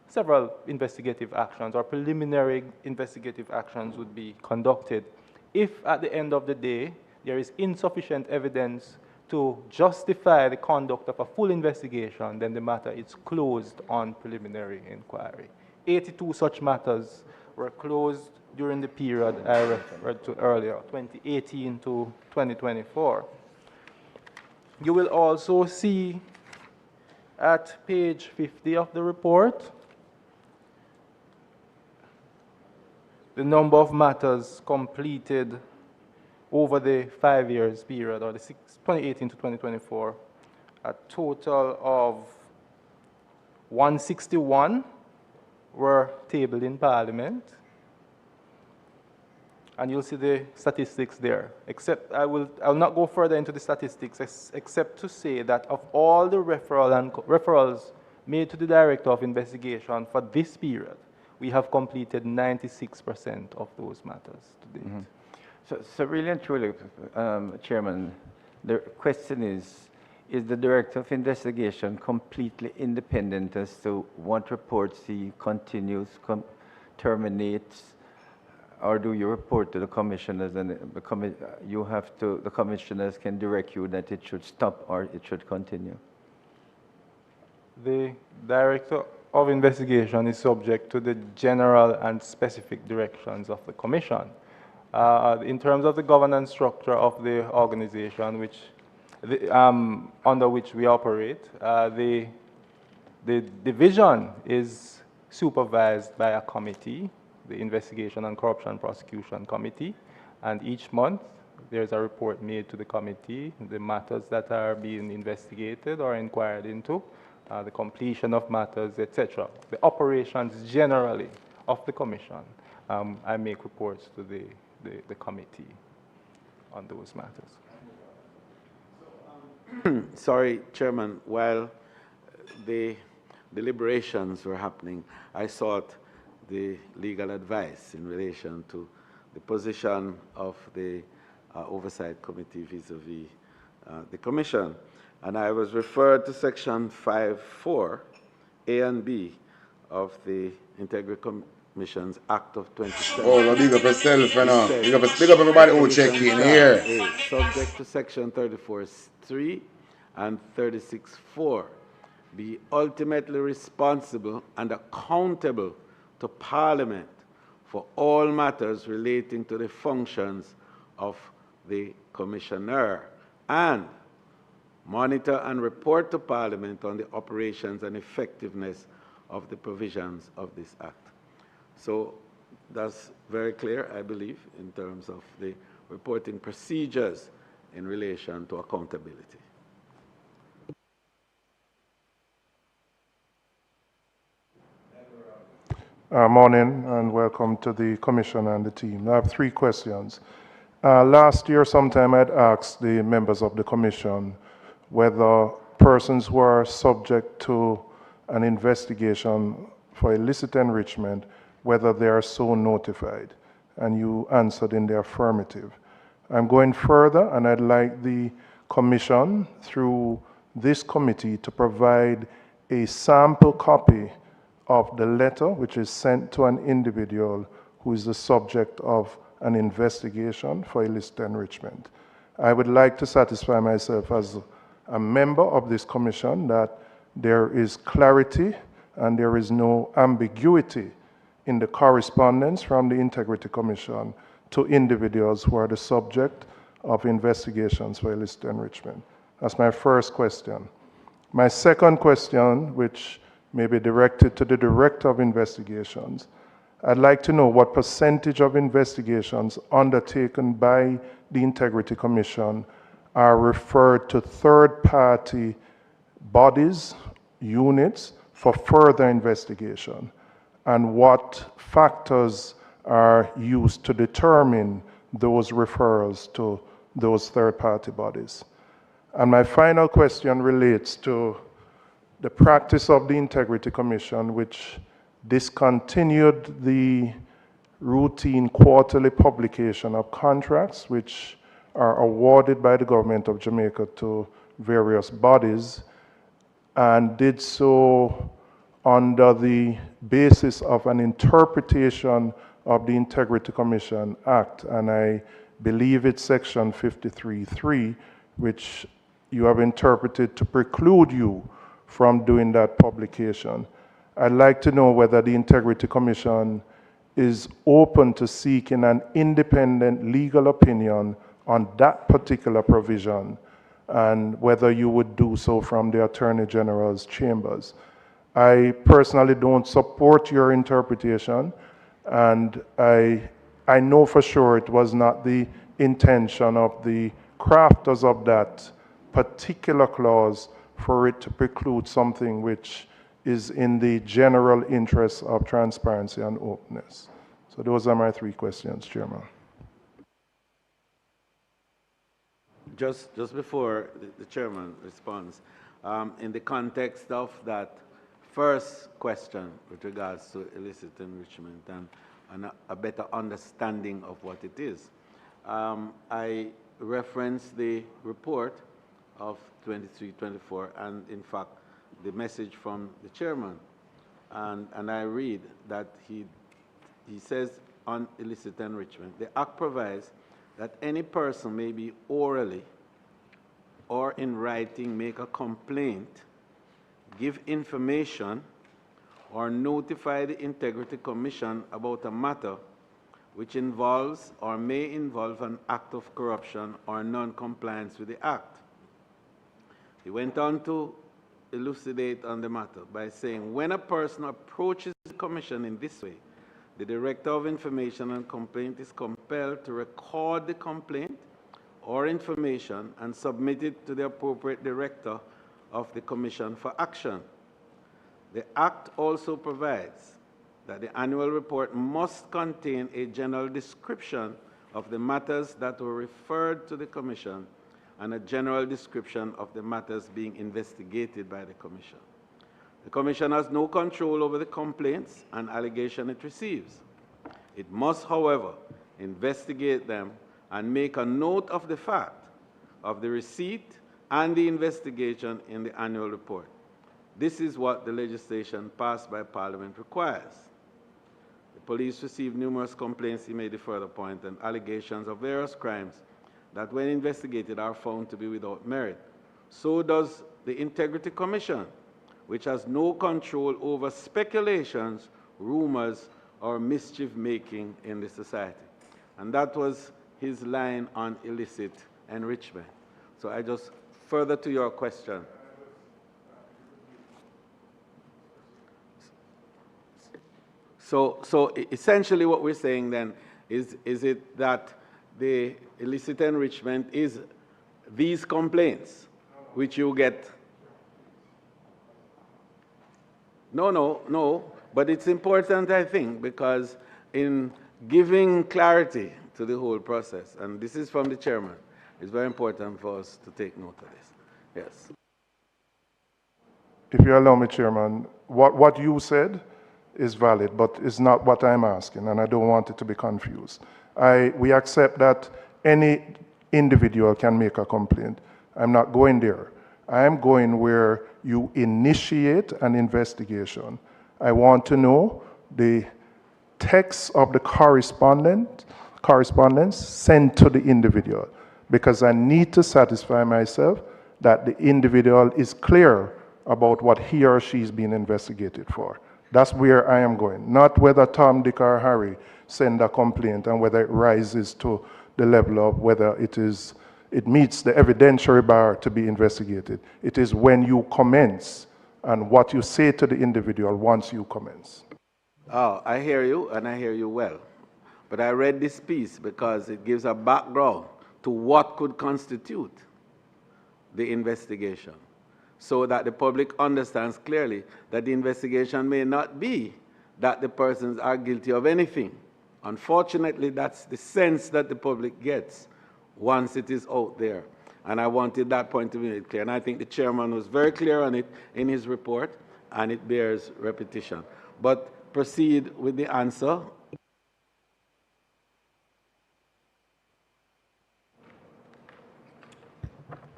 Several investigative actions or preliminary investigative actions would be conducted. If at the end of the day there is insufficient evidence to justify the conduct of a full investigation, then the matter is closed on preliminary inquiry. 82 such matters were closed during the period I referred to earlier, 2018 to 2024. You will also see at page 50 of the report the number of matters completed over the 5 years period, or the 2018 to 2024, a total of 161 were tabled in Parliament. And you'll see the statistics there. Except I'll not go further into the statistics, except to say that of all the referrals made to the Director of Investigation for this period, we have completed 96% of those matters to date. So really and truly, Chairman, the question is the Director of Investigation completely independent as to what reports he continues, terminates, or do you report to the commissioners, and the commissioners can direct you that it should stop or it should continue? The Director of Investigation is subject to the general and specific directions of the Commission. In terms of the governance structure of the organization under which we operate, the division is supervised by a committee, the Investigation and Corruption Prosecution Committee, and each month there's a report made to the committee, the matters that are being investigated or inquired into, the completion of matters, etc. The operations generally of the Commission, I make reports to the committee on those matters. Sorry, Chairman, while the deliberations were happening, I sought the legal advice in relation to the position of the Oversight Committee vis-a-vis the Commission. And I was referred to Section 5.4, A and B of the Integrity Commission's Act of 27. Oh, well, big up yourself, you know. Big up everybody who check in here. Subject to Section 34.3 and 36.4, be ultimately responsible and accountable to Parliament for all matters relating to the functions of the Commissioner, and monitor and report to Parliament on the operations and effectiveness of the provisions of this Act. So that's very clear, I believe, in terms of the reporting procedures in relation to accountability. Morning and welcome to the Commission and the team. I have 3 questions. Last year sometime I'd asked the members of the Commission whether persons who are subject to an investigation for illicit enrichment, whether they are so notified, and you answered in the affirmative. I'm going further, and I'd like the Commission, through this committee, to provide a sample copy of the letter which is sent to an individual who is the subject of an investigation for illicit enrichment. I would like to satisfy myself as a member of this commission that there is clarity and there is no ambiguity in the correspondence from the Integrity Commission to individuals who are the subject of investigations for illicit enrichment. That's my first question. My second question, which may be directed to the Director of Investigations, I'd like to know what percentage of investigations undertaken by the Integrity Commission are referred to third-party bodies, units, for further investigation, and what factors are used to determine those referrals to those third-party bodies. And my final question relates to the practice of the Integrity Commission, which discontinued the routine quarterly publication of contracts which are awarded by the government of Jamaica to various bodies, and did so under the basis of an interpretation of the Integrity Commission Act, and I believe it's Section 53.3, which you have interpreted to preclude you from doing that publication. I'd like to know whether the Integrity Commission is open to seeking an independent legal opinion on that particular provision, and whether you would do so from the Attorney General's chambers. I personally don't support your interpretation, and I know for sure it was not the intention of the crafters of that particular clause for it to preclude something which is in the general interest of transparency and openness. So those are my 3 questions, Chairman. Just before the chairman responds, in the context of that first question with regards to illicit enrichment and a better understanding of what it is, I referenced the report of 23-24 and in fact the message from the chairman, and I read that he says on illicit enrichment, the Act provides that any person may be orally or in writing make a complaint, give information, or notify the Integrity Commission about a matter which involves or may involve an act of corruption or non-compliance with the Act. He went on to elucidate on the matter by saying, when a person approaches the Commission in this way, the Director of Information and Complaint is compelled to record the complaint or information and submit it to the appropriate Director of the Commission for action. The Act also provides that the annual report must contain a general description of the matters that were referred to the Commission and a general description of the matters being investigated by the Commission. The Commission has no control over the complaints and allegations it receives. It must, however, investigate them and make a note of the fact of the receipt and the investigation in the annual report. This is what the legislation passed by Parliament requires. The police received numerous complaints, he made a further point, and allegations of various crimes that when investigated are found to be without merit. So does the Integrity Commission, which has no control over speculations, rumors, or mischief-making in the society. And that was his line on illicit enrichment. So I just, further to your question. So essentially what we're saying then is it that the illicit enrichment is these complaints which you get? No, but it's important, I think, because in giving clarity to the whole process, and this is from the chairman, it's very important for us to take note of this. Yes. If you allow me, Chairman, what you said is valid, but it's not what I'm asking, and I don't want it to be confused. We accept that any individual can make a complaint. I'm not going there. I am going where you initiate an investigation. I want to know the text of the correspondence sent to the individual, because I need to satisfy myself that the individual is clear about what he or she is being investigated for. That's where I am going, not whether Tom, Dick, or Harry send a complaint and whether it rises to the level of whether it meets the evidentiary bar to be investigated. It is when you commence and what you say to the individual once you commence. Oh, I hear you, and I hear you well. But I read this piece because it gives a background to what could constitute the investigation, so that the public understands clearly that the investigation may not be that the persons are guilty of anything. Unfortunately, that's the sense that the public gets once it is out there. And I wanted that point to be made clear. And I think the chairman was very clear on it in his report, and it bears repetition. But proceed with the answer.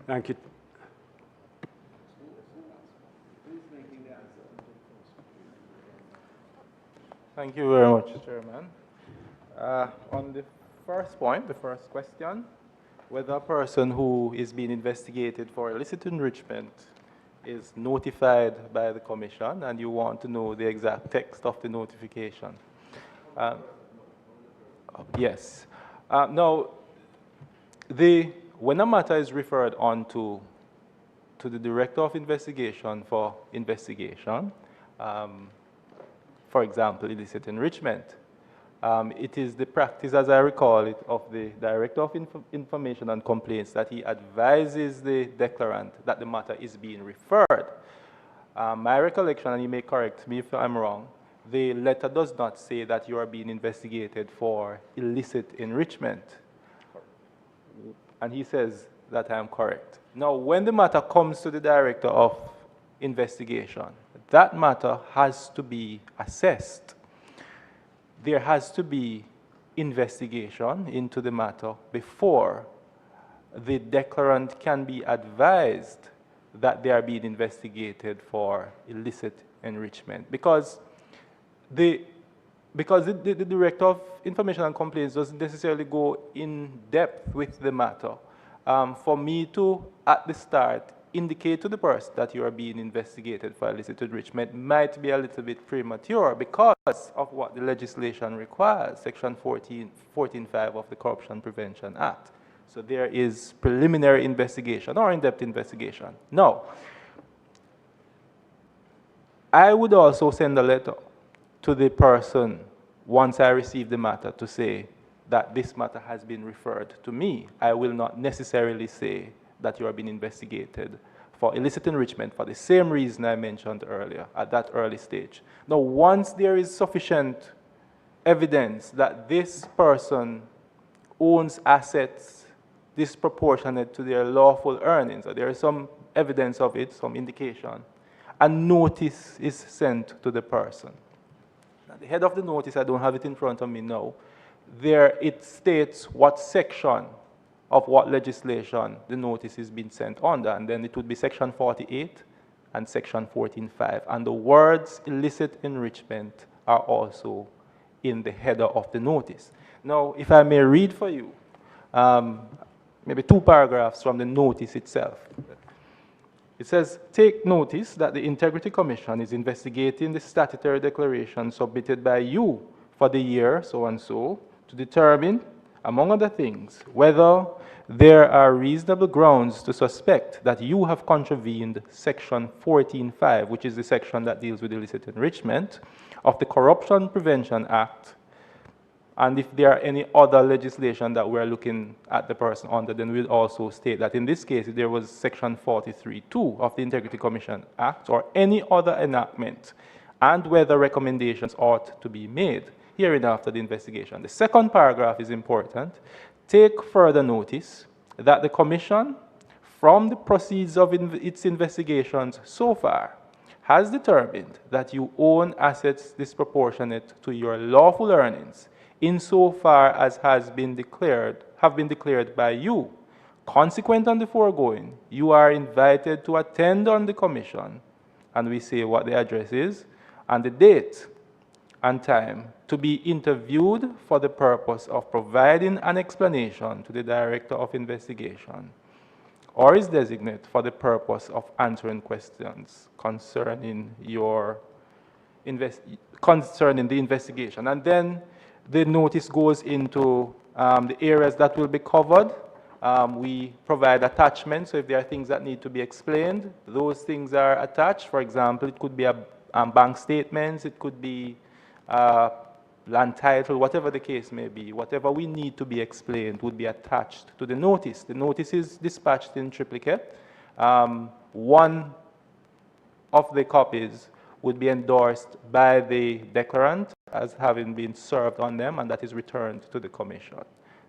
Thank you. Thank you very much, Chairman. On the first point, the first question, whether a person who is being investigated for illicit enrichment is notified by the Commission and you want to know the exact text of the notification. Yes. Now, when a matter is referred on to the Director of Investigation for investigation, for example, illicit enrichment, it is the practice, as I recall it, of the Director of Information and Complaints that he advises the declarant that the matter is being referred. My recollection, and you may correct me if I'm wrong, the letter does not say that you are being investigated for illicit enrichment. And he says that I am correct. Now, when the matter comes to the Director of Investigation, that matter has to be assessed. There has to be investigation into the matter before the declarant can be advised that they are being investigated for illicit enrichment. Because the Director of Information and Complaints doesn't necessarily go in depth with the matter. For me to, at the start, indicate to the person that you are being investigated for illicit enrichment might be a little bit premature because of what the legislation requires, Section 14.5 of the Corruption Prevention Act. So there is preliminary investigation or in-depth investigation. Now, I would also send a letter to the person once I receive the matter to say that this matter has been referred to me. I will not necessarily say that you are being investigated for illicit enrichment for the same reason I mentioned earlier at that early stage. Now, once there is sufficient evidence that this person owns assets disproportionate to their lawful earnings, or there is some evidence of it, some indication, a notice is sent to the person. Now, the head of the notice, I don't have it in front of me now, there it states what section of what legislation the notice is being sent under, and then it would be Section 48 and Section 14.5. And the words illicit enrichment are also in the header of the notice. Now, if I may read for you, maybe 2 paragraphs from the notice itself. It says, take notice that the Integrity Commission is investigating the statutory declaration submitted by you for the year so-and-so to determine, among other things, whether there are reasonable grounds to suspect that you have contravened Section 14.5, which is the section that deals with illicit enrichment, of the Corruption Prevention Act, and if there are any other legislation that we're looking at the person under, then we'll also state that in this case, if there was Section 43.2 of the Integrity Commission Act or any other enactment, and whether recommendations ought to be made hereinafter the investigation. The second paragraph is important. Take further notice that the Commission, from the proceeds of its investigations so far, has determined that you own assets disproportionate to your lawful earnings insofar as have been declared by you. Consequent on the foregoing, you are invited to attend on the Commission, and we say what the address is, and the date and time to be interviewed for the purpose of providing an explanation to the Director of Investigation or his designate for the purpose of answering questions concerning concerning the investigation. And then the notice goes into the areas that will be covered. We provide attachments, so if there are things that need to be explained, those things are attached. For example, it could be bank statements, it could be land title, whatever the case may be, whatever we need to be explained would be attached to the notice. The notice is dispatched in triplicate. One of the copies would be endorsed by the declarant as having been served on them, and that is returned to the Commission.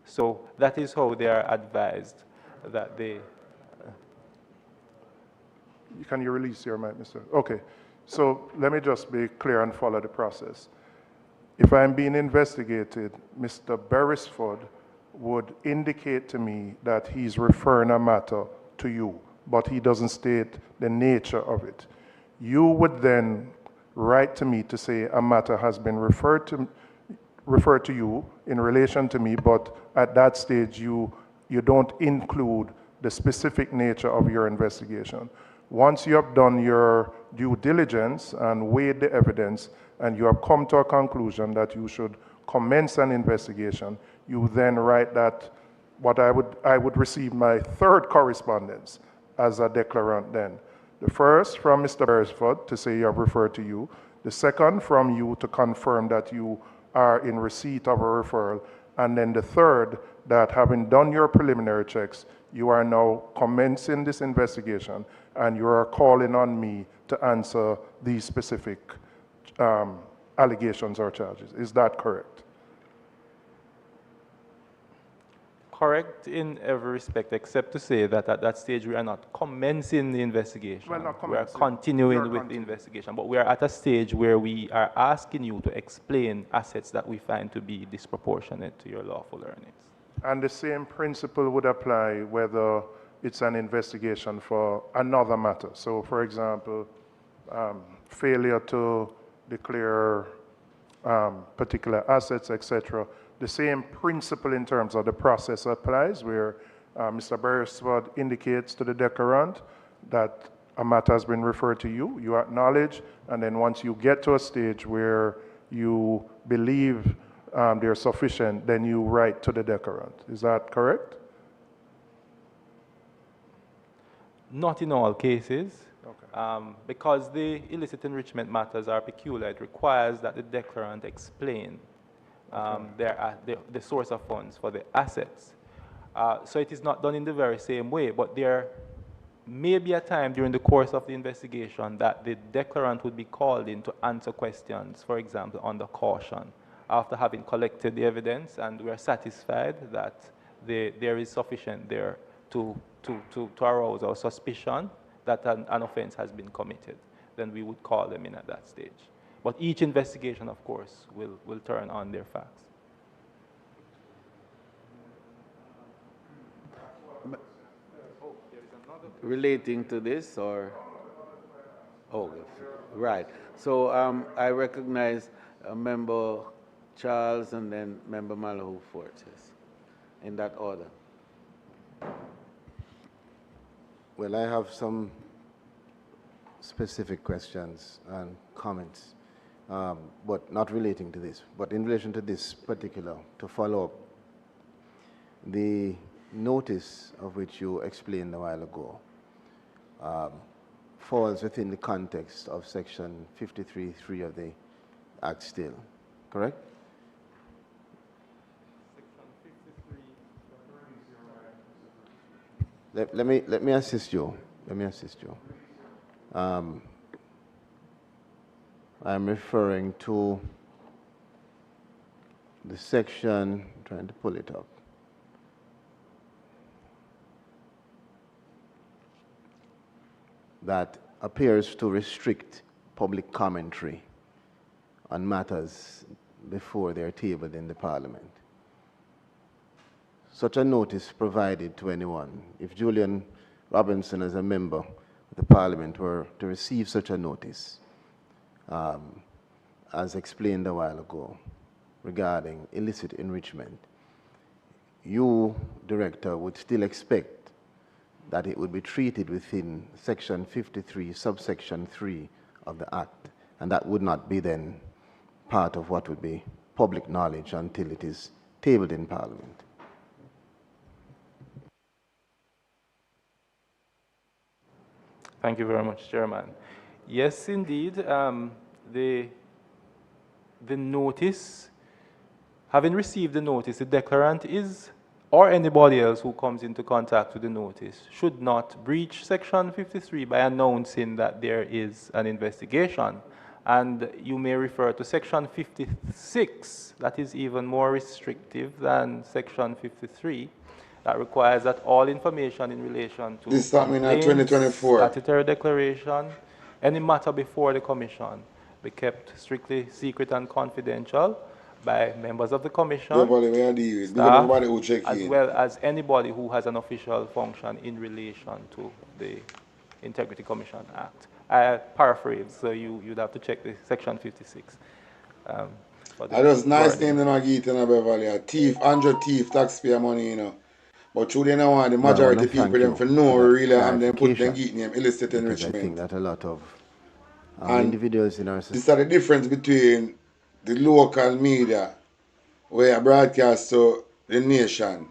So that is how they are advised that they... Can you release your mic, Mr.? Okay. So let me just be clear and follow the process. If I'm being investigated, Mr. Beresford would indicate to me that he's referring a matter to you, but he doesn't state the nature of it. You would then write to me to say a matter has been referred to you in relation to me, but at that stage you don't include the specific nature of your investigation. Once you have done your due diligence and weighed the evidence, and you have come to a conclusion that you should commence an investigation, you then write that I would receive my third correspondence as a declarant then. The first from Mr. Beresford to say you have referred to you. The second from you to confirm that you are in receipt of a referral. And then the third, that having done your preliminary checks, you are now commencing this investigation and you are calling on me to answer these specific allegations or charges. Is that correct? Correct in every respect, except to say that at that stage we are not commencing the investigation. Well, not we are commencing. continuing with the investigation, but we are at a stage where we are asking you to explain assets that we find to be disproportionate to your lawful earnings. And the same principle would apply whether it's an investigation for another matter. So, for example, failure to declare particular assets, etc. The same principle in terms of the process applies, where Mr. Beresford indicates to the declarant that a matter has been referred to you, you acknowledge, and then once you get to a stage where you believe they're sufficient, then you write to the declarant. Is that correct? Not in all cases. Okay. Because the illicit enrichment matters are peculiar, it requires that the declarant explain the source of funds for the assets. So it is not done in the very same way, but there may be a time during the course of the investigation that the declarant would be called in to answer questions, for example, under caution, after having collected the evidence and we are satisfied that there is sufficient there to arouse our suspicion that an offense has been committed. Then we would call them in at that stage. But each investigation, of course, will turn on their facts. Relating to this, or? Oh, right. So I recognize Member Charles and then Member Malahoo Fortes, in that order. Well, I have some specific questions and comments, but not relating to this. But in relation to this particular, to follow up, the notice of which you explained a while ago falls within the context of Section 53(3) of the Act still, correct? Let me assist you. Let me assist you. I'm referring to the section, I'm trying to pull it up. That appears to restrict public commentary on matters before they're tabled in the Parliament. Such a notice provided to anyone. If Julian Robinson, as a member of the Parliament, were to receive such a notice, as explained a while ago, regarding illicit enrichment, you, Director, would still expect that it would be treated within Section 53, subsection 3 of the Act, and that would not be then part of what would be public knowledge until it is tabled in Parliament. Thank you very much, Chairman. Yes, indeed, the notice, having received the notice, the declarant is, or anybody else who comes into contact with the notice, should not breach Section 53 by announcing that there is an investigation. And you may refer to Section 56, that is even more restrictive than Section 53. That requires that all information in relation to this happening in 2024 statutory declaration, any matter before the Commission, be kept strictly secret and confidential by members of the Commission, staff, as well as anybody who has an official function in relation to the Integrity Commission Act. I paraphrase, so you'd have to check the Section 56. I just nice name them I get in Beverly. Thief, Andrew Thief, taxpayer money, you know. But through they don't want the Well, I want majority to thank people them you for know for that really and then put them clarification, geek name illicit because I think enrichment. that a lot of And individuals in our this society. is the difference between the local media where I broadcast to the nation.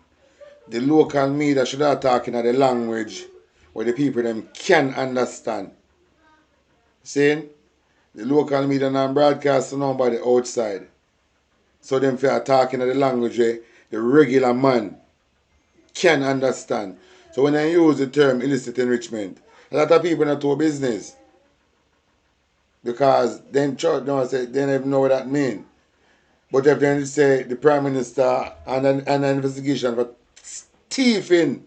The local media should have talking at the language where the people them can understand. Saying the local media not broadcast to nobody outside. So them for talking at the language where the regular man can understand. So when I use the term illicit enrichment, a lot of people not do business. Because then church don't say they don't even know what that means. But if they say the Prime Minister and an investigation for thieving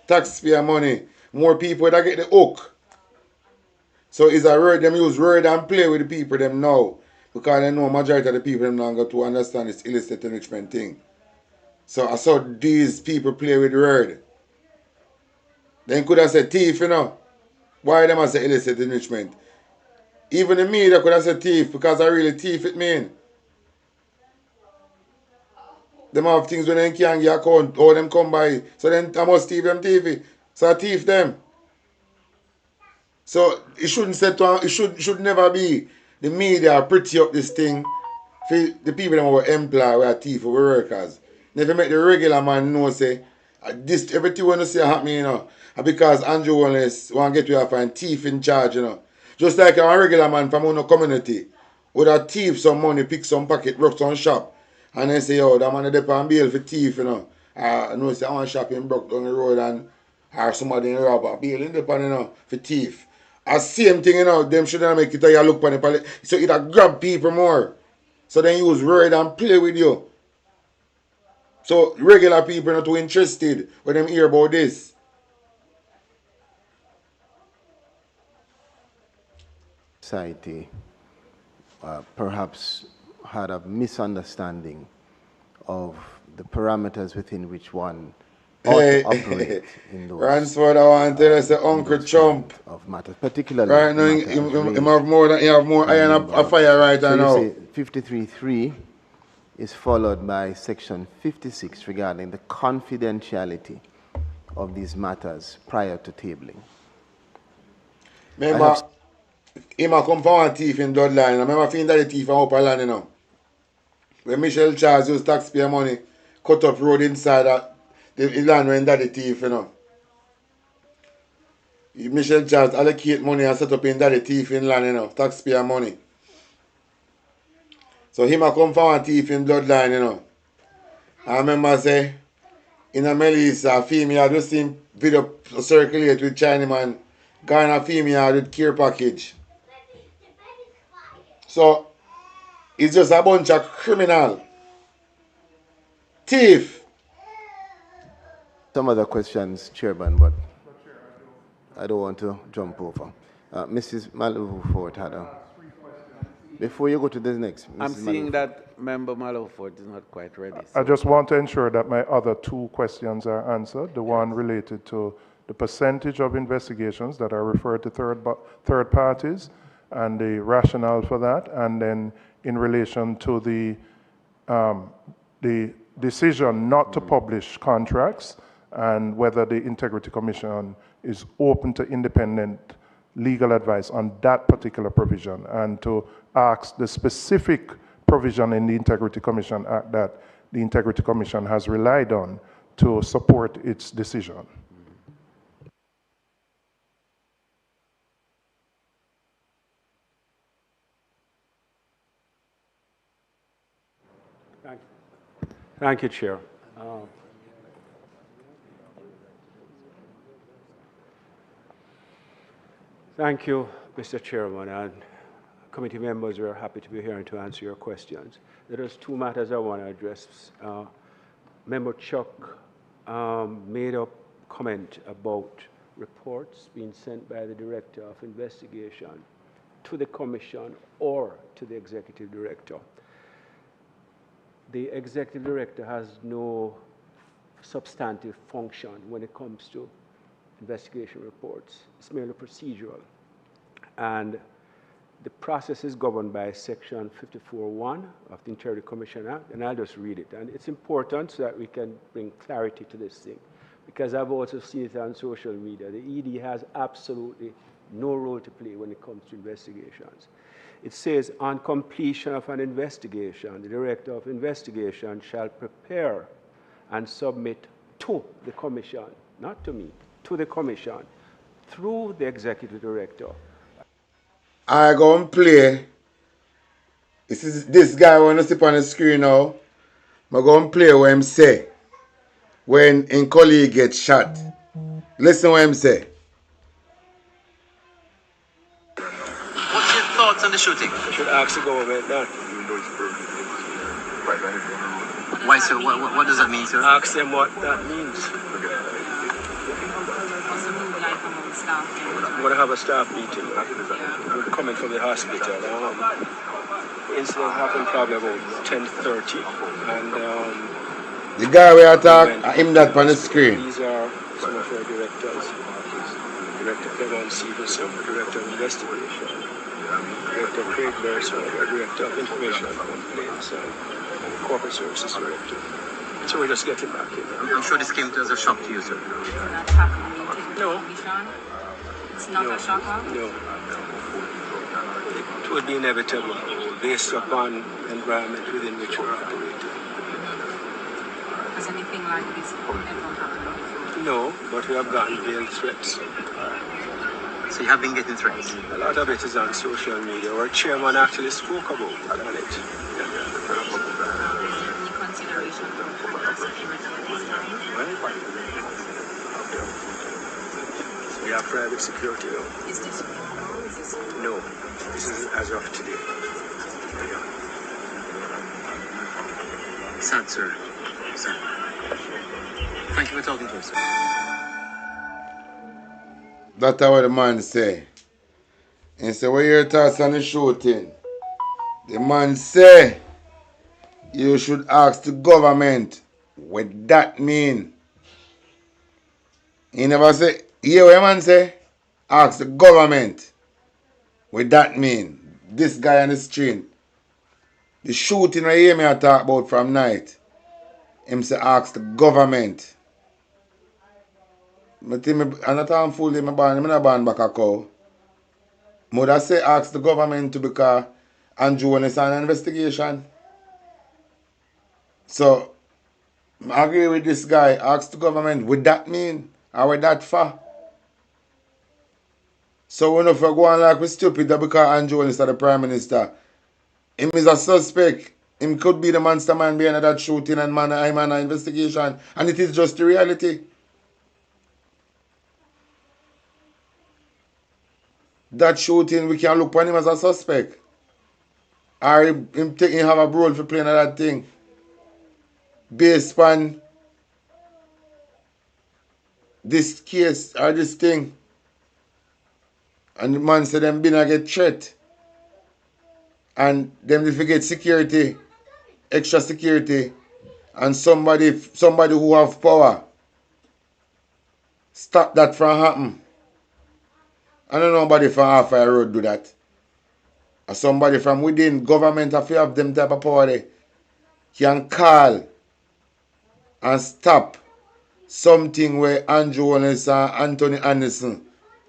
taxpayer money, more people that get the hook. So it's a word, them use word and play with the people them now. Because they know majority of the people them not going to understand this illicit enrichment thing. So I saw these people play with the word. Then could have said thief, you know. Why them I say illicit enrichment? Even the media could have said thief because I really thief it mean. Them have things when they can't get account, or them come by. So then I must thief them TV. So I thief them. So it shouldn't say to, it should never be the media pretty up this thing for the people that were employ were thief or workers. Never make the regular man know say this everything when you say happening, you know. Because Andrew Wallace want to get you off and thief in charge, you know. Just like a regular man from our community would have thief some money, pick some pocket, work some shop. And then say, oh, that man is on bail for thief, you know. I know say I want shop in broke down the road and or somebody in rob a bail in the pan, you know, for thief. As same thing, you know, them shouldn't make it you look on the pallet. So it grab people more. So then use word and play with you. So regular people are not too interested when them hear about this. Society perhaps had a misunderstanding of the parameters within which one ought to operate in those. Ransford, I want to tell you, say Uncle Trump. Of matters, particularly right now, you have more iron a fire right so now. So you say 53.3 is followed by section 56 regarding the confidentiality of these matters prior to tabling. Remember, he might come from one thief in bloodline. I remember feeling that the thief from Upper Land, you know. When Michelle Charles used taxpayer money, cut up road inside the land when that the thief, you know. Michelle Charles allocate money and set up in that the thief in land, you know, taxpayer money. So he might come from one thief in bloodline, you know. I remember say, in a Melissa, a female just seen video circulate with Chinaman, going a female with care package. So, it's just a bunch of criminal. Thief. Some other questions, Chairman, but I don't want to jump over. Mrs. Malou-Fort had a... Before you go to the next, Mrs. I'm seeing that Member Malou-Fort is not quite ready. So. I just want to ensure that my other two questions are answered. The one related to the percentage of investigations that are referred to third parties and the rationale for that, and then in relation to the decision not to publish contracts and whether the Integrity Commission is open to independent legal advice on that particular provision, and to ask the specific provision in the Integrity Commission Act that the Integrity Commission has relied on to support its decision. Thank you, Chair. Thank you, Mr. Chairman, and committee members. We are happy to be here and to answer your questions. There is two matters I want to address. Member Chuck made a comment about reports being sent by the Director of Investigation to the Commission or to the Executive Director. The Executive Director has no substantive function when it comes to investigation reports. It's merely procedural. And The process is governed by Section 54(1) of the Integrity Commission Act, and I'll just read it. And it's important so that we can bring clarity to this thing, because I've also seen it on social media. The ED has absolutely no role to play when it comes to investigations. It says, on completion of an investigation, the Director of Investigation shall prepare and submit to the Commission, not to me, to the Commission, through the Executive Director. I go and play. This guy when you see on the screen now. I go and play what him say when in colleague gets shot. Listen what him say. What's your thoughts on the shooting? I should ask the government that. Why, sir? What does that mean, sir? Ask them what that means. I'm going to have a staff meeting. We're coming from the hospital. Incident happened probably about 10:30, and the guy we attack, him that on the screen. These are some of our directors. Director Clement Stevenson, Director of Investigation, Director Craig Beresford, Director of Information and Complaints, and Corporate Services Director. So we're just getting back in. I'm sure this came as a shock to you, sir. No. It's not a shocker? No. It would be inevitable based upon the environment within which we're operating. Has anything like this ever happened? No, but we have gotten veiled threats. So you have been getting threats? A lot of it is on social media. Our chairman actually spoke about it. Any consideration for security at this time? We have private security now. Is this normal? Is this... No, this is as of today. Sad, sir. Sad. Thank you for talking to us, sir. That's what the man say. He say, what your thoughts on the shooting? The man say, you should ask the government what that mean. He never say, hear what the man say? Ask the government what that mean. This guy on the street. The shooting I hear me talk about from night. Him say ask the government. I think I'm not a fool, I'm not born back a cow. Mother say ask the government to because Andrew is on an investigation. So I agree with this guy. Ask the government, would that mean? Or would that for? So we know if we go on like we stupid because Andrew is the Prime Minister. Him is a suspect. Him could be the mastermind behind that shooting and I'm on an investigation. And it is just the reality. That shooting, we can look upon him as a suspect. Or him have a role for playing that thing. Based on this case or this thing. And the man said them been a get threat. And them if you get security, extra security, and somebody who have power, stop that from happen. I don't know nobody from half a road do that. Or somebody from within government if you have them type of power they can call and stop something where Andrew Holness and Anthony Anderson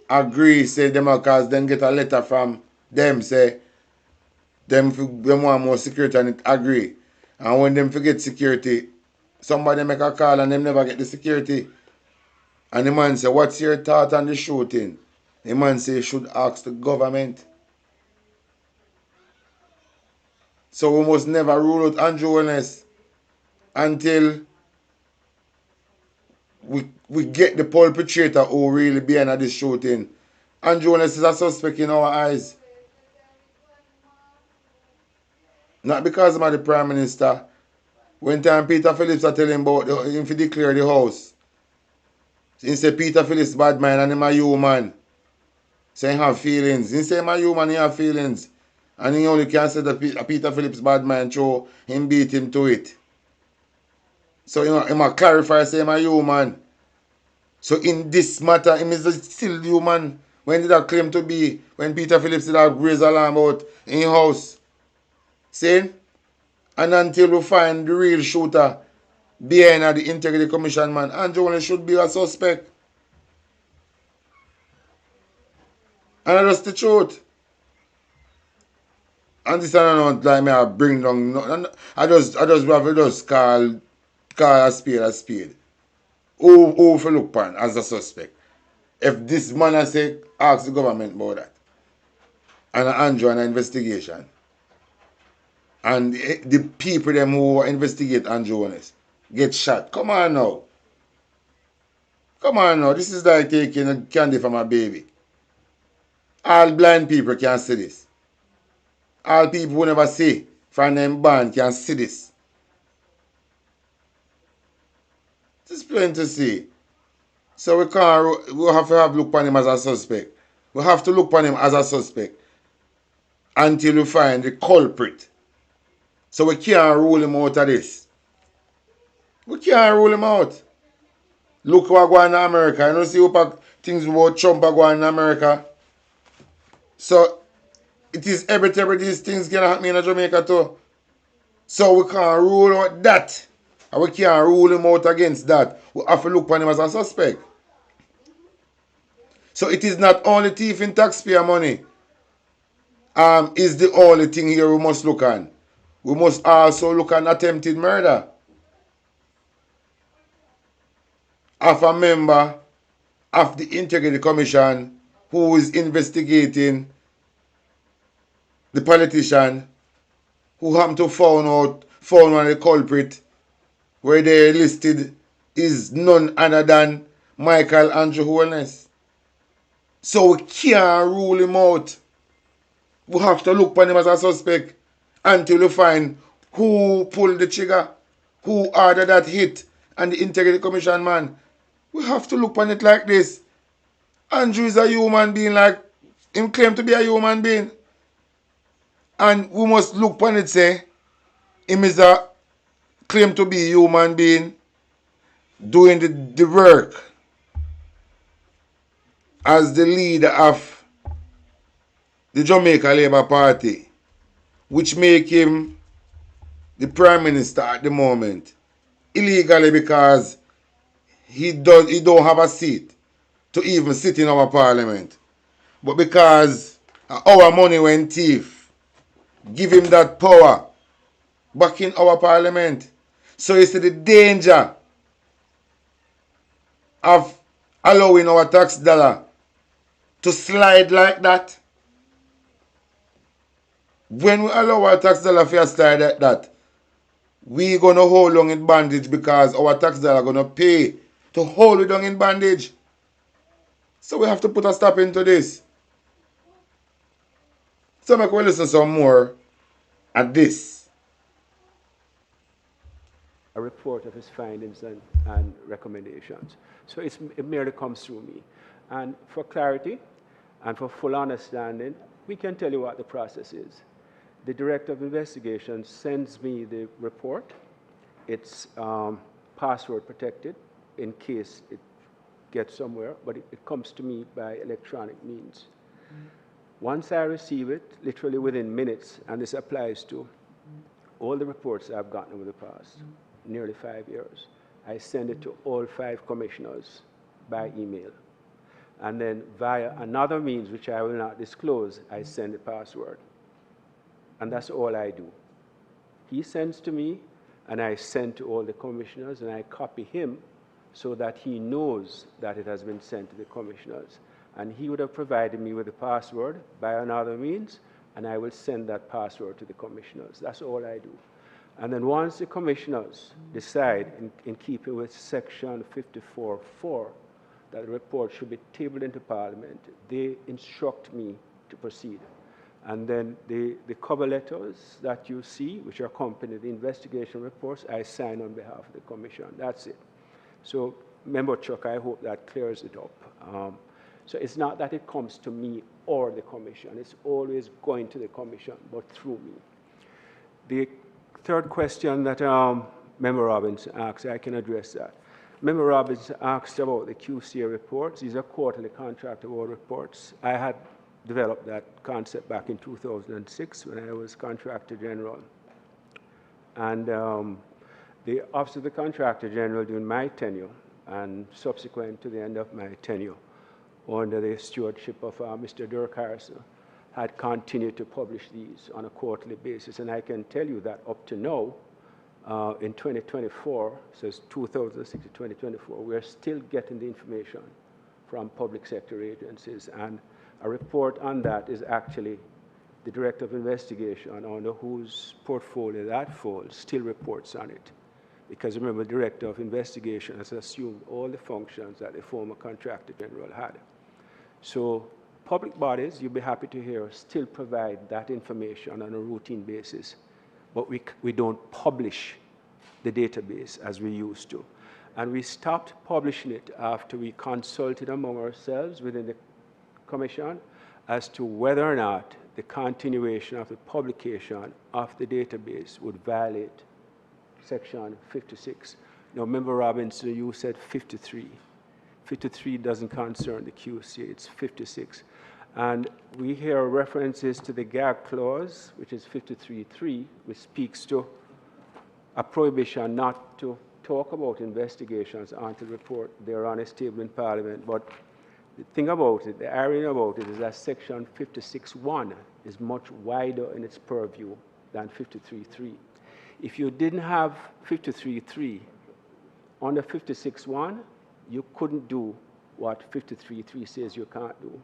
agree, say them because then get a letter from them say them want more security and it agree. And when them forget security, somebody make a call and them never get the security. And the man say, what's your thought on the shooting? The man say you should ask the government. So we must never rule out Andrew Holness until we get the perpetrator who really behind this shooting. Andrew Holness is a suspect in our eyes. Not because I'm the Prime Minister. When time Peter Phillips are telling about him to declare the house. He say Peter Phillips bad man and him a human. Say he have feelings. He say him a human, he have feelings. And he only can say that Peter Phillips bad man so him beat him to it. So he must clarify say him a human. So in this matter, him is still human When did that claim to be? When Peter Phillips did that raise alarm out in house. See? And until we find the real shooter behind the Integrity Commission, man, Andrew only should be a suspect. And that's the truth. And this I don't like me I bring down no, I just have to just call a spade. Who for look upon as a suspect? If this man I say ask the government about that. And Andrew an investigation. And the people them who investigate Andrew Honest get shot. Come on now. Come on now. This is like taking candy from a baby. All blind people can see this. All people who never see from them band can see this. It's plain to see. So we have to look upon him as a suspect. We have to look upon him as a suspect until we find the culprit. So we can't rule him out of this. We can't rule him out. Look what going on in America. You don't see what things about Trump are going on in America. So it is every these things can happen in Jamaica too. So we can't rule out that. And we can't rule him out against that. We have to look upon him as a suspect. So it is not only thief in taxpayer money is the only thing here we must look at. We must also look at attempted murder of a member of the Integrity Commission who is investigating the politician who happened to found one of the culprit where they listed is none other than Michael Andrew Holness. So we can't rule him out. We have to look upon him as a suspect until we find who pulled the trigger, who ordered that hit, and the Integrity Commission man. We have to look upon it like this. Andrew is a human being, like him claim to be a human being. And we must look upon it, say, him is a claim to be a human being doing the work as the leader of the Jamaica Labour Party, which make him the Prime Minister at the moment, illegally because he don't have a seat to even sit in our Parliament. But because our money went thief, give him that power back in our Parliament. So you see the danger of allowing our tax dollar to slide like that. When we allow our tax dollar to slide like that, we're going to hold on in bondage because our tax dollar going to pay to hold it on in bondage. So we have to put a stop into this. So make we listen some more at this. A report of his findings and recommendations. So it merely comes through me. And for clarity and for full understanding, we can tell you what the process is. The Director of Investigations sends me the report. It's password protected in case it gets somewhere, but it comes to me by electronic means. Once I receive it, literally within minutes, and this applies to all the reports I've gotten over the past nearly 5 years, I send it to all 5 commissioners by email. And then via another means, which I will not disclose, I send the password. And that's all I do. He sends to me, and I send to all the commissioners, and I copy him so that he knows that it has been sent to the commissioners. And he would have provided me with the password by another means, and I will send that password to the commissioners. That's all I do. And then once the commissioners decide, in keeping with section 54(4), that the report should be tabled into Parliament, they instruct me to proceed. And then the cover letters that you see, which accompany the investigation reports, I sign on behalf of the Commission. That's it. So, Member Chuck, I hope that clears it up. So it's not that it comes to me or the Commission. It's always going to the Commission, but through me. The third question that Member Robbins asked, I can address that. Member Robbins asked about the QCA reports. These are quarterly contract award reports. I had developed that concept back in 2006 when I was Contractor General. And the Office of the Contractor General during my tenure and subsequent to the end of my tenure under the stewardship of Mr. Dirk Harrison had continued to publish these on a quarterly basis. And I can tell you that up to now, in 2024, so it's 2006 to 2024, we're still getting the information from public sector agencies. And a report on that is actually the Director of Investigation, under whose portfolio that falls, still reports on it. Because remember, the Director of Investigation has assumed all the functions that the former Contractor General had. So public bodies, you'll be happy to hear, still provide that information on a routine basis, but we don't publish the database as we used to. And we stopped publishing it after we consulted among ourselves within the Commission as to whether or not the continuation of the publication of the database would violate Section 56. Now, Member Robinson, you said 53. 53 doesn't concern the QC, it's 56. And we hear references to the gag clause, which is 53.3, which speaks to a prohibition not to talk about investigations until they're on a table in Parliament. But the thing about it, the irony about it, is that Section 56.1 is much wider in its purview than 53.3. If you didn't have 53.3 under 56.1, you couldn't do what 53.3 says you can't do.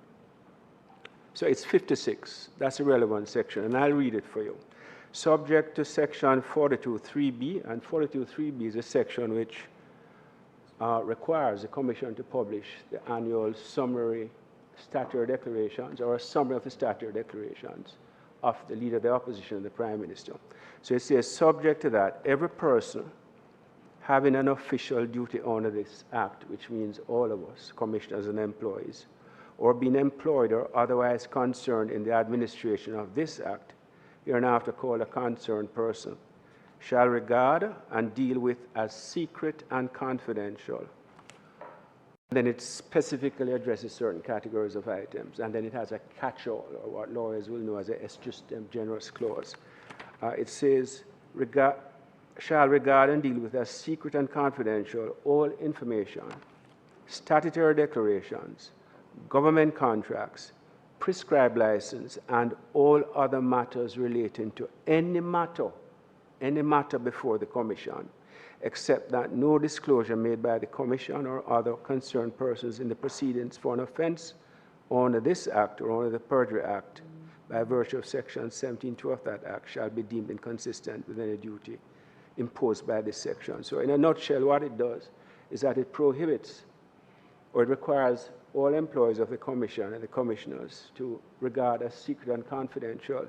So it's 56. That's a relevant section, and I'll read it for you. Subject to Section 42.3b, and 42.3b is a section which requires the Commission to publish the annual summary statutory declarations, or a summary of the statutory declarations of the Leader of the Opposition and the Prime Minister. So it says, subject to that, every person having an official duty under this Act, which means all of us, commissioners and employees, or being employed or otherwise concerned in the administration of this Act, hereinafter called a concerned person, shall regard and deal with as secret and confidential. Then it specifically addresses certain categories of items, and then it has a catch-all, or what lawyers will know as a est justem generis clause. It says, shall regard and deal with as secret and confidential all information, statutory declarations, government contracts, prescribed license, and all other matters relating to any matter before the Commission, except that no disclosure made by the Commission or other concerned persons in the proceedings for an offense under this Act or under the Perjury Act by virtue of Section 17.2 of that Act shall be deemed inconsistent with any duty imposed by this section. So in a nutshell, what it does is that it prohibits, or it requires all employees of the Commission and the Commissioners to regard as secret and confidential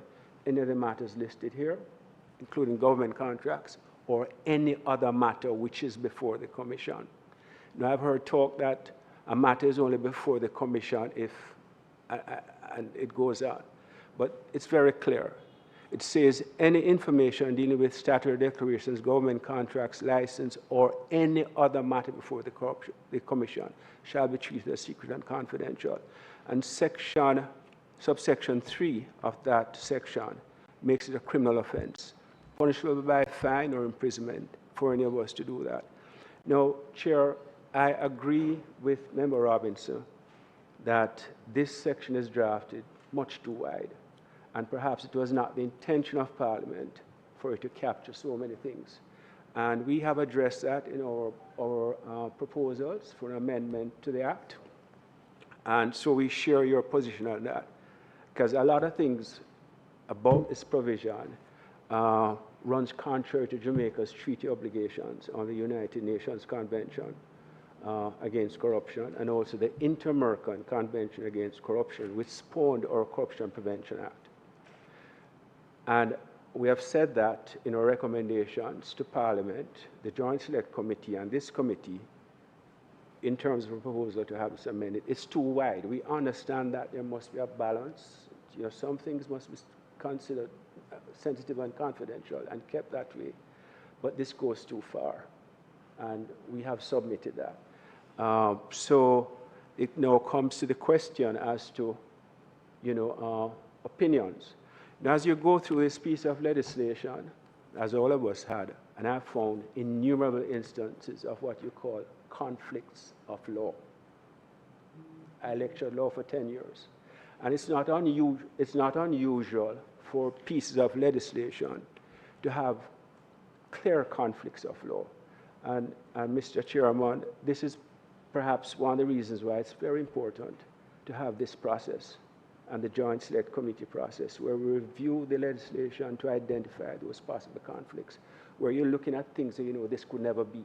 any of the matters listed here, including government contracts, or any other matter which is before the Commission. Now, I've heard talk that a matter is only before the Commission if, and it goes on. But it's very clear. It says any information dealing with statutory declarations, government contracts, license, or any other matter before the Commission shall be treated as secret and confidential. And subsection 3 of that section makes it a criminal offense, punishable by fine or imprisonment for any of us to do that. Now, Chair, I agree with Member Robinson that this section is drafted much too wide. And perhaps it was not the intention of Parliament for it to capture so many things. And we have addressed that in our proposals for an amendment to the Act. And so we share your position on that. Because a lot of things about this provision runs contrary to Jamaica's treaty obligations on the United Nations Convention against Corruption, and also the Inter-American Convention Against Corruption, which spawned our Corruption Prevention Act. And we have said that in our recommendations to Parliament, the Joint Select Committee and this committee, in terms of a proposal to have this amended, it's too wide. We understand that there must be a balance. You know, some things must be considered sensitive and confidential and kept that way. But this goes too far. and we have submitted that. So it now comes to the question as to, opinions. Now, as you go through this piece of legislation, as all of us had, and I found innumerable instances of what you call conflicts of law. I lectured law for 10 years. And it's not unusual for pieces of legislation to have clear conflicts of law. And Mr. Chairman, this is perhaps one of the reasons why it's very important to have this process and the Joint Select Committee process, where we review the legislation to identify those possible conflicts, where you're looking at things that this could never be.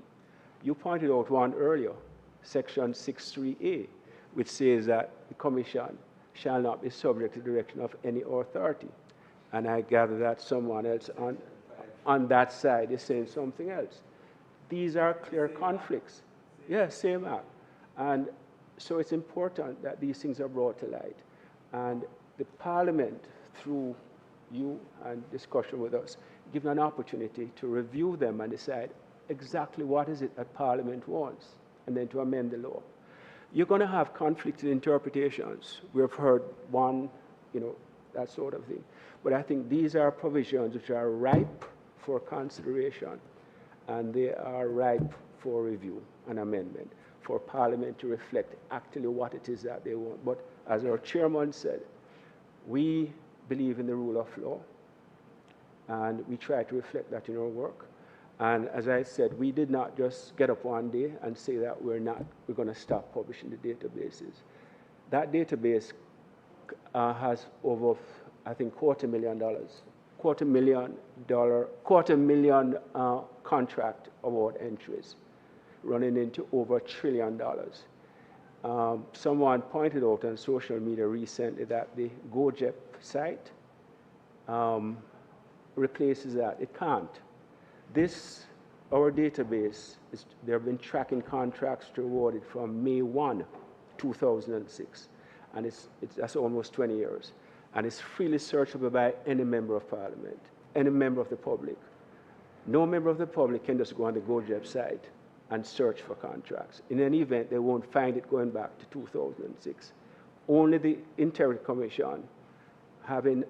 You pointed out one earlier, Section 6.3a, which says that the Commission shall not be subject to the direction of any authority. And I gather that someone else on that side is saying something else. These are clear conflicts. Yes, same act. And so it's important that these things are brought to light. And the Parliament, through you and discussion with us, given an opportunity to review them and decide exactly what is it that Parliament wants, and then to amend the law. You're going to have conflicted interpretations. We've heard one, that sort of thing. But I think these are provisions which are ripe for consideration, and they are ripe for review and amendment, for Parliament to reflect actually what it is that they want. But as our chairman said, we believe in the rule of law, and we try to reflect that in our work. And as I said, we did not just get up one day and say that we're going to stop publishing the databases. That database has over, I think, $250,000 contract award entries, running into over $1 trillion. Someone pointed out on social media recently that the GoJep site replaces that. It can't. Our database, there have been tracking contracts awarded from May 1, 2006, and that's almost 20 years. And it's freely searchable by any member of Parliament, any member of the public. No member of the public can just go on the GoJep site and search for contracts. In any event, they won't find it going back to 2006. Only the Integrity Commission, having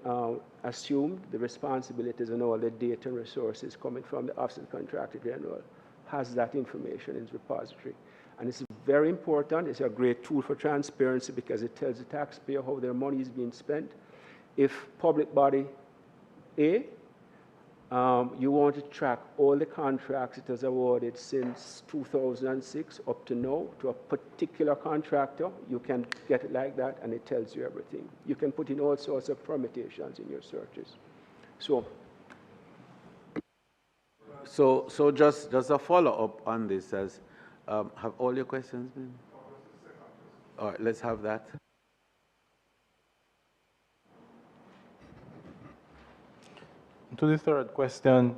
assumed the responsibilities and all the data and resources coming from the Office of the Contractor General, has that information in its repository. And it's very important. It's a great tool for transparency because it tells the taxpayer how their money is being spent. If public body A, you want to track all the contracts it has awarded since 2006 up to now to a particular contractor, you can get it like that, and it tells you everything. You can put in all sorts of permutations in your searches. So just a follow-up on this, have all your questions been? All right, let's have that. To the third question,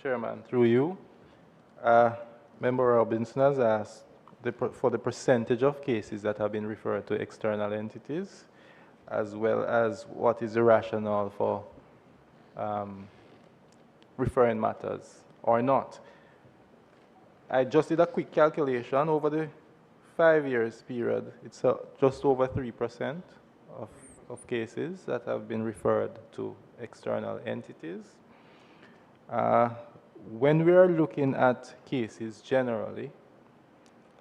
Chairman, through you, Member Robinson has asked for the percentage of cases that have been referred to external entities, as well as what is the rationale for referring matters or not. I just did a quick calculation over the 5 years period. It's just over 3% of cases that have been referred to external entities. When we are looking at cases generally,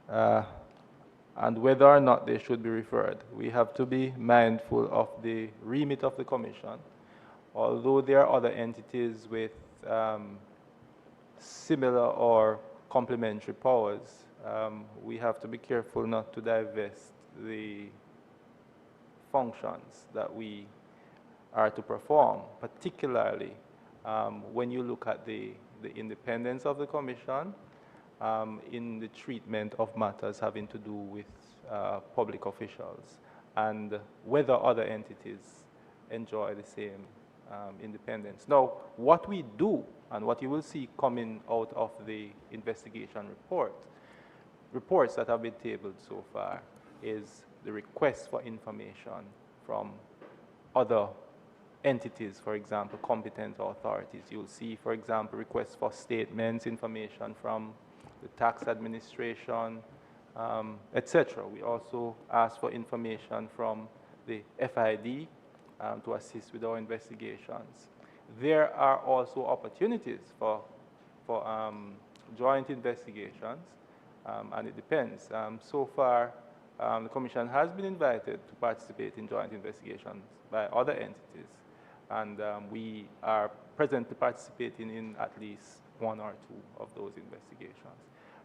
and whether or not they should be referred, we have to be mindful of the remit of the Commission. Although there are other entities with similar or complementary powers, we have to be careful not to divest the functions that we are to perform, particularly when you look at the independence of the Commission in the treatment of matters having to do with public officials, and whether other entities enjoy the same independence. Now, what we do, and what you will see coming out of the investigation reports that have been tabled so far, is the request for information from other entities, for example, competent authorities. You'll see, for example, requests for statements, information from the tax administration, etc. We also ask for information from the FID to assist with our investigations. There are also opportunities for joint investigations, and it depends. So far, the Commission has been invited to participate in joint investigations by other entities, and we are presently participating in at least one or two of those investigations.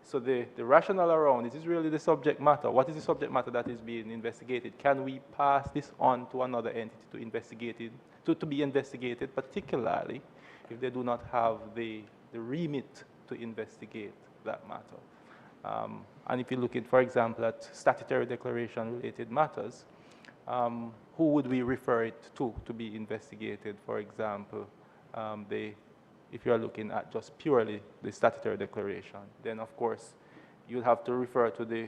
So the rationale around it is really the subject matter. What is the subject matter that is being investigated? Can we pass this on to another entity to investigate it, to be investigated, particularly if they do not have the remit to investigate that matter? And if you look at, for example, at statutory declaration-related matters, who would we refer it to be investigated? For example, if you are looking at just purely the statutory declaration, then of course you'll have to refer to the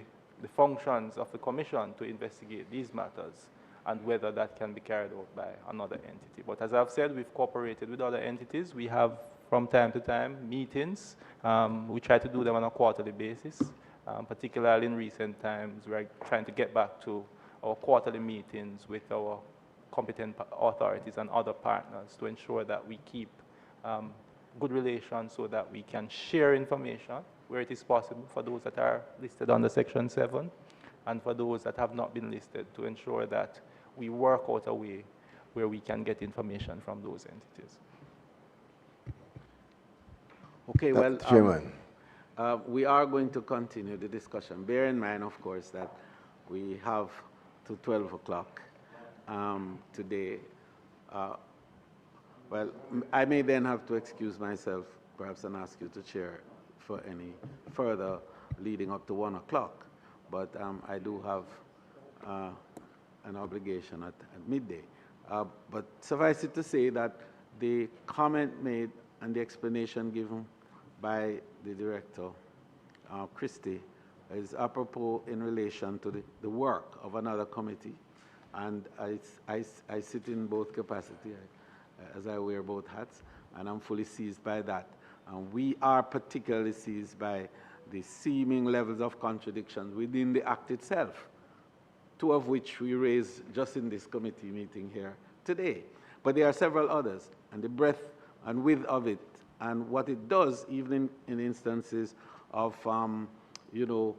functions of the Commission to investigate these matters and whether that can be carried out by another entity. But as I've said, we've cooperated with other entities. We have, from time to time, meetings. We try to do them on a quarterly basis. Particularly in recent times, we're trying to get back to our quarterly meetings with our competent authorities and other partners to ensure that we keep good relations so that we can share information where it is possible for those that are listed under Section 7 and for those that have not been listed, to ensure that we work out a way where we can get information from those entities. Okay, well, Chairman. We are going to continue the discussion. Bear in mind, of course, that we have to 12 o'clock today. Well, I may then have to excuse myself, perhaps, and ask you to chair for any further leading up to 1 o'clock. But I do have an obligation at midday. But suffice it to say that the comment made and the explanation given by the director, Christie, is apropos in relation to the work of another committee. And I sit in both capacity, as I wear both hats, and I'm fully seized by that. And we are particularly seized by the seeming levels of contradictions within the act itself, two of which we raised just in this committee meeting here today. But there are several others, and the breadth and width of it, and what it does, even in instances of, you know,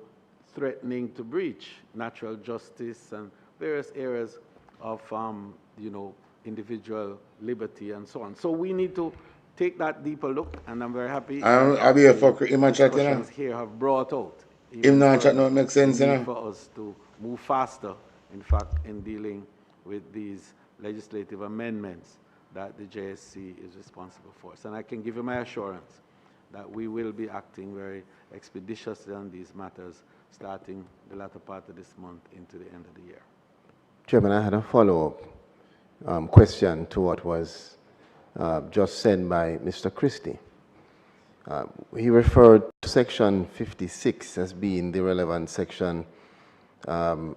threatening to breach natural justice and various areas of, you know, individual liberty and so on. So we need to take that deeper look, and I'm very happy I'll be here for discussions here have brought out. Him not chat not make sense, you know. For us to move faster, in fact, in dealing with these legislative amendments that the JSC is responsible for. And I can give you my assurance that we will be acting very expeditiously on these matters, starting the latter part of this month into the end of the year. Chairman, I had a follow-up question to what was just said by Mr. Christie. He referred to Section 56 as being the relevant section, and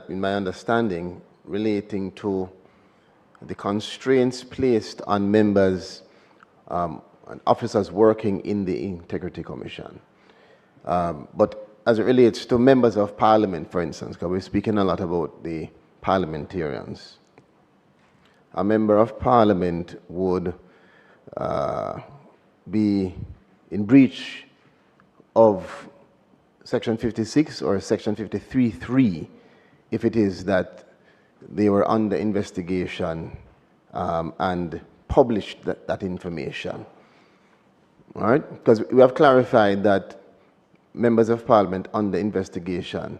in my understanding, relating to the constraints placed on members and officers working in the Integrity Commission. But as it relates to members of Parliament, for instance, because we're speaking a lot about the parliamentarians, a member of Parliament would be in breach of Section 56 or Section 53(3) if it is that they were under investigation and published that information. All right? Because we have clarified that members of Parliament under investigation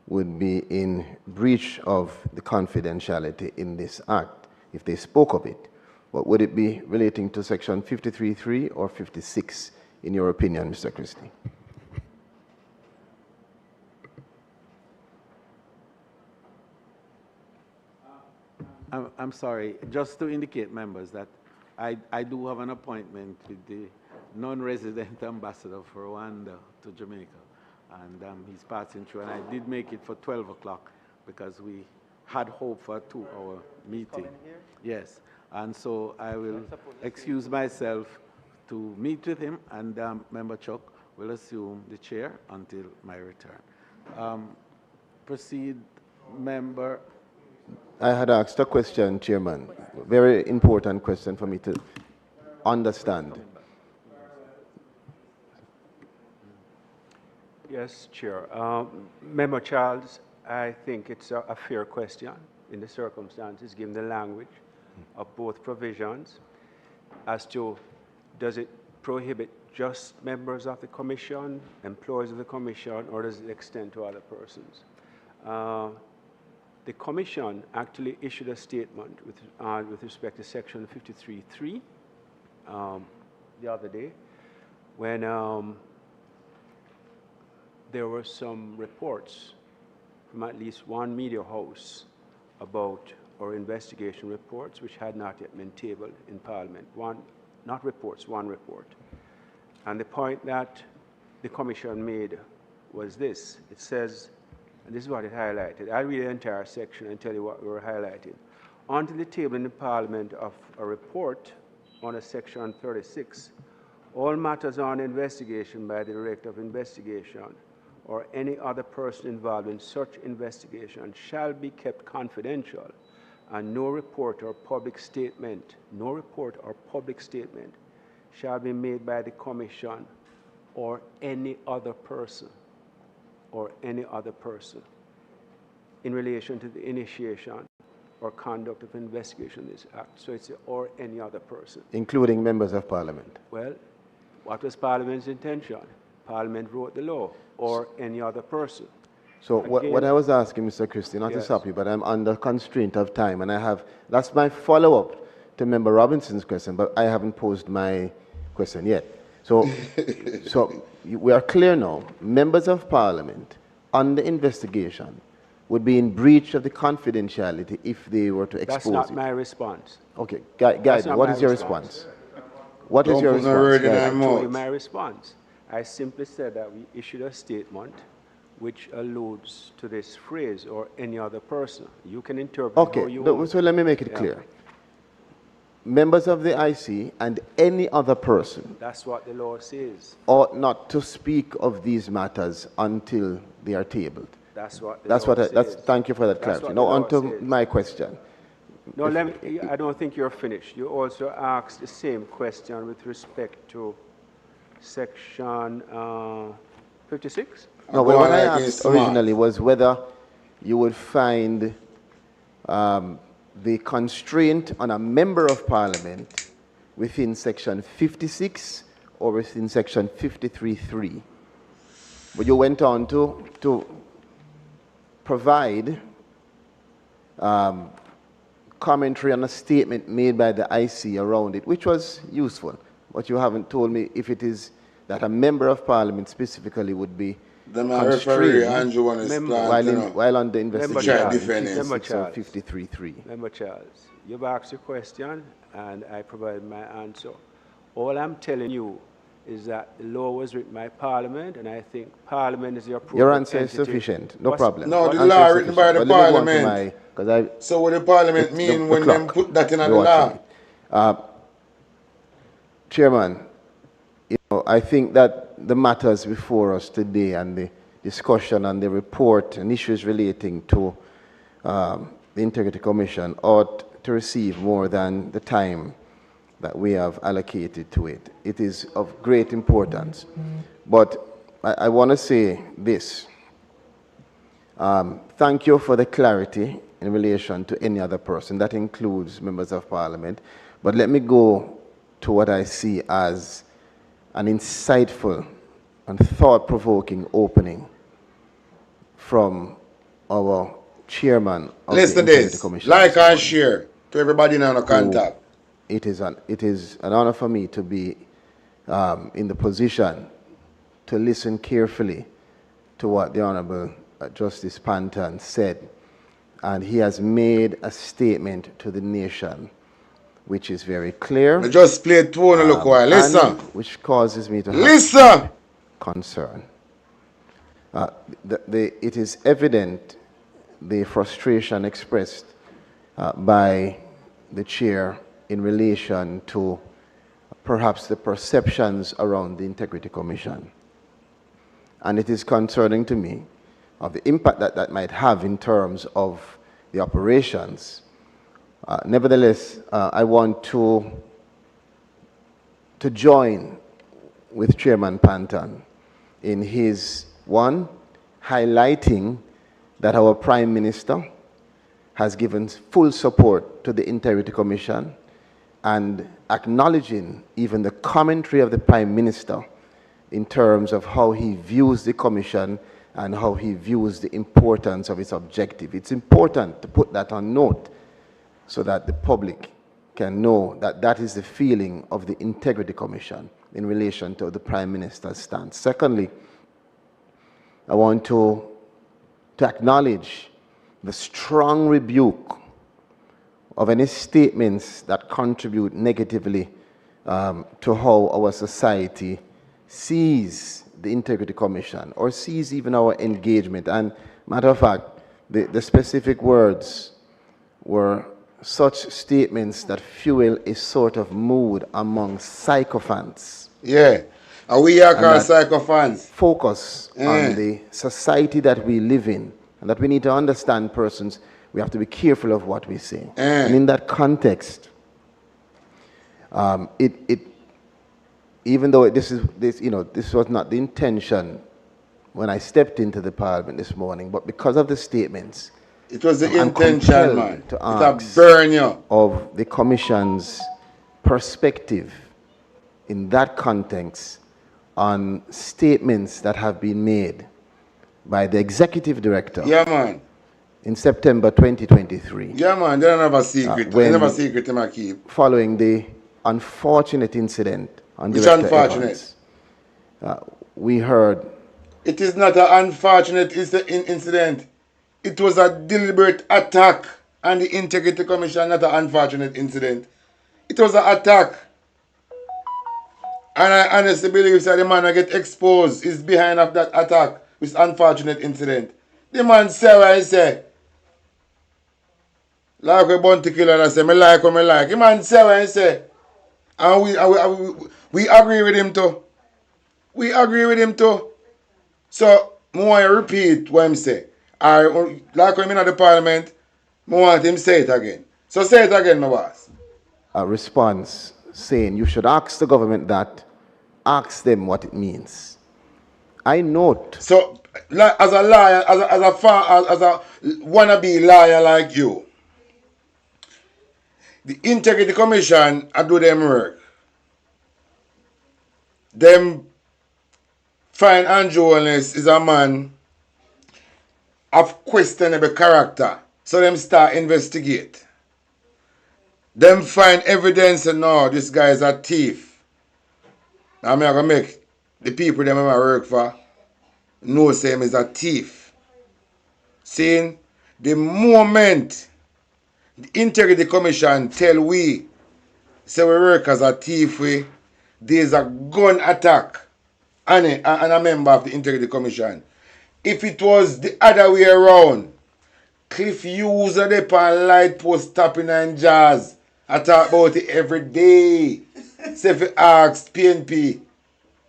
would be in breach of the confidentiality in this act if they spoke of it. But would it be relating to Section 53(3) or 56, in your opinion, Mr. Christie? I'm sorry, just to indicate, members, that I do have an appointment with the non-resident ambassador for Rwanda to Jamaica, and he's passing through, and I did make it for 12 o'clock because we had hope for a 2-hour meeting. Yes, and so I will excuse myself to meet with him, and Member Chuck, will assume the chair until my return. Proceed, member. I had asked a question, Chairman. Very important question for me to understand. Yes, Chair. Member Charles, I think it's a fair question in the circumstances, given the language of both provisions, as to does it prohibit just members of the Commission, employees of the Commission, or does it extend to other persons? The Commission actually issued a statement with respect to Section 53.3 the other day, when there were some reports from at least one media house about our investigation reports, which had not yet been tabled in Parliament. Not reports, one report. And the point that the Commission made was this. It says, and this is what it highlighted. I'll read the entire section and tell you what we were highlighting. Onto the table in the Parliament of a report on a Section 36, all matters on investigation by the Director of Investigation or any other person involved in such investigation shall be kept confidential, and no report or public statement shall be made by the Commission or any other person in relation to the initiation or conduct of investigation in this act. So it's or any other person. Including members of Parliament. Well, what was Parliament's intention? Parliament wrote the law, or any other person. So what I was asking, Mr. Christie, not to stop you, but I'm under constraint of time, and that's my follow-up to Member Robinson's question, but I haven't posed my question yet. So, we are clear now. Members of Parliament under investigation would be in breach of the confidentiality if they were to expose it. That's not my response. Okay, guide me. What is your response? What is your response? I told you my response. I simply said that we issued a statement which alludes to this phrase, or any other person. You can interpret how you want. So let me make it clear. Members of the IC and any other person. That's what the law says. Ought not to speak of these matters until they are tabled. That's what the law says. Thank you for that clarity. Now on to my question. No, I don't think you're finished. You also asked the same question with respect to Section 56? No, well, what I asked originally was whether you would find the constraint on a member of Parliament within Section 56 or within Section 53.3. But you went on to provide commentary on a statement made by the IC around it, which was useful. But you haven't told me if it is that a member of Parliament specifically would be constrained while on the investigation. Member Charles, you've asked a question and I provided my answer. All I'm telling you is that the law was written by Parliament, and I think Parliament is the appropriate Your answer entity. is sufficient, no problem. No, the law written by the Parliament. So what the Parliament mean when they put that in the law? Chairman, I think that the matters before us today and the discussion and the report and issues relating to the Integrity Commission ought to receive more than the time that we have allocated to it. It is of great importance. But I want to say this. Thank you for the clarity in relation to any other person. That includes members of Parliament. But let me go to what I see as an insightful and thought-provoking opening from our chairman of the Integrity Commission. Like and share to everybody in our contact. It is an honor for me to be in the position to listen carefully to what the Honorable Justice Panton said. And he has made a statement to the nation which is very clear. I just played tone a look while. Listen. Which causes me to have concern. It is evident the frustration expressed by the chair in relation to perhaps the perceptions around the Integrity Commission. and it is concerning to me of the impact that that might have in terms of the operations. Nevertheless, I want to join with Chairman Panton in his, one, highlighting that our Prime Minister has given full support to the Integrity Commission and acknowledging even the commentary of the Prime Minister in terms of how he views the Commission and how he views the importance of its objective. It's important to put that on note so that the public can know that that is the feeling of the Integrity Commission in relation to the Prime Minister's stance. Secondly, I want to acknowledge the strong rebuke of any statements that contribute negatively to how our society sees the Integrity Commission or sees even our engagement. And matter of fact, the specific words were such statements that fuel a sort of mood among sycophants. Yeah, and we are called sycophants. Focus on the society that we live in, and that we need to understand persons. We have to be careful of what we say. And in that context, even though this was not the intention when I stepped into the Parliament this morning, but because of the statements, it was the intention, man. To ask burn you. Of the Commission's perspective in that context on statements that have been made by the Executive Director. Yeah, man. In September 2023. Yeah, man. They don't have a secret. They never secret to my keep. Following the unfortunate incident on Which Director unfortunate? Evans, we heard. It is not an unfortunate incident. It was a deliberate attack on the Integrity Commission, not an unfortunate incident. It was an attack. And I honestly believe that the man that get exposed is behind of that attack, this unfortunate incident. The man say what he say. Like we born to kill and I say, me like what me like. The man say what he say. And we agree with him too. We agree with him too. So, I want to repeat what he say. Like when I'm in the Parliament, I want him to say it again. So say it again, my boss. A response saying you should ask the government that, ask them what it means. I note. So, as a liar, as a wannabe liar like you, the Integrity Commission, I do them work. Them find Andrew Holness is a man of questionable character. So them start investigate. Them find evidence and no, this guy is a thief. I'm going to make the people them I work for know say him is a thief. Seeing the moment the Integrity Commission tell we say we work as a thief, there's a gun attack and a member of the Integrity Commission. If it was the other way around, Cliff user the pan light post tapping and jazz. I talk about it every day. Say if you ask PNP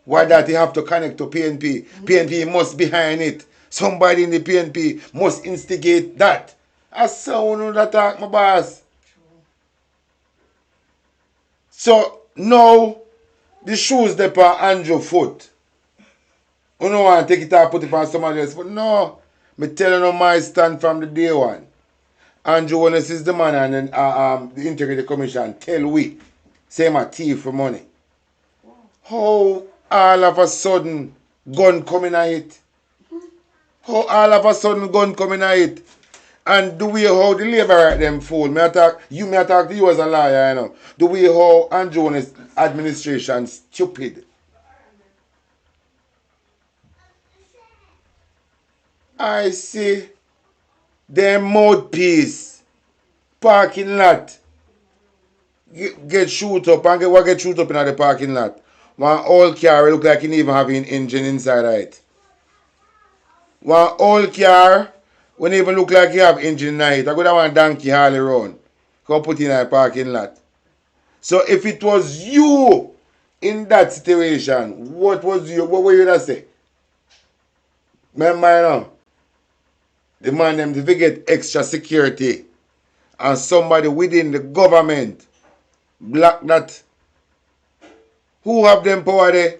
why that you have to connect to PNP, PNP must behind it. Somebody in the PNP must instigate that. I sound that talk, my boss. So now the shoes they on Andrew foot. You don't want to take it out, put it on somebody else. But no, me telling you my stand from the day one. Andrew Holness is the man and then the Integrity Commission tell we, say I'm a thief for money. How all of a sudden gun coming at it? How all of a sudden gun coming at it? And the way how the labor right them fool. Me attack to you as a liar, you know. The way how Andrew Holness administration stupid. I see them mouthpiece parking lot get shoot up and get shoot up in the parking lot. One old car look like it even have an engine inside of it. One old car when even look like you have engine in it. I go to one donkey Harley around. Come put in a parking lot. So if it was you in that situation, what were you gonna say? Remember, you know, the man them to get extra security. And somebody within the government block that. Who have them power there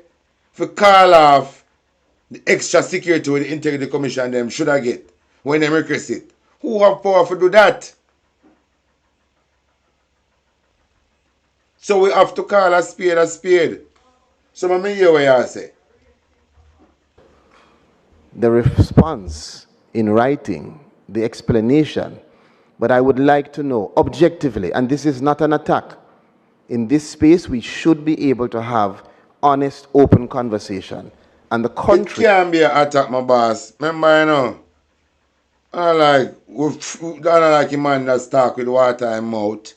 to call off the extra security with the Integrity Commission them should I get when they request it? Who have power to do that? So we have to call a spade a spade. So I hear what you say. The response in writing, the explanation, but I would like to know objectively, and this is not an attack. In this space, we should be able to have honest, open conversation. And the country... It can't be an attack, my boss. Remember, you know, I don't like a man that's talk with water in mouth.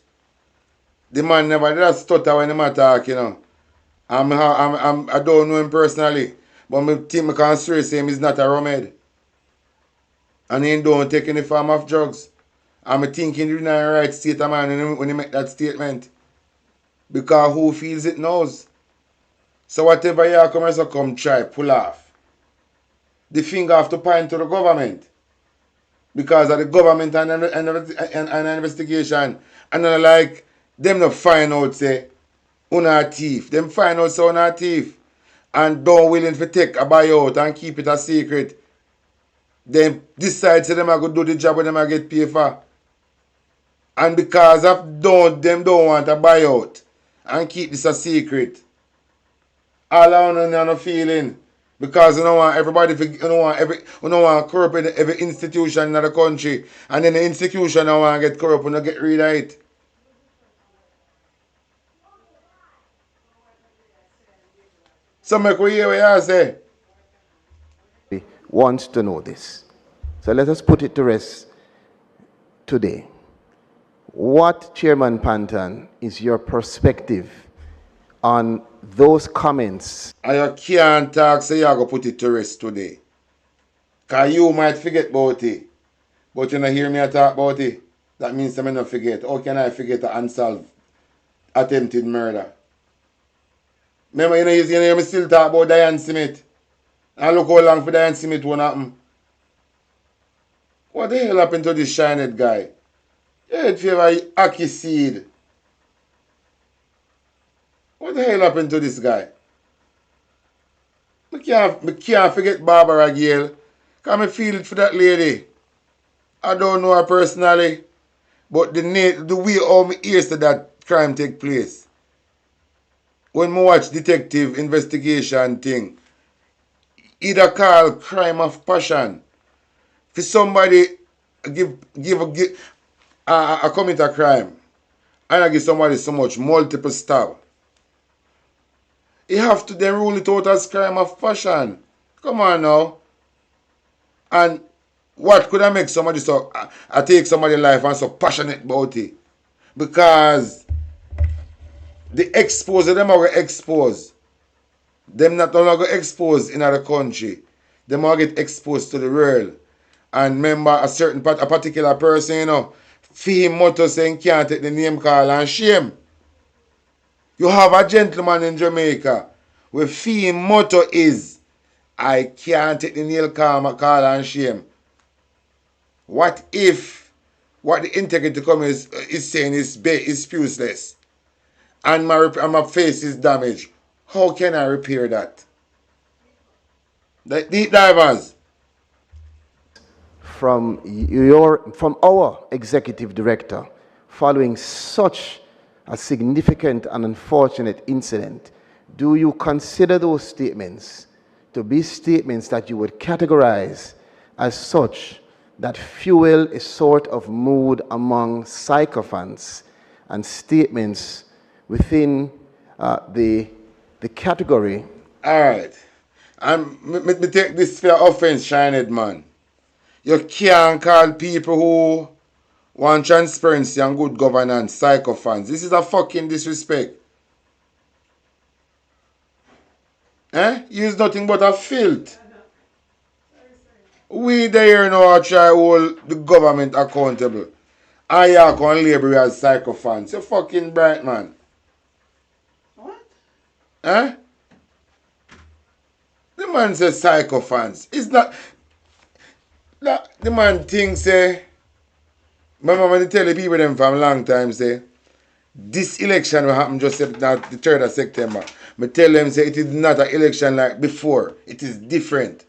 The man never did stutter when him talk, you know. I don't know him personally, but I think I can swear say him is not a rumhead. And he don't take any form of drugs. I'm thinking you're in the right state of mind when you make that statement. Because who feels it knows. So whatever you come, so come try, pull off. The finger have to point to the government. Because of the government and investigation. And then like, them not find out say, una a thief. Them find out say una a thief. And don't willing to take a buyout and keep it a secret. Them decide say them are going to do the job when them are get paid for. And because of them don't want a buyout and keep this a secret. All I want no feeling. Because you don't want everybody, you don't want corrupt in every institution in the country. And then the institution don't want to get corrupt and not get rid of it. So make we hear what you say. Wants to know this. So let us put it to rest today. What, Chairman Panton, is your perspective on those comments? And you can't talk, so you have to put it to rest today. Because you might forget about it. But you don't hear me talk about it. That means I may not forget. How can I forget an unsolved attempted murder? Remember, you hear me still talk about Diane Smith. And look how long for Diane Smith won't happen. What the hell happened to this shiny guy? If you ever Aki seed. What the hell happened to this guy? I can't forget Barbara Gale. Because I feel it for that lady. I don't know her personally. But the way how me hears that crime take place. When I watch detective investigation thing, either call crime of passion. For somebody commit a crime and I give somebody so much multiple stab. You have to then rule it out as crime of passion. Come on now. And what could I make somebody so I take somebody's life and so passionate about it? Because the exposure them are exposed. Them not only exposed in other country. Them all get exposed to the world. And remember a particular person, you know, for him motto saying can't take the name call and shame. You have a gentleman in Jamaica where him motto is I can't take the name call and shame. What if what the integrity commission is saying is useless and my face is damaged? How can I repair that? The deep divers. From our executive director, following such a significant and unfortunate incident, do you consider those statements to be statements that you would categorize as such that fuel a sort of mood among sycophants and statements within the category? All right. Me take this for offense, Shined man. You can't call people who want transparency and good governance sycophants. This is a fucking disrespect. Use nothing but a filth. We there now try to hold the government accountable. And you can label as sycophants. You fucking bright man. What? The man says sycophants. It's not. The man thinks, remember when they tell the people them from a long time, say, this election will happen just not the 3rd of September. I tell them, say, it is not an election like before. It is different.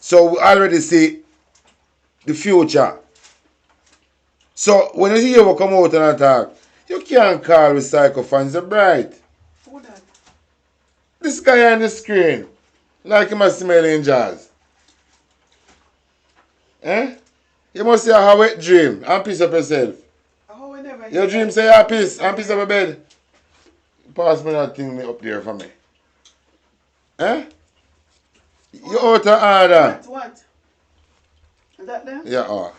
So we already see the future. So when you see you come out and attack, you can't call with psychophants, they're bright. Who that? This guy on the screen, like him a smelling jazz. Eh? You must say a wet dream and piece up yourself. Your dream say you piece and piece up your bed. Pass me that thing up there for me. Eh? You out of order. What? Is that there? Yeah,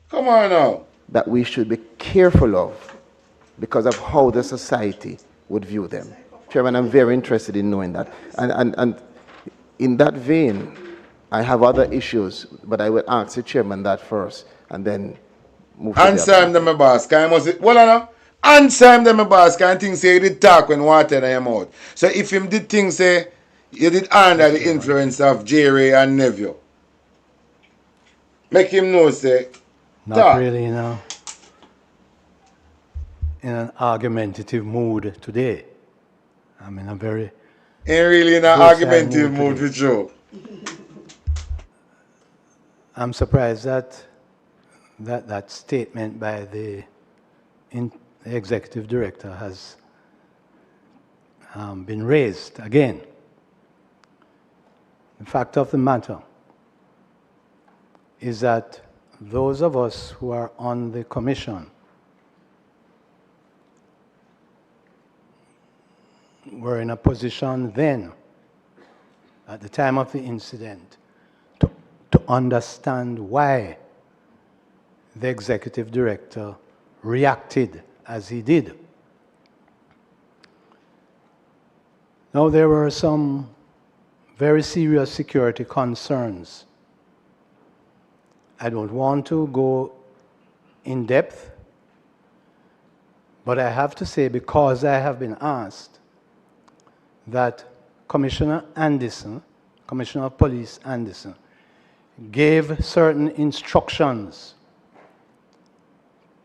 come on now. That we should be careful of because of how the society would view them. Chairman, I'm very interested in knowing that. And in that vein, I have other issues, but I will ask the chairman that first and then move to Answer him, my boss. Can I must well, no? Answer him, my boss. Can think say you did talk when water in your mouth. So if him did think say you did under the influence of Jerry and nephew, make him know say not talk. Really, you know, in an argumentative mood today. I'm in a very ain't really in an argumentative mood with you. I'm surprised that that statement by the executive director has been raised again. The fact of the matter is that those of us who are on the commission were in a position then, at the time of the incident, to understand why the executive director reacted as he did. Now, there were some very serious security concerns. I don't want to go in depth, but I have to say, because I have been asked, that Commissioner Anderson, Commissioner of Police Anderson, gave certain instructions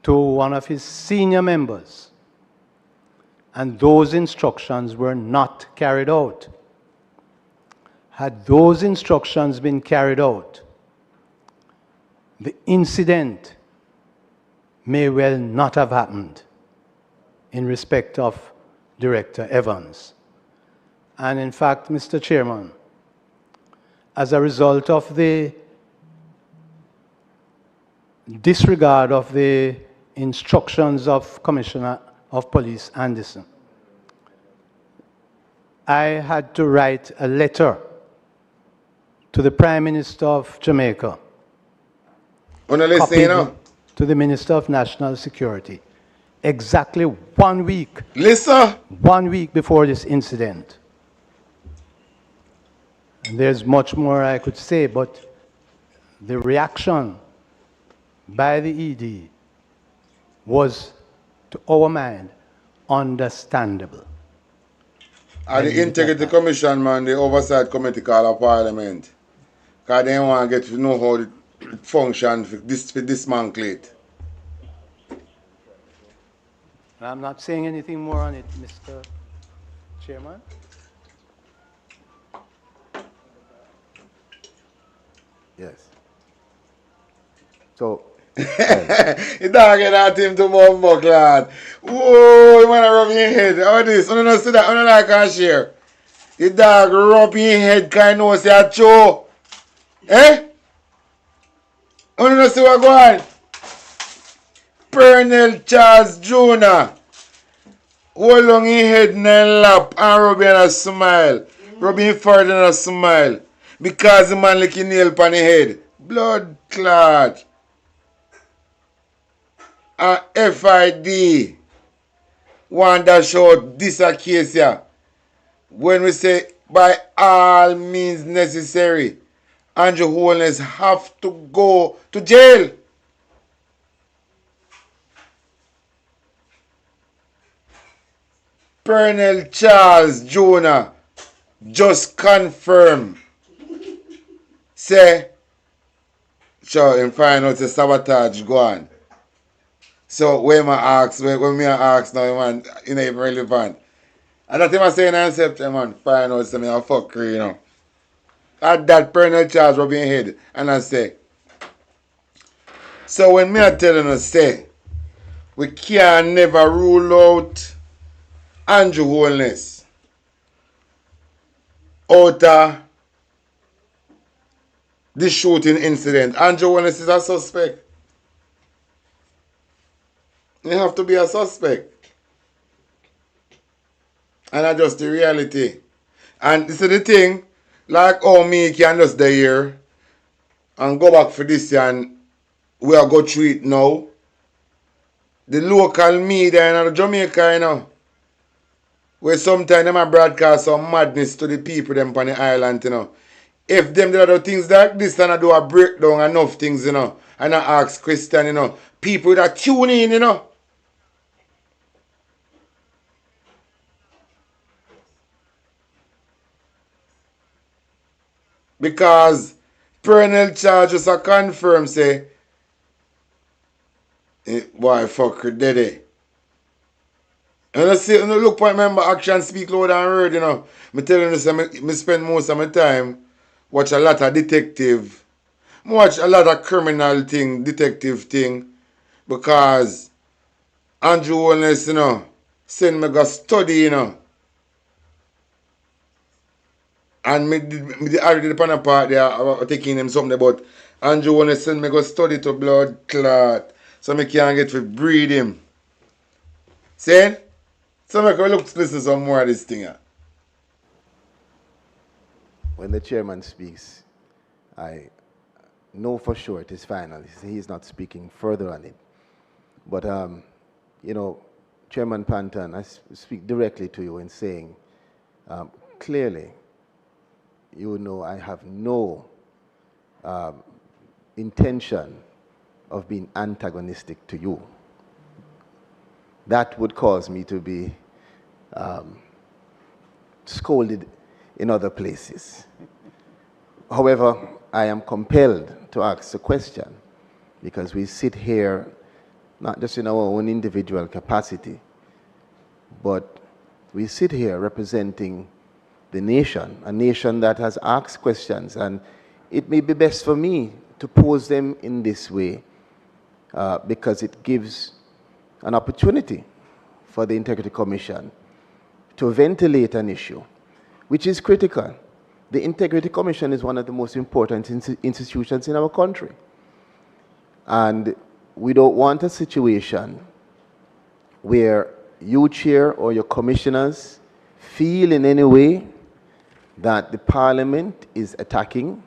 to one of his senior members, and those instructions were not carried out. Had those instructions been carried out, the incident may well not have happened in respect of Director Evans. And in fact, Mr. Chairman, as a result of the disregard of the instructions of Commissioner of Police Anderson, I had to write a letter to the Prime Minister of Jamaica, copied to the Minister of National Security, exactly 1 week. Listen. 1 week before this incident. And there's much more I could say, but the reaction by the ED was, to our mind, understandable. And the Integrity Commission, man, the Oversight Committee called a Parliament. Because they want to get to know how it functions for dismantle it. I'm not saying anything more on it, Mr. Chairman. Yes. So, you don't get that him to Mumbo Clad. Whoa, you want to rub your head. How this? I don't see that. I don't like to share. The dog rub your head because I know it's a show. Eh? I don't see what going on. Pernell Charles Jr. Hold on your head in a lap and rub in a smile. Rub your forehead in a smile. Because the man lick your nail on the head. Blood clot. And FID want to show this a case here. When we say by all means necessary, Andrew Holness have to go to jail. Pernell Charles Jr. just confirm, say, sure, and find out the sabotage go on. So when I ask, when me ask now, man, it ain't relevant. And that's him I saying in September, man, find out something, I fuck you know. At that parental charge will be in head. And I say, so when me are telling us, say, we can never rule out Andrew Holness out of the shooting incident. Andrew Holness is a suspect. You have to be a suspect. And that's just the reality. And this is the thing, like how me can just stay here and go back for this year and we are go through it now. The local media in Jamaica, you know, where sometimes they might broadcast some madness to the people them on the island, you know. If them do things like this and I do a breakdown enough things, you know, and I ask questions, you know, people that tune in, you know. Because parental charges are confirmed, say, boy, fuck her, daddy. And I say, look, point remember, action speak louder than word, you know. Me telling you, say, me spend most of my time watch a lot of detective. I watch a lot of criminal thing, detective thing. Because Andrew Holness, you know, send me go study, you know. And me already the panel part there, taking him something about Andrew Holness send me go study to blood clot. So me can't get to breed him. See? So I can listen some more of this thing. When the chairman speaks, I know for sure it is final. He is not speaking further on it. But, you know, Chairman Panton, I speak directly to you in saying, clearly, you know I have no intention of being antagonistic to you. That would cause me to be scolded in other places. However, I am compelled to ask a question because we sit here not just in our own individual capacity, but we sit here representing the nation, a nation that has asked questions, and it may be best for me to pose them in this way because it gives an opportunity for the Integrity Commission to ventilate an issue, which is critical. The Integrity Commission is one of the most important institutions in our country. And we don't want a situation where you, Chair, or your commissioners feel in any way that the Parliament is attacking.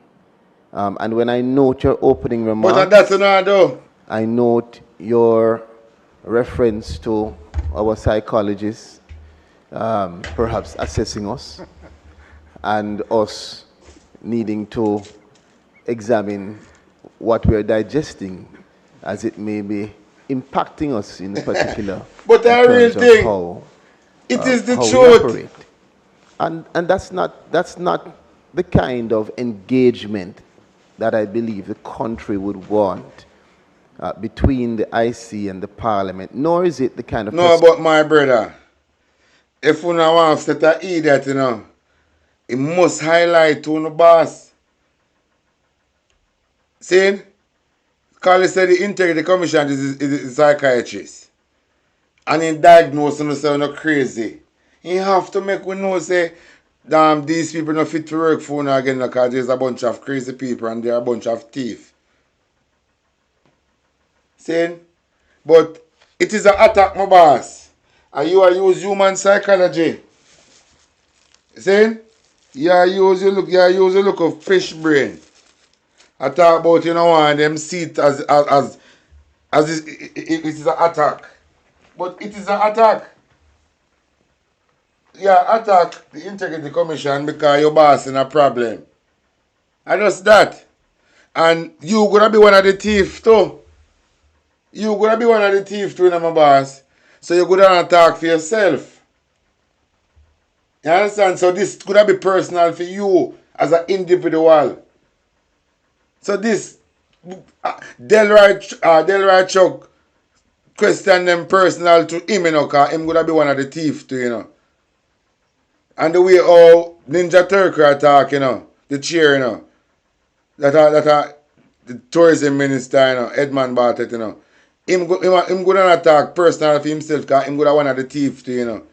And when I note your opening remarks, but that's another. I note your reference to our psychologists perhaps assessing us and us needing to examine what we're digesting as it may be impacting us in particular. But the real thing, it is the truth. And that's not the kind of engagement that I believe the country would want between the IC and the Parliament, nor is it the kind of... No, but my brother, if you don't want to set an idiot, you know, it must highlight to the boss. See? Because said the Integrity Commission is a psychiatrist. And he diagnosed him say no crazy. He have to make we know say, damn, these people not fit to work for now again because there's a bunch of crazy people and they're a bunch of thieves. See? But it is an attack, my boss. And you are use human psychology. See? You use a look of fish brain. I talk about, you know, and them see it as it is an attack. But it is an attack. Yeah, attack the Integrity Commission because your boss in a problem. And just that. And you gonna be one of the thieves too. You gonna be one of the thieves too, my boss. So you're gonna attack for yourself. You understand? So this could be personal for you as an individual. So this Delroy Chuck question them personal to him, you know, because him would be one of the thief too, you know. And the way how Ninja Turkey attack, you know, the chair, you know, that the tourism minister, you know, Edmund Bartlett, you know. Him go and attack personal for himself because him go one of the thief too, you know.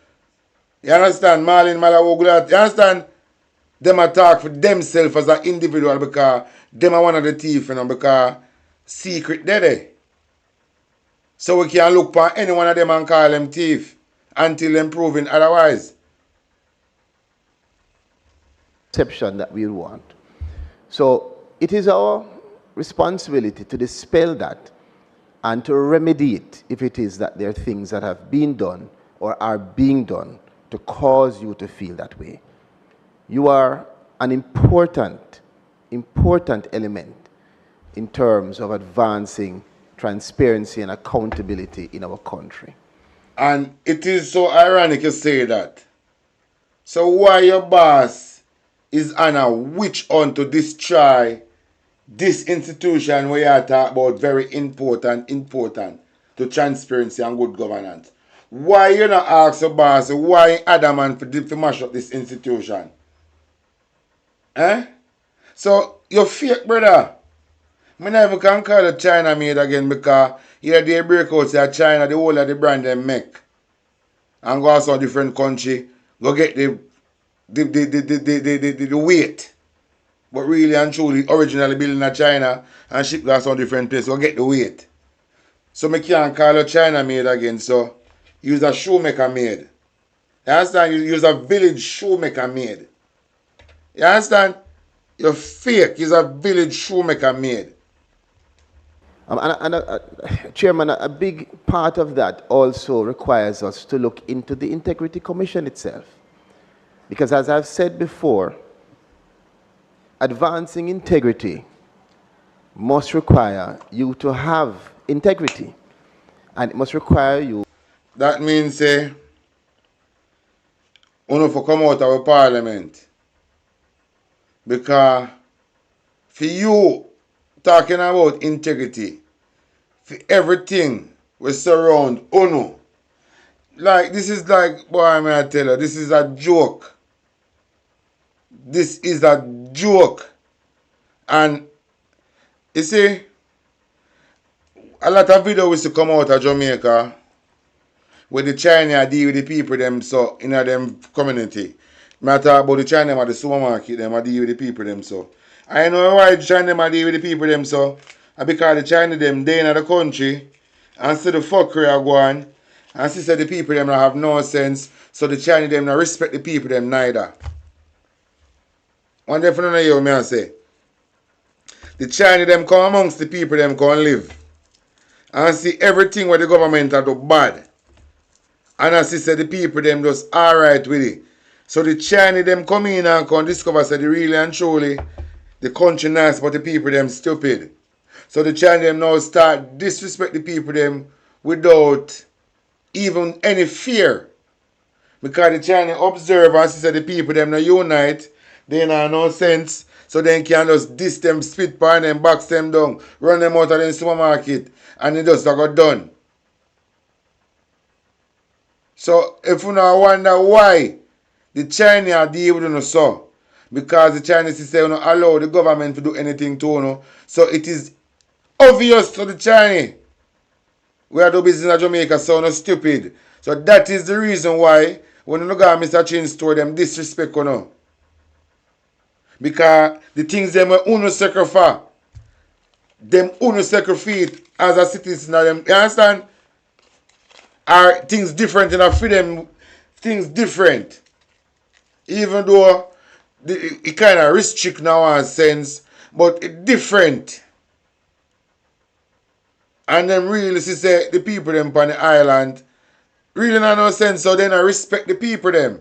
You understand? Marlon Malawo, you understand? Them attack for themselves as an individual because them are one of the thief, you know, because secret there. So we can look for any one of them and call them thief until them proven otherwise. Perception that we want. So it is our responsibility to dispel that and to remedy it if it is that there are things that have been done or are being done to cause you to feel that way. You are an important element in terms of advancing transparency and accountability in our country. And it is so ironic you say that. So why your boss is on a witch hunt to destroy this institution where you talk about very important to transparency and good governance? Why you not ask your boss why adamant for mash up this institution? Eh? So you're fake, brother. I never can call it China made again because here they break out say China the whole of the brand they make. And go to some different country, go get the weight. But really and truly originally built in China and shipped to some different place, go get the weight. So I can't call it China made again. So use a shoemaker made. You understand? You use a village shoemaker made. You understand? You're fake. Use a village shoemaker made. Chairman, a big part of that also requires us to look into the Integrity Commission itself. Because as I've said before, advancing integrity must require you to have integrity. And it must require you. That means, you have to come out of Parliament. Because for you talking about integrity, for everything we surround UNO. Like, this is like, boy, I tell you, this is a joke. This is a joke. And, you see, a lot of videos used to come out of Jamaica where the China deal with the people them so in them community. I talk about the China at the supermarket, them deal with the people them so. I know why the China deal with the people them so. And because the China them they in the country and see the fuckery are going and see the people them have no sense, so the China them not respect the people them neither. One day for you me I say. The China them come amongst the people them come live. And see everything where the government are do bad. And as he said, the people them just alright with it. So the Chinese them come in and come discover say the really and truly the country nice but the people them stupid. So the Chinese them now start disrespect the people them without even any fear. Because the Chinese observe and see the people them not unite, they have no sense. So they can just diss them, spit pan them, box them down, run them out of the supermarket, and it just got done. So if you now wonder why the Chinese are dealing with you so, because the Chinese say you don't allow the government to do anything to you. So it is obvious to the Chinese we are doing business in Jamaica so no stupid. So that is the reason why when you go to Mr. Chin store them disrespect you know. Because the things them were uno sacrifice, them uno sacrifice as a citizen of them, you understand? Are things different enough for them, things different. Even though it kind of restrict now in a sense, but it different. And then really see say the people them on the island really not no sense, so then I respect the people them.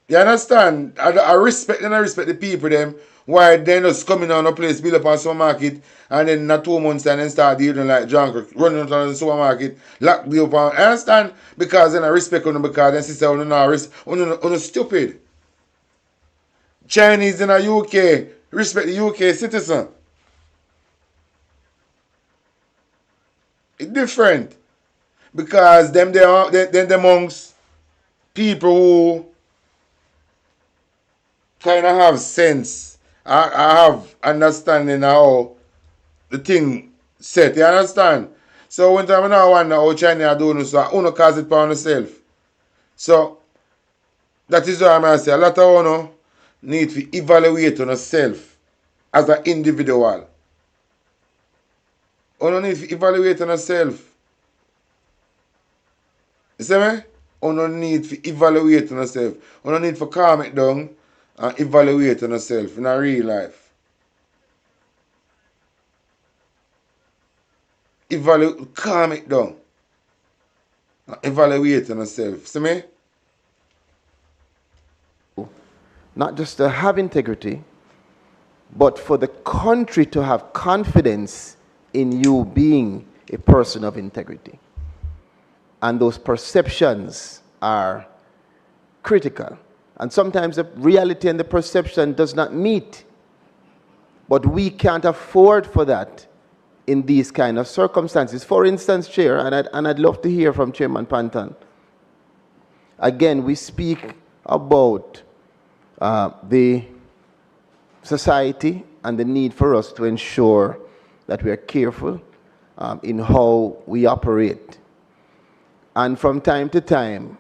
You understand? I respect and I respect the people them. Why they just coming on a place, build up a supermarket, and then not 2 months and then start dealing like junk, running out of the supermarket, lock the up on. I understand? Because then I respect them because then sister, you're stupid. Chinese in the UK, respect the UK citizen. It's different. Because them they are amongst people who kind of have sense. I have understanding how the thing set. You understand? So when time I wonder how China are doing so, I don't cause it for yourself. So that is why I say a lot of you need to evaluate on yourself as an individual. You need to evaluate on yourself. You see me? You need to evaluate on yourself. You need to calm it down and evaluate on yourself in a real life. Calm it down. And evaluate on yourself. See me? Not just to have integrity, but for the country to have confidence in you being a person of integrity. And those perceptions are critical. And sometimes the reality and the perception does not meet. But we can't afford for that in these kind of circumstances. For instance, Chair, and I'd love to hear from Chairman Panton. Again, we speak about the society and the need for us to ensure that we are careful in how we operate. And from time to time,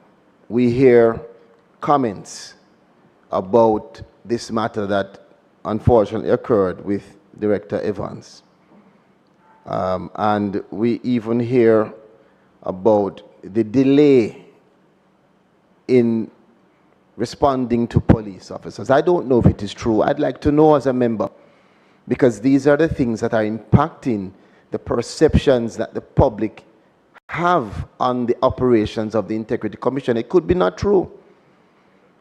we hear comments about this matter that unfortunately occurred with Director Evans. And we even hear about the delay in responding to police officers. I don't know if it is true. I'd like to know as a member, because these are the things that are impacting the perceptions that the public have on the operations of the Integrity Commission. It could be not true,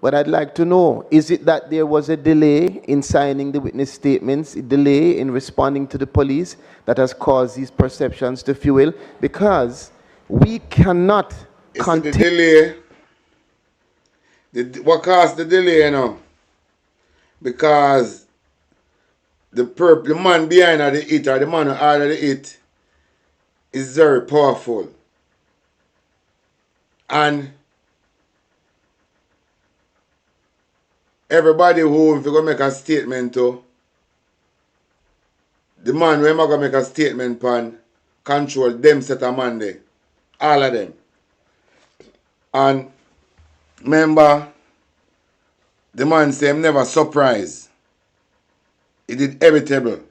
but I'd like to know, is it that there was a delay in signing the witness statements, a delay in responding to the police that has caused these perceptions to fuel? Because we cannot continue. What caused the delay, you know? Because the man behind the it, or the man who ordered the it, is very powerful. And everybody who, if you go make a statement to, the man who go make a statement pan, control them set of man there. All of them. And remember, the man say him never surprised. He did everything.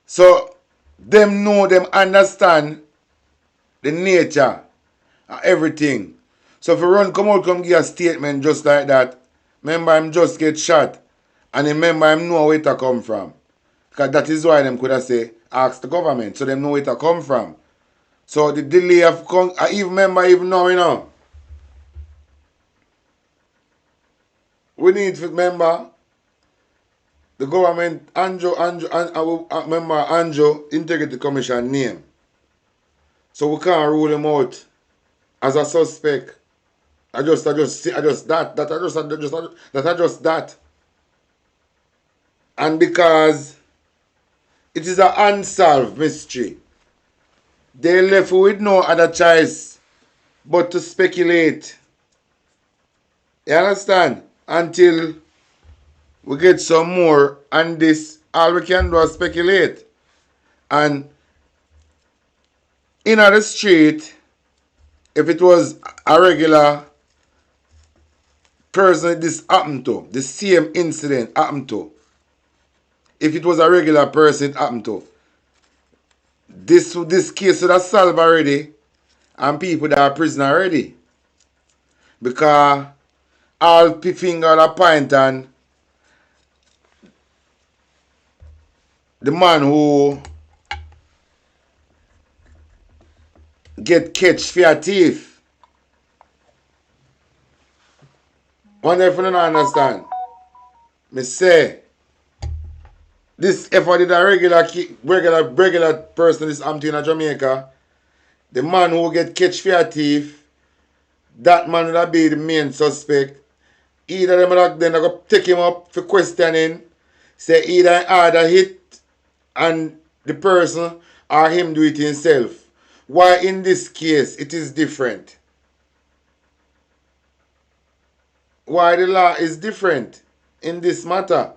So them know, them understand the nature of everything. So if you run come out come give a statement just like that, remember him just get shot. And remember him know where it come from. Because that is why them could have say ask the government. So them know where it come from. So the delay of I even remember even now, you know. We need to remember the government, remember Andrew Integrity Commission name. So we can't rule him out as a suspect. That. And because it is an unsolved mystery, they left with no other choice but to speculate. You understand? Until we get some more on this, all we can do is speculate. And in the street, if it was a regular person this happened to, the same incident happened to, if it was a regular person it happened to, this case would have solved already and people that are prison already. Because all finger at a point and the man who get catch for a thief. Wonder if you don't understand. Me say, this if I did a regular person this happened in Jamaica, the man who get catch for a thief, that man would be the main suspect. Either them then I go take him up for questioning, say either order hit and the person or him do it himself. Why in this case it is different? Why the law is different in this matter?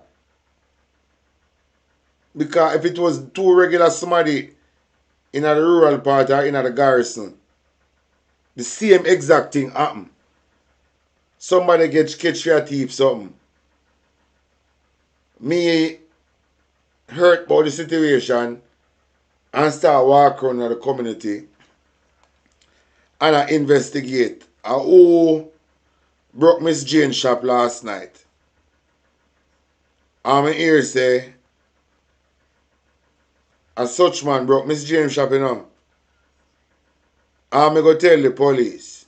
Because if it was too regular somebody in a rural part or in a garrison, the same exact thing happen. Somebody gets catch for a thief something. Me hurt about the situation and start walk around the community and I investigate. Who broke Miss Jane's shop last night? I'm here say a such man broke Miss Jane's shop, you know. I'm go tell the police.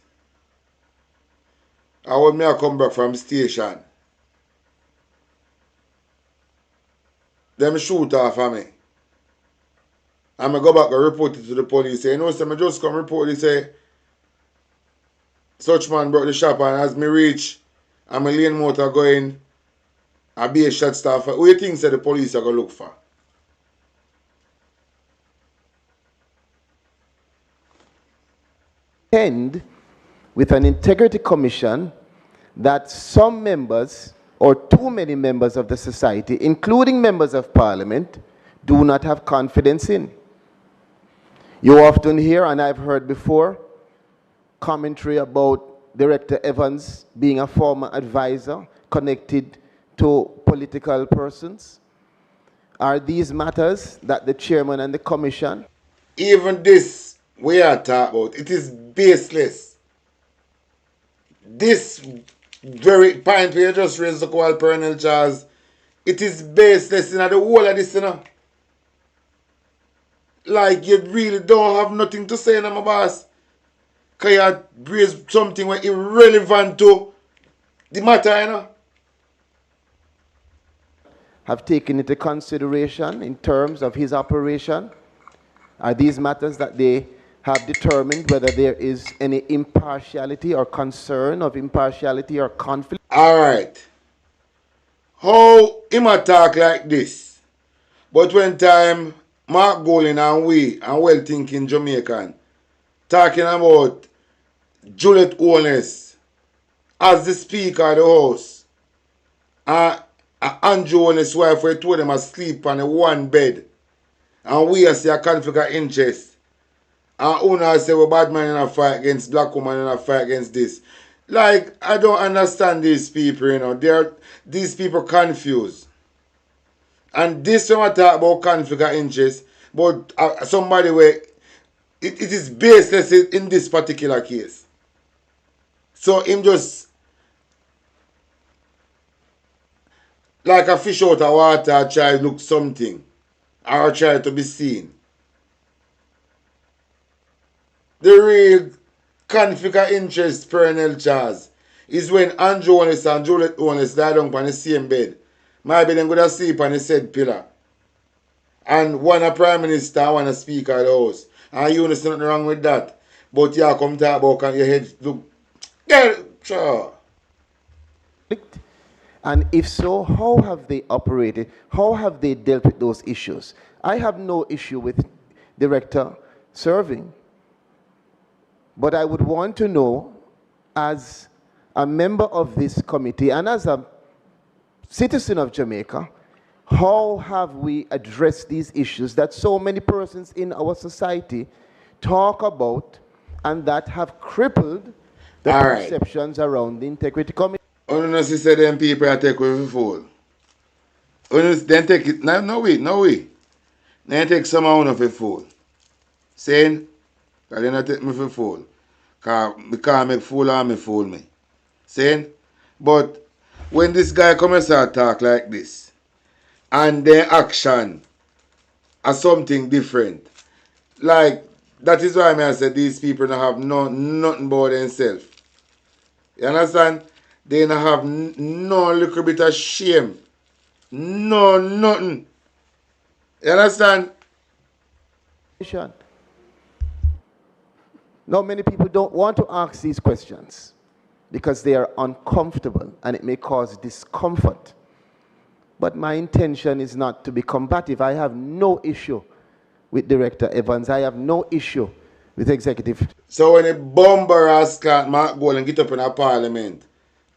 I want me to come back from station. Them shoot off of me. And I go back and report it to the police. Say, you know, so I just come report it, say, such man broke the shop, and as me reach, and my lane motor going, I be a shot staff. What do you think say the police are going to look for? End with an integrity commission that some members or too many members of the society, including members of parliament, do not have confidence in. You often hear, and I've heard before, commentary about Director Evans being a former advisor connected to political persons. Are these matters that the chairman and the commission? Even this we are talking about, it is baseless. This very point we just raised the call Colonel Charles, it is baseless in the whole of this, you know. Like you really don't have nothing to say, my boss. Because you raise something where irrelevant to the matter, you know. Have taken into consideration in terms of his operation? Are these matters that they have determined whether there is any impartiality or concern of impartiality or conflict? All right. How him a talk like this? But when time Mark Golin and we and well-thinking Jamaican talking about Juliet Owens as the Speaker of the House, and Andrew and his wife were told them asleep on a one bed, and we see a conflict of interest. And Una say we bad man in a fight against black woman in a fight against this. Like, I don't understand these people, you know. These people confused. And this when I talk about conflict of interest, but somebody where it is baseless in this particular case. So him just like a fish out of water try to look something or try to be seen. The real conflict of interest, Colonel Charles, is when Andrew Owens and Juliet Owens lie down on the same bed. Maybe them go to sleep on the said pillar. And one a Prime Minister and one a Speaker of the House. And you know nothing wrong with that. But you come talk about and your head look. Yeah, sure. And if so, how have they operated? How have they dealt with those issues? I have no issue with Director serving. But I would want to know, as a member of this committee and as a citizen of Jamaica, how have we addressed these issues that so many persons in our society talk about and that have crippled the perceptions around the integrity committee? You know, she said them people take with fool. Then take it. No way. Then take some of a fool. Saying, because they not take me for fool. Because I make fool or me fool me. Saying, but when this guy comes and talk like this, and their action are something different, like, that is why I say these people don't have nothing about themselves. You understand? They don't have no little bit of shame. No, nothing. You understand? Now, many people don't want to ask these questions because they are uncomfortable and it may cause discomfort. But my intention is not to be combative. I have no issue with Director Evans. I have no issue with Executive. So when a bomber has can't Mark Gold and get up in a parliament,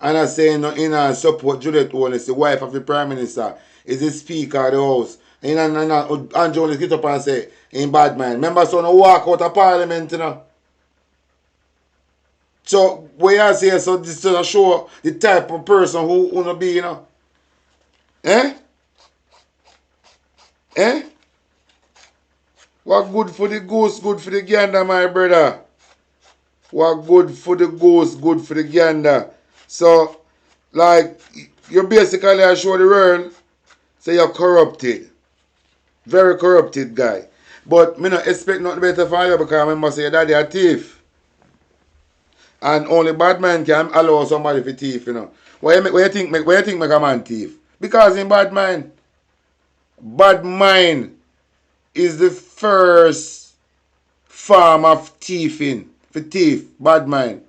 and I say no in and support Juliet Owens, the wife of the Prime Minister, is the Speaker of the House. And Jones get up and say, in bad mind. Remember, so no walk out of Parliament, you know. So, what you say, so this does show the type of person who wanna be, you know. Eh? Eh? What good for the goose, good for the gander, my brother. What good for the goose, good for the gander. So, like, you basically show the world, say you're corrupted. Very corrupted guy. But me not expect nothing better from you because I remember say your daddy a thief. And only bad man can allow somebody to thief, you know. Why you think make a man thief? Because in bad mind. Bad mind is the first form of thieving. For thief, bad mind.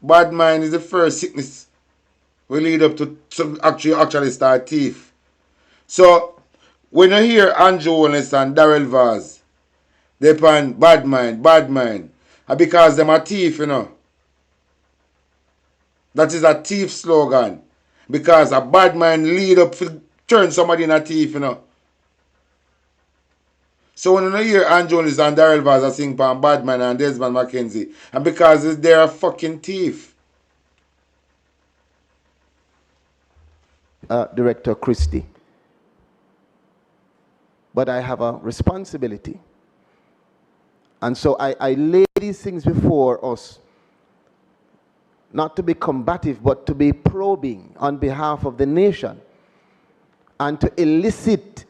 Bad mind is the first sickness will lead up to some actually start thief. So when you hear Andrew Holness and Darrell Vaz, they pan bad mind. And because them a thief, you know. That is a thief slogan. Because a bad mind lead up to turn somebody in a thief, you know. So when you hear Andrew Holness and Darrell Vaz sing pan bad man and Desmond McKenzie, and because they're a fucking thief. Director Christie. But I have a responsibility. And so I lay these things before us, not to be combative, but to be probing on behalf of the nation and to elicit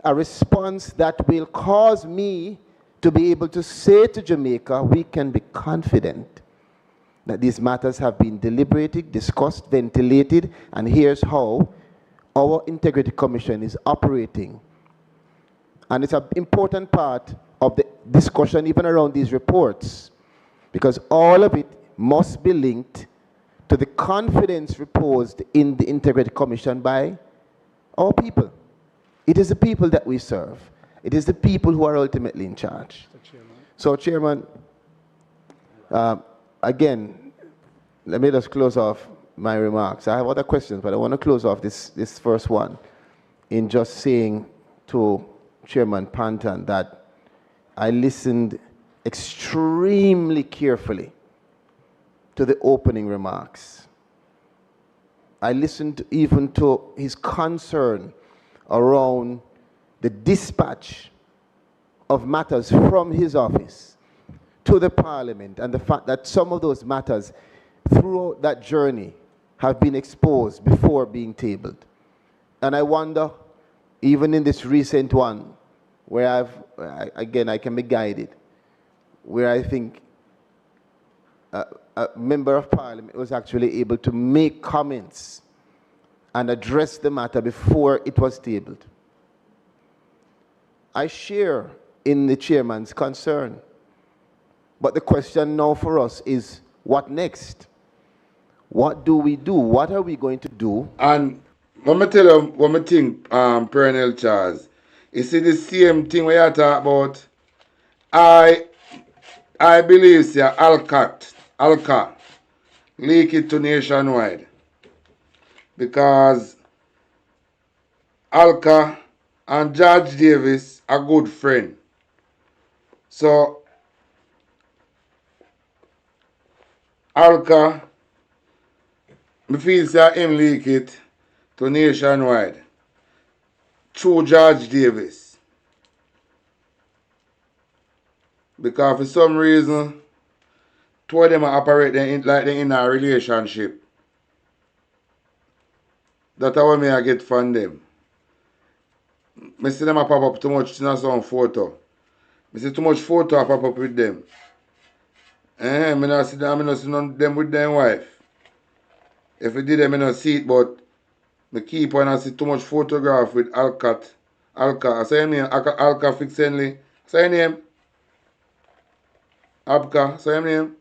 a response that will cause me to be able to say to Jamaica, we can be confident that these matters have been deliberated, discussed, ventilated, and here's how our Integrity Commission is operating. And it's an important part of the discussion even around these reports, because all of it must be linked to the confidence reposed in the Integrity Commission by our people. It is the people that we serve. It is the people who are ultimately in charge. So, Chairman, again, let me just close off my remarks. I have other questions, but I want to close off this first one in just saying to Chairman Panton that I listened extremely carefully to the opening remarks. I listened even to his concern around the dispatch of matters from his office to the Parliament and the fact that some of those matters throughout that journey have been exposed before being tabled. And I wonder, even in this recent one, where I can be guided, where I think a member of Parliament was actually able to make comments and address the matter before it was tabled. I share in the chairman's concern, but the question now for us is, what next? What do we do? What are we going to do? And let me tell you what I think, Perennial Charles. You see the same thing we are talking about. I believe say Alca leak it to nationwide. Because Alca and George Davis are good friends. So Alca, I feel say him leak it to nationwide through George Davis. Because for some reason, two of them are operating like they're in a relationship. That's how I get from them. I see them a pop up too much in some photo. I see too much photo a pop up with them. I not see them with their wife. If I did them, I not see it, but I keep on and see too much photograph with Alca. I say your name, Alca Fixenly. Say your name. Abka, say your name.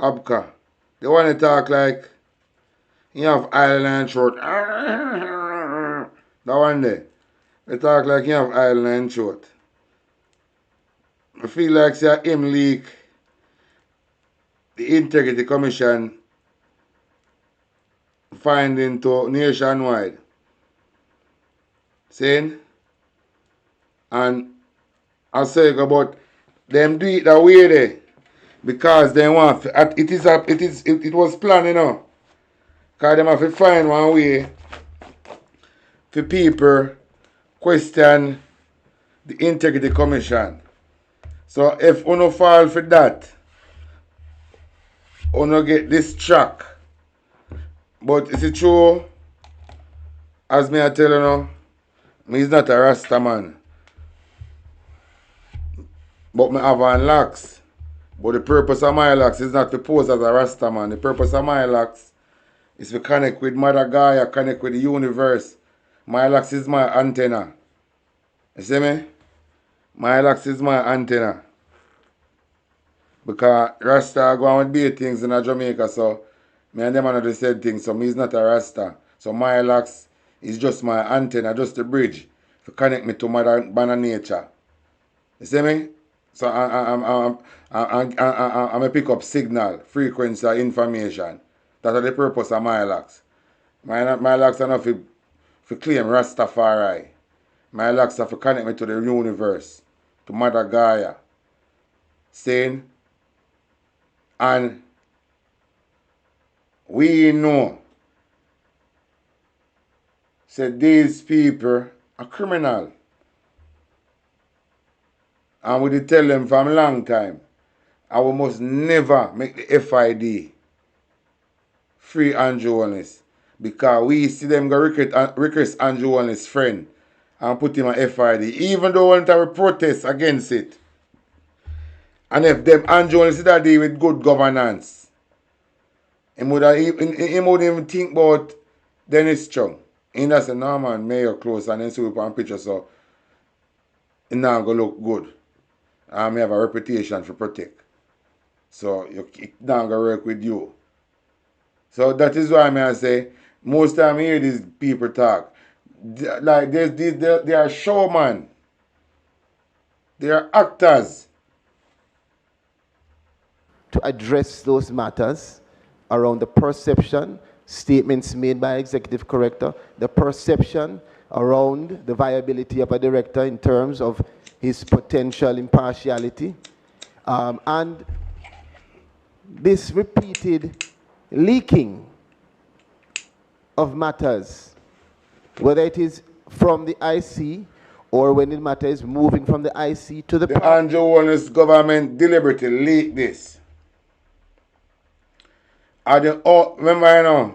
Abka. They want to talk like you have island throat. That one there. You talk like you have oil in your throat. I feel like say him leak the Integrity Commission finding to nationwide. Saying? And I say about them do it that way there. Because they want it was planned, you know. Because them have to find one way for people question the Integrity Commission. So if uno fall for that, uno get this track. But is it true? As me I tell you now, me is not a Rasta man. But me have an locks. But the purpose of my locks is not to pose as a Rasta man. The purpose of my locks is to connect with Mother Gaia, connect with the universe. My locks is my antenna. You see me? My locks is my antenna. Because Rasta go on with big things in Jamaica, so me and them are not the same thing, so me is not a Rasta. So my locks is just my antenna, just a bridge to connect me to Mother Nature. You see me? So I'm a pick up signal, frequency, information. That's the purpose of my locks. My locks are not for claim Rastafari. My locks are for connect me to the universe, to Mother Gaia. Saying, and we know, said these people are criminal. And we did tell them from a long time, and we must never make the FID free Andrew Wallace. Because we see them go request Andrew Wallace's friend and put him on FID. Even though we want to protest against it. And if them Andrew Wallace did that deal with good governance, he would even think about Dennis Chung. He just say, no man, mayor close and then see we on picture, so it not going to look good. And I have a reputation for protect. So it not going to work with you. So that is why I say, most time I hear these people talk. Like they are showmen. They are actors. To address those matters around the perception, statements made by executive corrector, the perception around the viability of a director in terms of his potential impartiality, and this repeated leaking of matters, whether it is from the IC or when the matter is moving from the IC to the Andrew Wallace government deliberately leaked this. Remember, you know,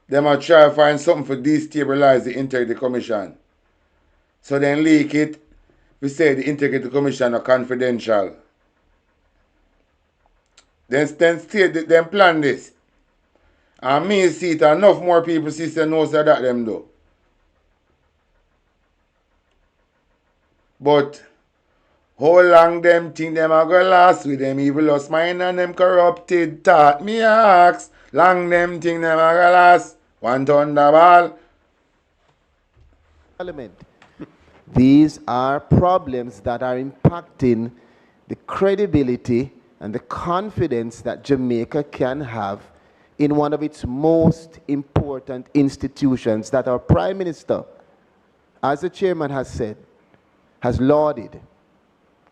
they might try to find something to destabilize the Integrity Commission. So then leak it. We say the Integrity Commission are confidential. Then plan this. And me see it, enough more people see say no say that them do. But how long them think them are going to last with them evilous mind and them corrupted thought? Me ask. Long them think them are going to last. One thunderball. Parliament. These are problems that are impacting the credibility and the confidence that Jamaica can have in one of its most important institutions that our Prime Minister, as the chairman has said, has lauded,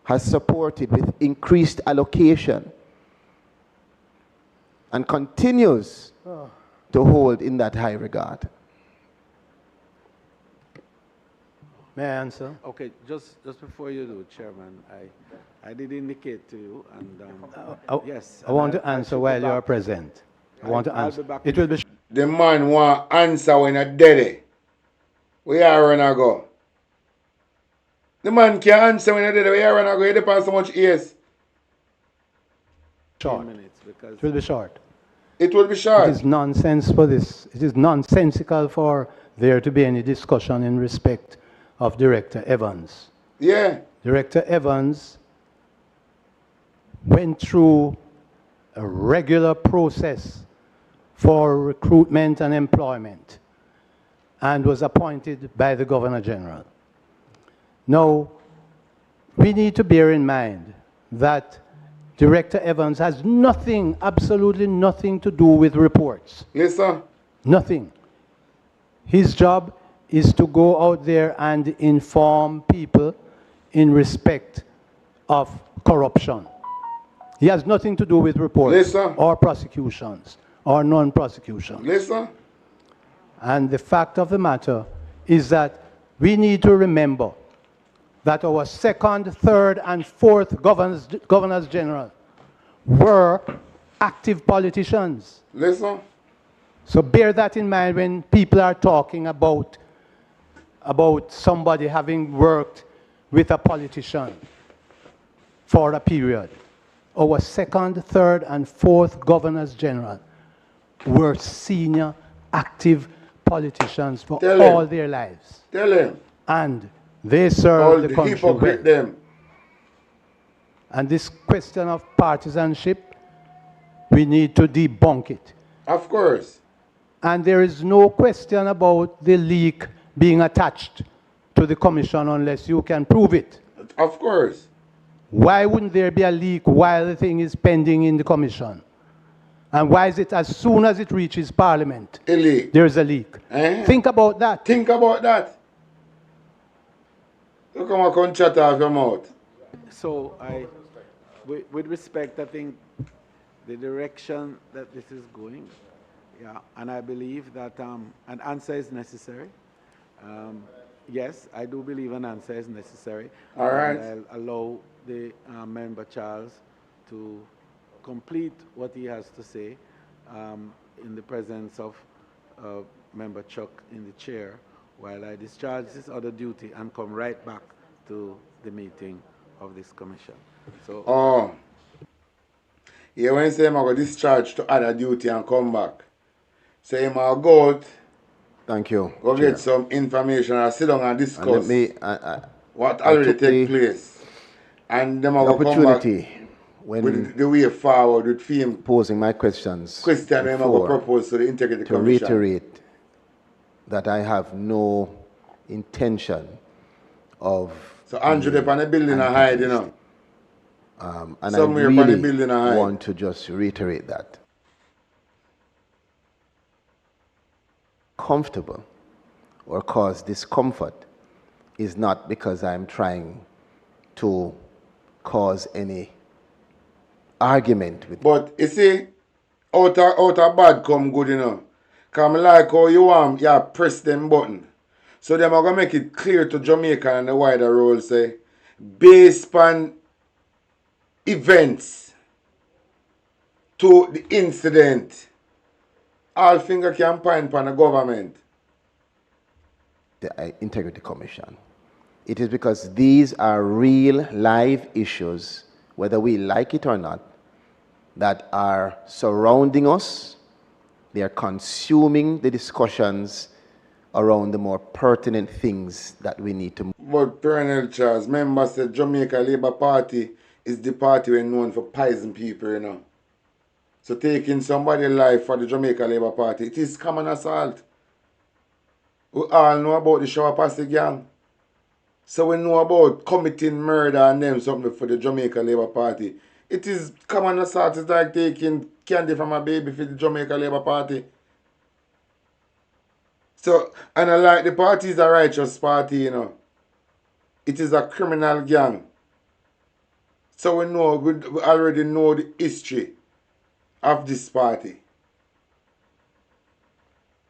has supported with increased allocation, and continues to hold in that high regard. May I answer? Okay, just before you do, Chairman, I did indicate to you, and yes. I want to answer while you are present. I want to answer. It will be. The man want answer when a dead. Where you run go? The man can't answer when a dead. Where you run go? You depend so much ears. Short. It will be short. It will be short. It is nonsense for this. It is nonsensical for there to be any discussion in respect of Director Evans. Yeah. Director Evans went through a regular process for recruitment and employment. and was appointed by the Governor General. Now, we need to bear in mind that Director Evans has nothing, absolutely nothing to do with reports. Yes, sir. Nothing. His job is to go out there and inform people in respect of corruption. He has nothing to do with reports Listen. or prosecutions or non-prosecutions. Listen. And the fact of the matter is that we need to remember that our second, third, and fourth governors general were active politicians. Listen. So bear that in mind when people are talking about somebody having worked with a politician for a period. Our second, third, and fourth governors general were senior, active politicians for all their lives. Tell him. And they served the country hypocrite well. them. And this question of partisanship, we need to debunk it. Of course. And there is no question about the leak being attached to the commission unless you can prove it. Of course. Why wouldn't there be a leak while the thing is pending in the commission? And why is it as soon as it reaches Parliament, there's a leak? Think about that. Think about that. Look how I can chat off your mouth. So with respect, I think the direction that this is going, yeah, and I believe that an answer is necessary. Yes, I do believe an answer is necessary. All right. And I'll allow the member Charles to complete what he has to say in the presence of member Chuck in the chair, while I discharge this other duty and come right back to the meeting of this commission. So. Oh. Yeah, when you say I'm going to discharge to other duty and come back, so I'm going to go out. Thank you. Go Chair. get some information and sit down and discuss and what already take place. And then I'm going to come back when with the way forward with him posing my questions. Question I'm going to propose to the Integrity Commission. To reiterate that I have no intention of. So Andrew, they're on the building and hide, you know. And somewhere I really the building and hide. want to just reiterate that. Comfortable or cause discomfort is not because I'm trying to cause any argument with. But you see, out of bad come good, you know. Because I like how you press them button. So them are going to make it clear to Jamaica and the wider world, say, based on events to the incident, all finger can point upon the government. The Integrity Commission. It is because these are real live issues, whether we like it or not, that are surrounding us. They are consuming the discussions around the more pertinent things that we need to. But Colonel Charles, members said Jamaica Labour Party is the party we're known for poison people, you know. So taking somebody's life for the Jamaica Labour Party, it is common assault. We all know about the Shower Posse gang. So we know about committing murder and them something for the Jamaica Labour Party. It is common assault. It's like taking candy from a baby for the Jamaica Labour Party. So, and I like the party is a righteous party, you know. It is a criminal gang. So we already know the history of this party.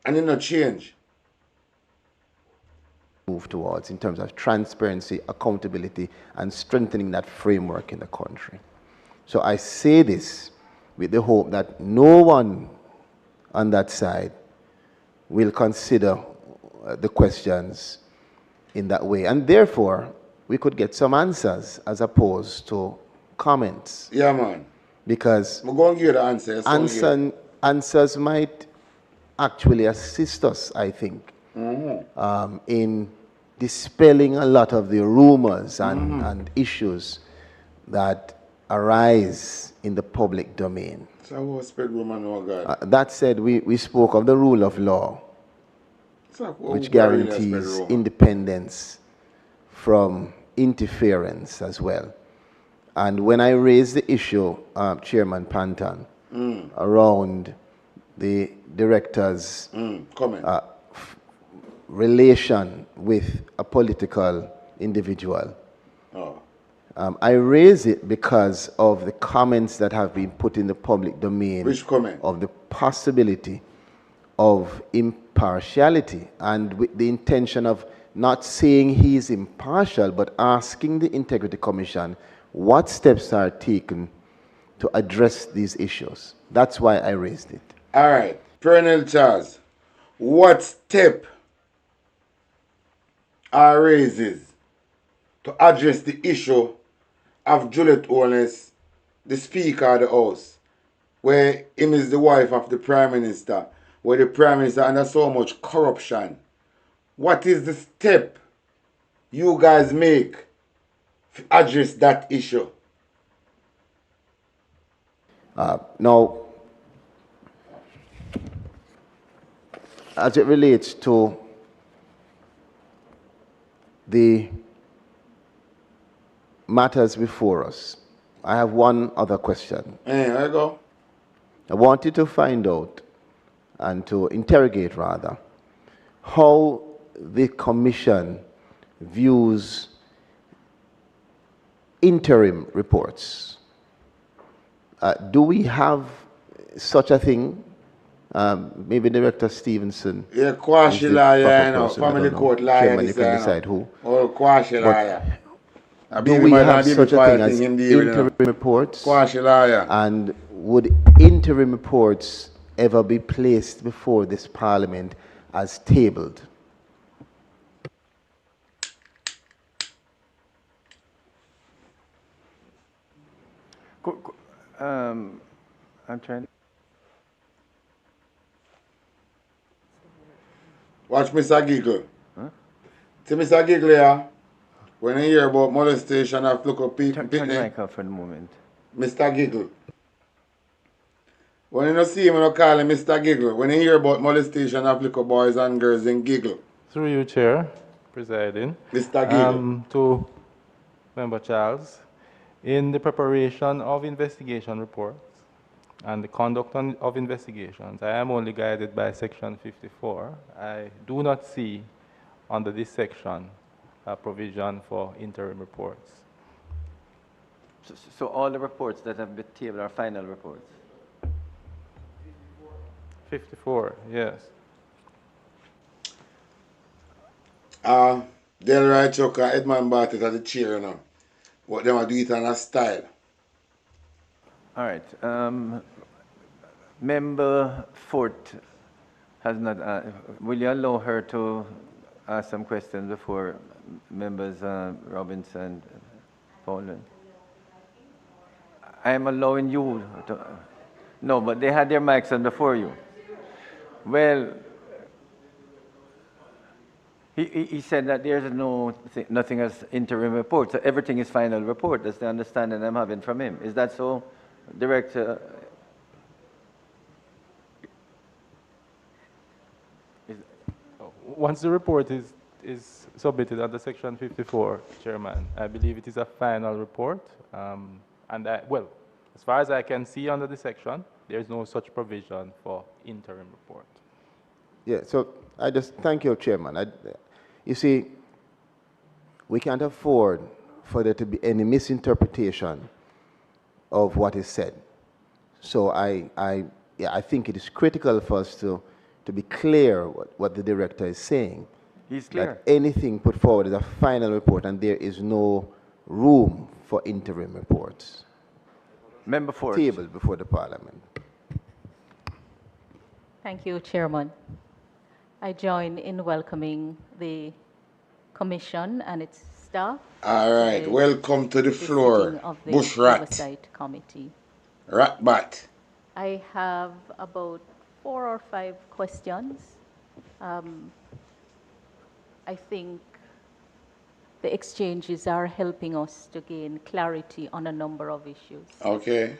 And it not change. Move towards in terms of transparency, accountability, and strengthening that framework in the country. So I say this with the hope that no one on that side will consider the questions in that way. And therefore, we could get some answers as opposed to comments. Yeah, man. Because we're going to give the answers. Answers might actually assist us, I think, in dispelling a lot of the rumors and issues that arise in the public domain. So I will spread rumor, no God. That said, we spoke of the rule of law. which guarantees independence from interference as well. And when I raised the issue, Chairman Panton, around the director's relation with a political individual, I raise it because of the comments that have been put in the public domain. Which comment? Of the possibility of impartiality, and with the intention of not saying he's impartial, but asking the Integrity Commission what steps are taken to address these issues. That's why I raised it. All right. Colonel Charles, what step are raises to address the issue of Juliet Owens, the Speaker of the House, where him is the wife of the Prime Minister, where the Prime Minister under so much corruption? What is the step you guys make to address that issue? Now, as it relates to the matters before us, I have one other question. There you go. I wanted to find out, and to interrogate rather, how the Commission views interim reports. Do we have such a thing? Maybe Director Stevenson. Yeah, quash liar, you know, family court liar. Chairman, you can decide who. Oh, quash liar. Do we have such a thing as interim reports? Quash liar. And would interim reports ever be placed before this Parliament as tabled? I'm trying. Watch Mr. Giggle. Huh? See Mr. Giggle here? When you hear about molestation of local people. Turn the mic off for the moment. Mr. Giggle. When you don't see him, you don't call him Mr. Giggle. When you hear about molestation of little boys and girls, in Giggle. Through you, Chair, presiding. Mr. Giggle. To Member Charles, in the preparation of investigation reports and the conduct of investigations, I am only guided by Section 54. I do not see under this section a provision for interim reports. So all the reports that have been tabled are final reports? 54, yes. Delroy Chuck and Edmund Bartlett are the chair now. What them are do it on a style. All right. Member Fort has not. Will you allow her to ask some questions before members Robinson, Poland? I am allowing you to. No, but they had their mics on before you. Well, he said that there's nothing as interim report, so everything is final report. That's the understanding I'm having from him. Is that so, Director? Once the report is submitted under Section 54, Chairman, I believe it is a final report. Well, as far as I can see under the section, there is no such provision for interim report. Yeah, so I just thank you, Chairman. You see, we can't afford for there to be any misinterpretation of what is said. So I think it is critical for us to be clear what the director is saying. He's clear. That anything put forward is a final report and there is no room for interim reports. Member Ford. Tabled before the Parliament. Thank you, Chairman. I join in welcoming the Commission and its staff. All right, welcome to the floor, of the Bushrat. Oversight Committee. Ratbat. I have about 4 or 5 questions. I think the exchanges are helping us to gain clarity on a number of issues. Okay.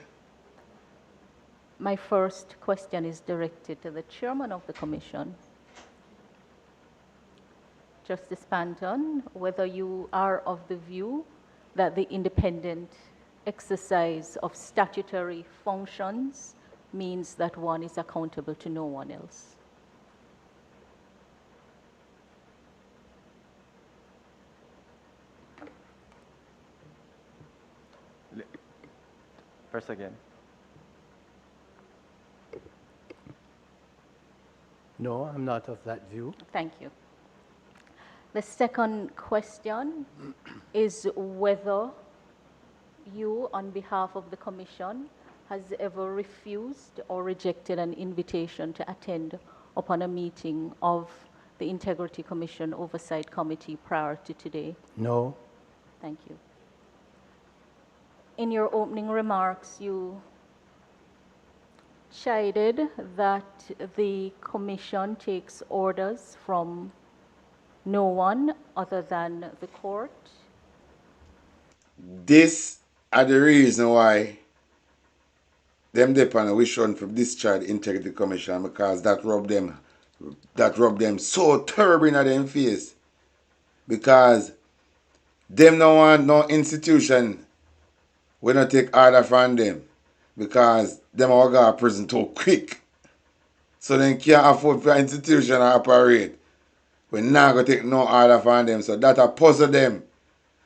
My first question is directed to the Chairman of the Commission. Justice Panton, whether you are of the view that the independent exercise of statutory functions means that one is accountable to no one else. First again. No, I'm not of that view. Thank you. The second question is whether you, on behalf of the Commission, has ever refused or rejected an invitation to attend upon a meeting of the Integrity Commission Oversight Committee prior to today? No. Thank you. In your opening remarks, you chided that the Commission takes orders from no one other than the court. This are the reason why them depend wish run for discharge Integrity Commission, because that rub them so terrible in them face. Because them no want no institution we not take order from them, because them all go to prison too quick. So they can't afford for institution to operate. We not going to take no order from them. So that a puzzle them.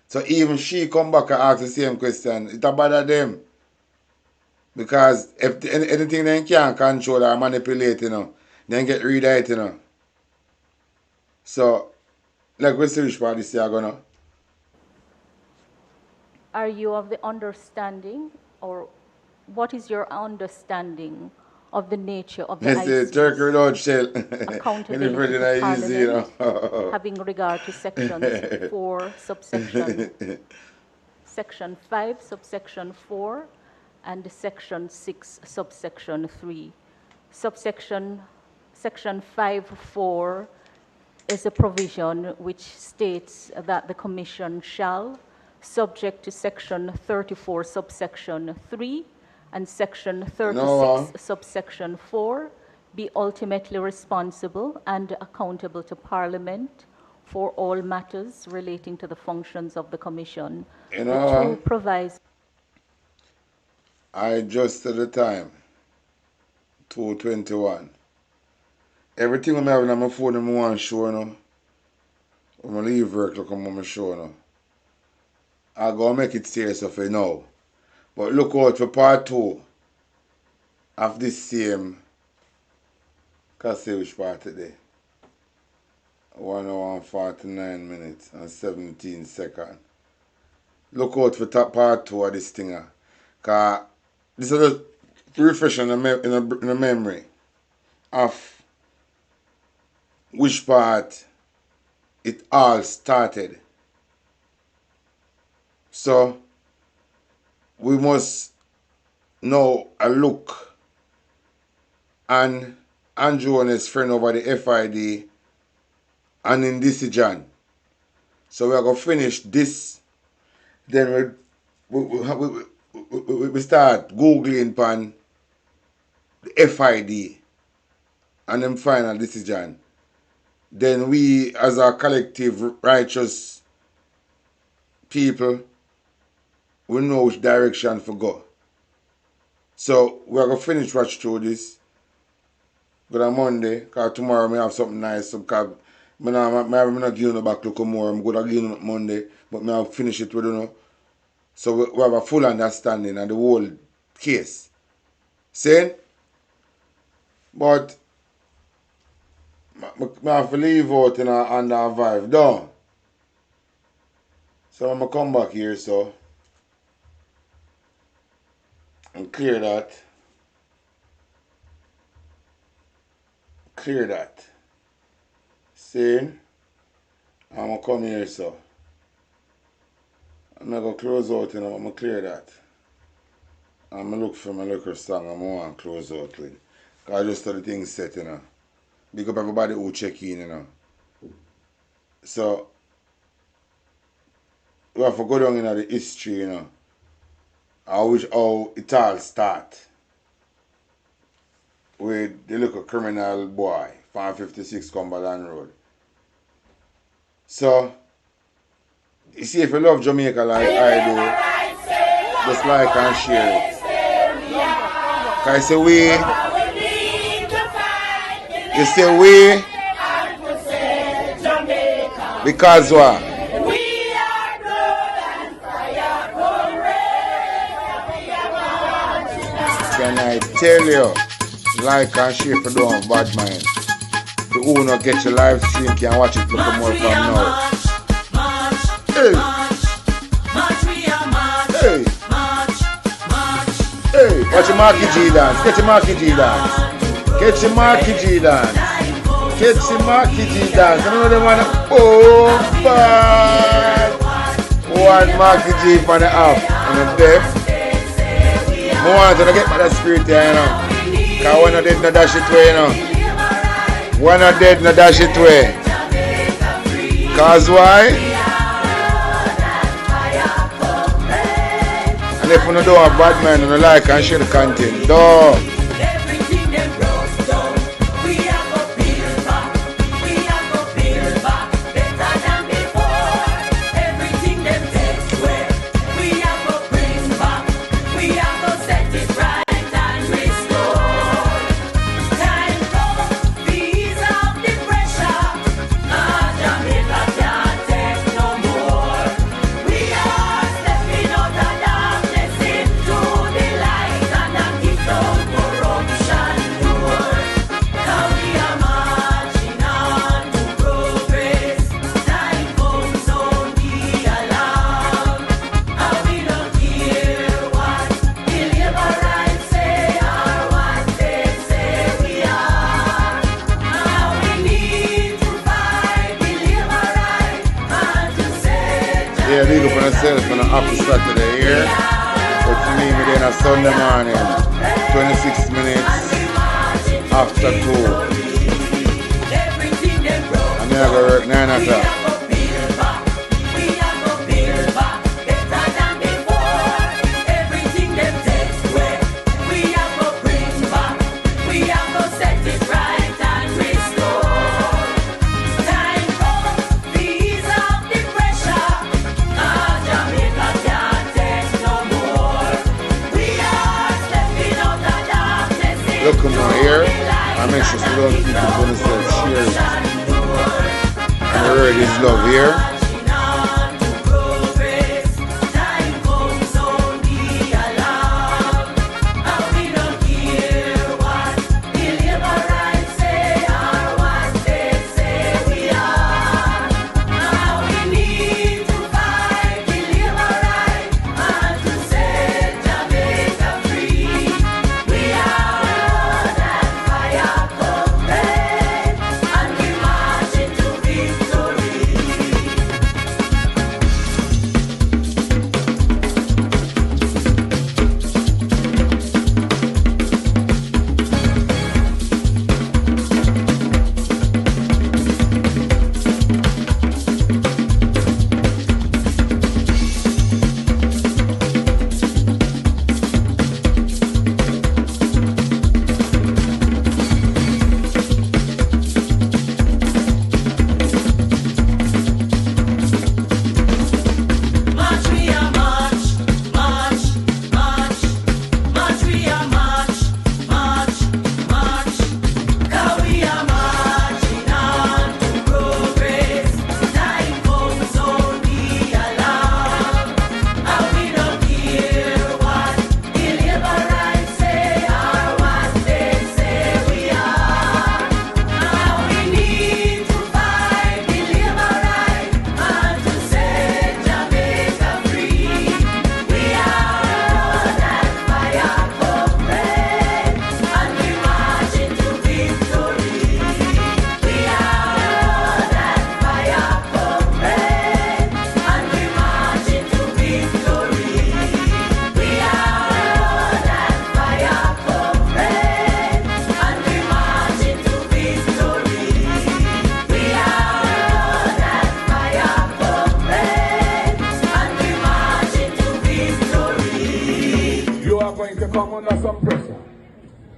So even she come back and ask the same question. It a bother them. Because if anything they can't control or manipulate, then get rid of it, So, like we see which part this year gonna. Are you of the understanding, or what is your understanding of the nature of the IC's Turkey without shell. accountability to Parliament, having regard to sections 4, section 5, subsection 4, and section 6, subsection 3. Section 5(4) is a provision which states that the Commission shall, subject to section 34, subsection 3, and section 36, subsection 4, be ultimately responsible and accountable to Parliament for all matters relating to the functions of the Commission. The two provides. I adjusted the time, 2:21. Everything I'm having on my phone, I want to show, When I leave work, look on my show, I go make it serious for now. But look out for part 2 of this same, can't say which part today. 1 hour and 49 minutes and 17 seconds. Look out for part 2 of this thing. Because this is a refresh in the memory of which part it all started. So, we must know a look and Andrew and his friend over the FID and in decision. So we are going to finish this. Then we start Googling upon the FID and then final decision. Then we, as a collective righteous people, we know which direction to go. So we're going to finish watch through this. Good on Monday, because tomorrow I have something nice. Because I'm not giving it back look more. I'm going to give it Monday, but I'll finish it with So we have a full understanding of the whole case. See? But I have to leave out under a vibe. Done. So I'm going to come back here, and clear that. Clear that. See? I'm going to come here, I'm not going to close out, I'm going to clear that. I'm going to look for my liquor song, I'm going to close out with. Because I just saw the thing set, Big up everybody who check in, So, we have to go down in the history, how it all start. With the little criminal boy, 556 Cumberland Road. So, you see, if you love Jamaica like I do, just like and share it. Because I say we, you say we, because what? Can I tell you, like and share if you don't have bad mind. The owner get your live stream, can watch it for more from now. Hey. Hey. Hey, watch your Marky G dance. Get your Marky G dance. Get your Marky G dance. Get your Marky G dance. I don't know them one. Oh, bad. One Marky G for the app. And the deaf. I want to get by that spirit there, you know. Because one of dead no dash it way, you know. One of dead no dash it way. Cause why? And if you don't have bad mind and you like and share the content, dog. Yeah, legal for myself on an happy Saturday here. But for me, we're on a Sunday morning, 26 minutes after 2. And then I go work 9 o'clock. Look come on here. I make sure so those people gonna share it. And the word is love here.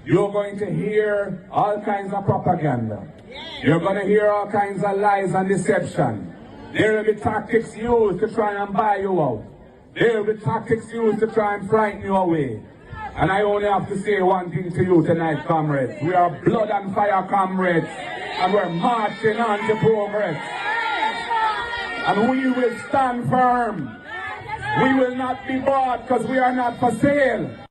You're going to hear all kinds of propaganda. You're going to hear all kinds of lies and deception. There will be tactics used to try and buy you out. There will be tactics used to try and frighten you away. And I only have to say one thing to you tonight, comrades. We are blood and fire comrades, and we're marching on to progress. And we will stand firm. We will not be bought because we are not for sale.